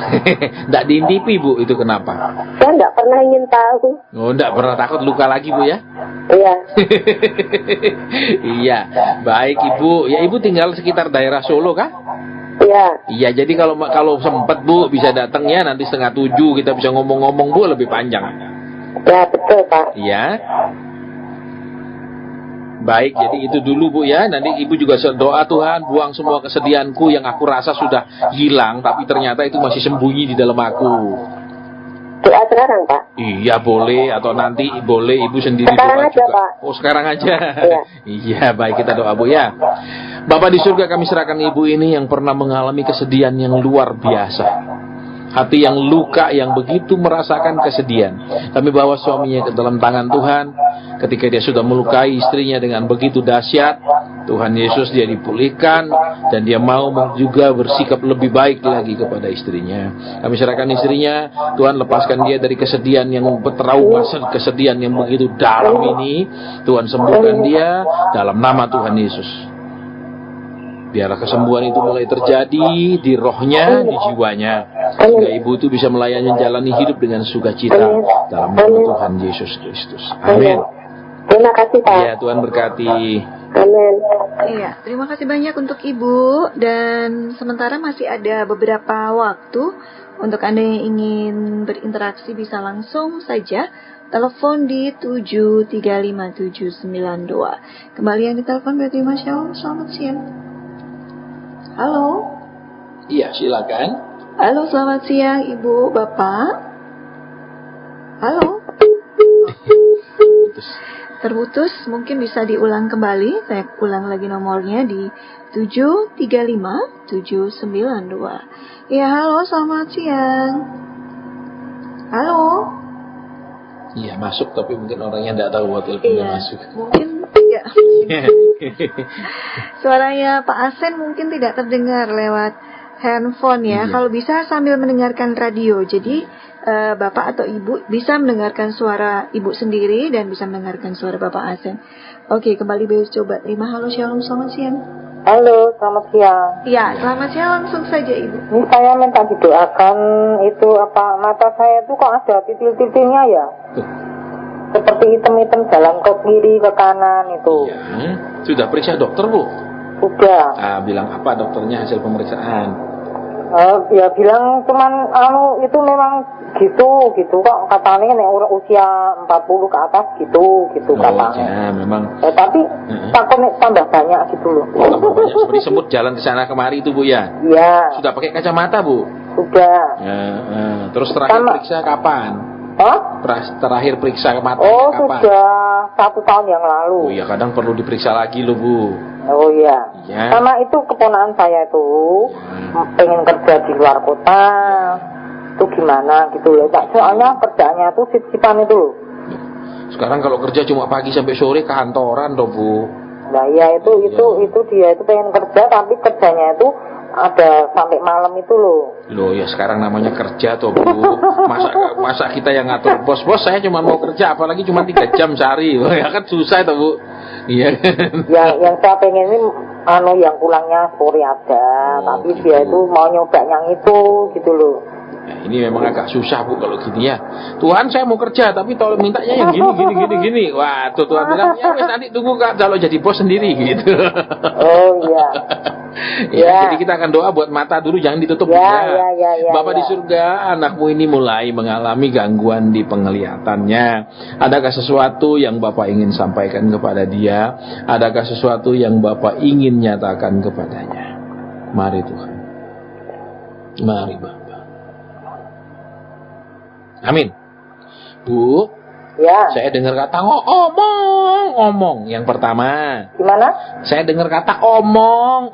enggak diintipi Bu, itu kenapa? Saya nggak pernah ingin tahu. Oh, enggak pernah takut luka lagi Bu ya? Iya. Iya, baik Ibu. Ya Ibu tinggal sekitar daerah Solo kah? Iya. Iya, jadi kalau sempat Bu bisa datang ya, nanti 6:30 kita bisa ngomong-ngomong Bu, lebih panjang. Ya, betul, Pak. Iya. Baik, jadi itu dulu Bu ya. Nanti Ibu juga doa, Tuhan buang semua kesedihanku yang aku rasa sudah hilang, tapi ternyata itu masih sembunyi di dalam aku. Doa sekarang, Pak? Iya boleh, atau nanti boleh Ibu sendiri Sekarang doa aja, juga. Pak. Oh sekarang aja. Iya. Iya baik, kita doa Bu ya. Bapak di surga, kami serahkan Ibu ini yang pernah mengalami kesedihan yang luar biasa. Hati yang luka, yang begitu merasakan kesedihan. Kami bawa suaminya ke dalam tangan Tuhan. Ketika dia sudah melukai istrinya dengan begitu dahsyat, Tuhan Yesus dia dipulihkan, dan dia mau juga bersikap lebih baik lagi kepada istrinya. Kami serahkan istrinya, Tuhan lepaskan dia dari kesedihan yang bertrauma, kesedihan yang begitu dalam ini. Tuhan sembuhkan dia dalam nama Tuhan Yesus. Biarlah kesembuhan itu mulai terjadi di rohnya, di jiwanya, sehingga ibu itu bisa melayani, menjalani hidup dengan sukacita dalam nama Tuhan Yesus Kristus. Amin. Terima kasih, Pak. Ya, Tuhan berkati. Amin. Iya, terima kasih banyak untuk Ibu. Dan sementara masih ada beberapa waktu untuk Anda yang ingin berinteraksi, bisa langsung saja telepon di 7355792. Kembali yang ditelepon berarti Masya Allah. Selamat siang. Halo. Iya, silakan. Halo, selamat siang Ibu, Bapak. Halo. Terputus, mungkin bisa diulang kembali. Saya ulang lagi nomornya di 7355792. Ya, halo, selamat siang. Halo. Iya, masuk, tapi mungkin orangnya tidak tahu bahwa teleponnya masuk. Mungkin tidak. Suaranya Pak Asen mungkin tidak terdengar lewat handphone ya. Iya. Kalau bisa sambil mendengarkan radio. Jadi Bapak atau Ibu bisa mendengarkan suara Ibu sendiri dan bisa mendengarkan suara Bapak Asen. Oke, kembali coba terima. Halo, shalom, selamat siang. Halo, selamat siang. Ya, selamat siang, langsung saja Ibu. Ini saya minta didoakan itu mata saya itu kok ada titil-titilnya ya? Seperti hitam-hitam jalan ke kiri ke kanan itu. Ya. Sudah periksa dokter, Bu? Sudah. Bilang apa dokternya hasil pemeriksaan? Ya bilang cuman itu memang gitu kok katanya nih usia 40 ke atas gitu katanya. Ya, memang. Tapi takutnya tambah banyak gitu loh. Tambah banyak seperti semut jalan ke sana kemari itu, Bu ya? Iya. Sudah pakai kacamata, Bu? Sudah. Ya, terus terakhir periksa kapan? Terakhir periksa mata kapan? Sudah 1 tahun yang lalu. Oh iya, kadang perlu diperiksa lagi loh, Bu. Oh iya. Ya. Sama itu keponakan saya itu pengen kerja di luar kota. Itu gimana gitu loh. Soalnya kerjanya tuh sip-sipan itu loh. Sekarang kalau kerja cuma pagi sampai sore kantoran loh, Bu. Nah ya itu dia itu pengen kerja tapi kerjanya itu ada sampai malam itu loh. Loh ya sekarang namanya kerja toh, Bu. Masa kita yang ngatur bos saya cuma mau kerja apalagi cuma 3 jam sehari. Ya kan susah toh, Bu. Iya. Yang saya pengen ini yang pulangnya sore aja, tapi gitu. Dia itu mau nyoba yang itu gitu loh. Nah, ini memang agak susah, Bu, kalau gini ya. Tuhan saya mau kerja tapi tolong mintanya yang gini. Wah, tuh Tuhan bilang, ya wes nanti tunggu Kak kalau jadi bos sendiri gitu. Oh iya. Ya, jadi kita akan doa buat mata dulu, jangan ditutup ya. Bapak di surga, anakmu ini mulai mengalami gangguan di penglihatannya. Adakah sesuatu yang Bapak ingin sampaikan kepada dia? Adakah sesuatu yang Bapak ingin nyatakan kepadanya? Mari Tuhan. Mari Bapak. Amin. Bu, ya. Saya dengar kata omong. Yang pertama. Gimana? Saya dengar kata omong.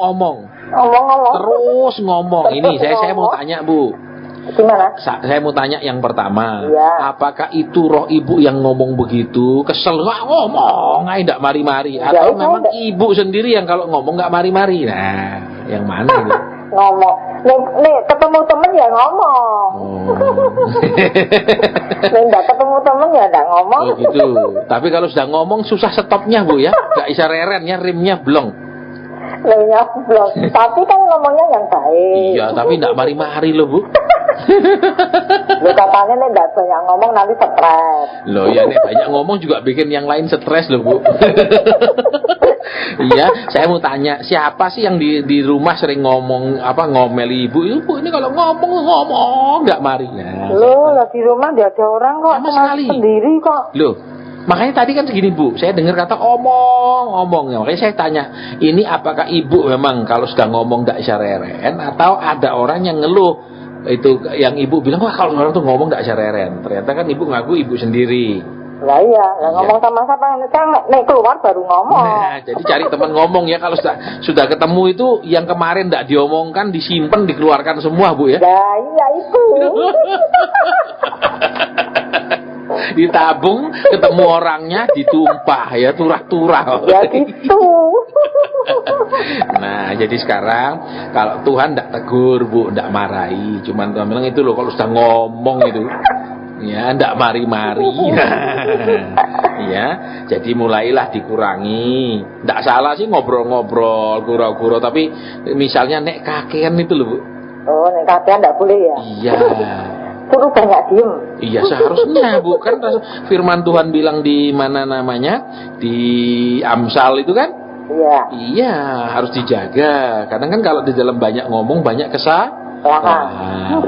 Terus ngomong. Ini saya mau tanya, Bu. Gimana? Saya mau tanya yang pertama. Ya. Apakah itu roh ibu yang ngomong begitu? Kesel, ngomong, tidak mari-mari. Atau memang ibu sendiri yang kalau ngomong nggak mari-mari? Nah, yang mana itu? Ngomong. Nih ketemu temen ya ngomong. Nih nggak ketemu temen ya nggak ngomong. Oh gitu. Tapi kalau sudah ngomong susah stopnya, Bu ya. Nggak bisa reren ya, rimnya blong. Rimnya blong. Tapi kan ngomongnya yang baik. Iya, tapi nggak mari-mari loh, Bu. Lu katanya nih nggak banyak ngomong nanti stres. Loh ya nih banyak ngomong juga bikin yang lain stres loh, Bu. Iya, saya mau tanya, siapa sih yang di rumah sering ngomeli ibu? Ibu ini kalau ngomong nggak mari. Nah, loh, di rumah nggak ada orang kok, sama sekali sendiri kok. Loh, makanya tadi kan segini, Bu, saya dengar kata omong. Makanya saya tanya, ini apakah ibu memang kalau sudah ngomong nggak bisa reren atau ada orang yang ngeluh itu yang ibu bilang, wah kalau orang tuh ngomong gak cereren. Ternyata kan ibu ngaku ibu sendiri. Lah iya, ngomong sama siapa? Nek keluar baru ngomong. Nah, jadi cari teman ngomong ya. Kalau sudah ketemu itu yang kemarin tidak diomongkan, disimpan, dikeluarkan semua, Bu ya. Lah iya itu. Ditabung, ketemu orangnya, ditumpah ya, turah-turah. Ya gitu. Nah, jadi sekarang kalau Tuhan tidak tegur, Bu, tidak marahi. Cuman Tuhan bilang itu loh, kalau sudah ngomong itu, ya, tidak mari-mari. Ya, jadi mulailah dikurangi. Tidak salah sih ngobrol-ngobrol, gurau-gurau. Tapi misalnya nek kakean itu loh, Bu. Oh, nek kakean tidak boleh ya? Iya. Suruh banyak diem. Iya seharusnya, Bu. Kan firman Tuhan bilang di mana namanya, di Amsal itu kan. Iya. Iya, harus dijaga. Kadang kan kalau di dalam banyak ngomong, banyak kesalahan.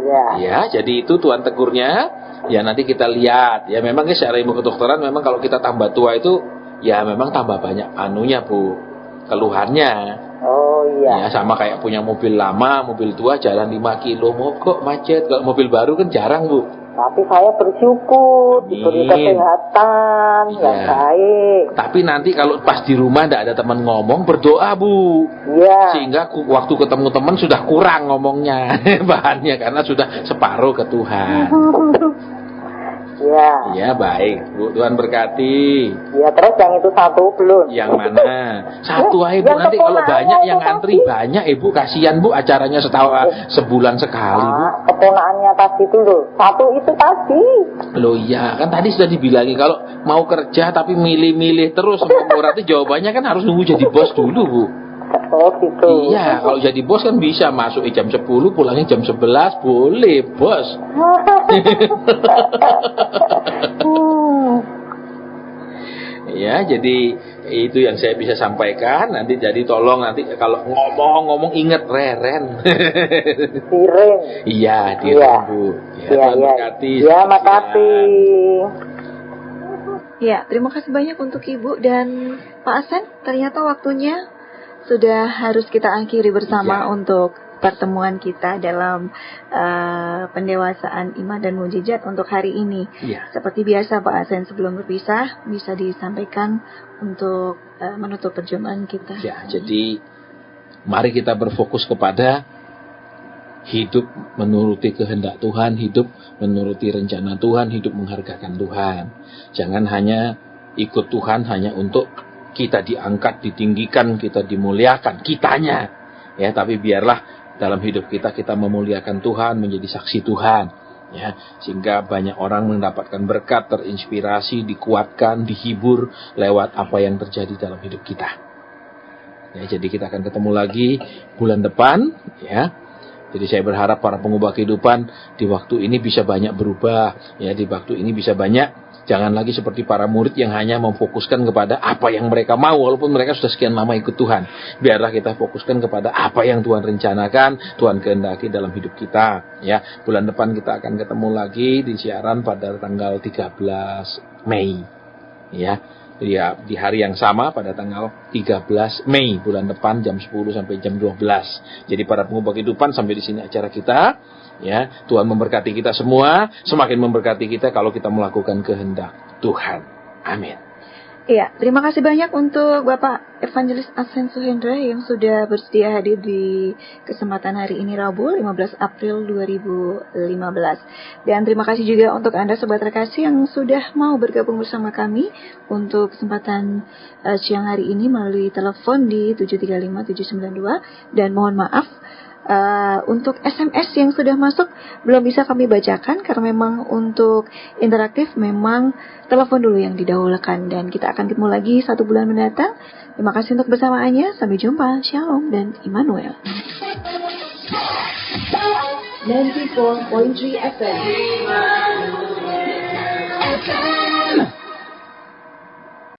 Iya. Ya, jadi itu Tuhan tegurnya. Ya nanti kita lihat. Ya memang secara ilmu kedokteran memang kalau kita tambah tua itu, ya memang tambah banyak anunya, Bu. Keluhannya. Oh iya. Ya sama kayak punya mobil lama, mobil tua jalan 5 kilo mogok macet. Kalau mobil baru kan jarang, Bu. Tapi saya bersyukur diberi kesehatan yang baik. Tapi nanti kalau pas di rumah tidak ada teman ngomong, berdoa, Bu. Iya. Sehingga waktu ketemu teman sudah kurang ngomongnya bahannya karena sudah separuh ke Tuhan. Iya. Ya baik, Bu. Tuhan berkati. Ya terus yang itu satu belum. Yang mana? Satu aja, Bu. Nanti kalau banyak yang antri banyak, Ibu kasihan, Bu. Acaranya sebulan sekali, Bu. Keponaannya tadi itu loh. Satu itu tadi. Loh iya, kan tadi sudah dibilangin kalau mau kerja tapi milih-milih terus. Berarti jawabannya kan harus nunggu jadi bos dulu, Bu. Oh gitu. Iya, kalau jadi bos kan bisa masuk jam 10, pulangnya jam 11, boleh, Bos. Ya, jadi itu yang saya bisa sampaikan. Nanti jadi tolong nanti kalau ngomong ingat Reren. Direm. Iya, direm, Bu. Ya, berkati. Ya, makasih. Ya, terima kasih banyak untuk Ibu dan Pak Asen. Ternyata waktunya sudah harus kita akhiri bersama untuk pertemuan kita dalam pendewasaan iman dan mujizat untuk hari ini. Seperti biasa Pak Asen, sebelum berpisah bisa disampaikan untuk menutup perjumpaan kita. Ya, jadi mari kita berfokus kepada hidup menuruti kehendak Tuhan, hidup menuruti rencana Tuhan, hidup menghargakan Tuhan. Jangan hanya ikut Tuhan hanya untuk kita diangkat, ditinggikan, kita dimuliakan, kitanya. Ya, tapi biarlah dalam hidup kita memuliakan Tuhan, menjadi saksi Tuhan. Ya, sehingga banyak orang mendapatkan berkat, terinspirasi, dikuatkan, dihibur lewat apa yang terjadi dalam hidup kita. Ya, jadi kita akan ketemu lagi bulan depan, ya. Jadi saya berharap para pengubah kehidupan di waktu ini bisa banyak berubah, ya, di waktu ini bisa banyak. Jangan lagi seperti para murid yang hanya memfokuskan kepada apa yang mereka mau, walaupun mereka sudah sekian lama ikut Tuhan. Biarlah kita fokuskan kepada apa yang Tuhan rencanakan, Tuhan kehendaki dalam hidup kita. Ya, bulan depan kita akan ketemu lagi di siaran pada tanggal 13 Mei. Ya, di hari yang sama pada tanggal 13 Mei bulan depan jam 10 sampai jam 12. Jadi para pengubah kehidupan, sampai di sini acara kita. Ya, Tuhan memberkati kita semua, semakin memberkati kita kalau kita melakukan kehendak Tuhan. Amin. Iya, terima kasih banyak untuk Bapak Evangelis Asen Suhendra yang sudah bersedia hadir di kesempatan hari ini Rabu 15 April 2015. Dan terima kasih juga untuk Anda Sobat Rekasi yang sudah mau bergabung bersama kami untuk kesempatan siang hari ini melalui telepon di 735-792. Dan mohon maaf, untuk SMS yang sudah masuk belum bisa kami bacakan karena memang untuk interaktif memang telepon dulu yang didahulukan, dan kita akan ketemu lagi 1 bulan mendatang. Terima kasih untuk bersamaannya. Sampai jumpa. Shalom dan Immanuel. 94.3 FM.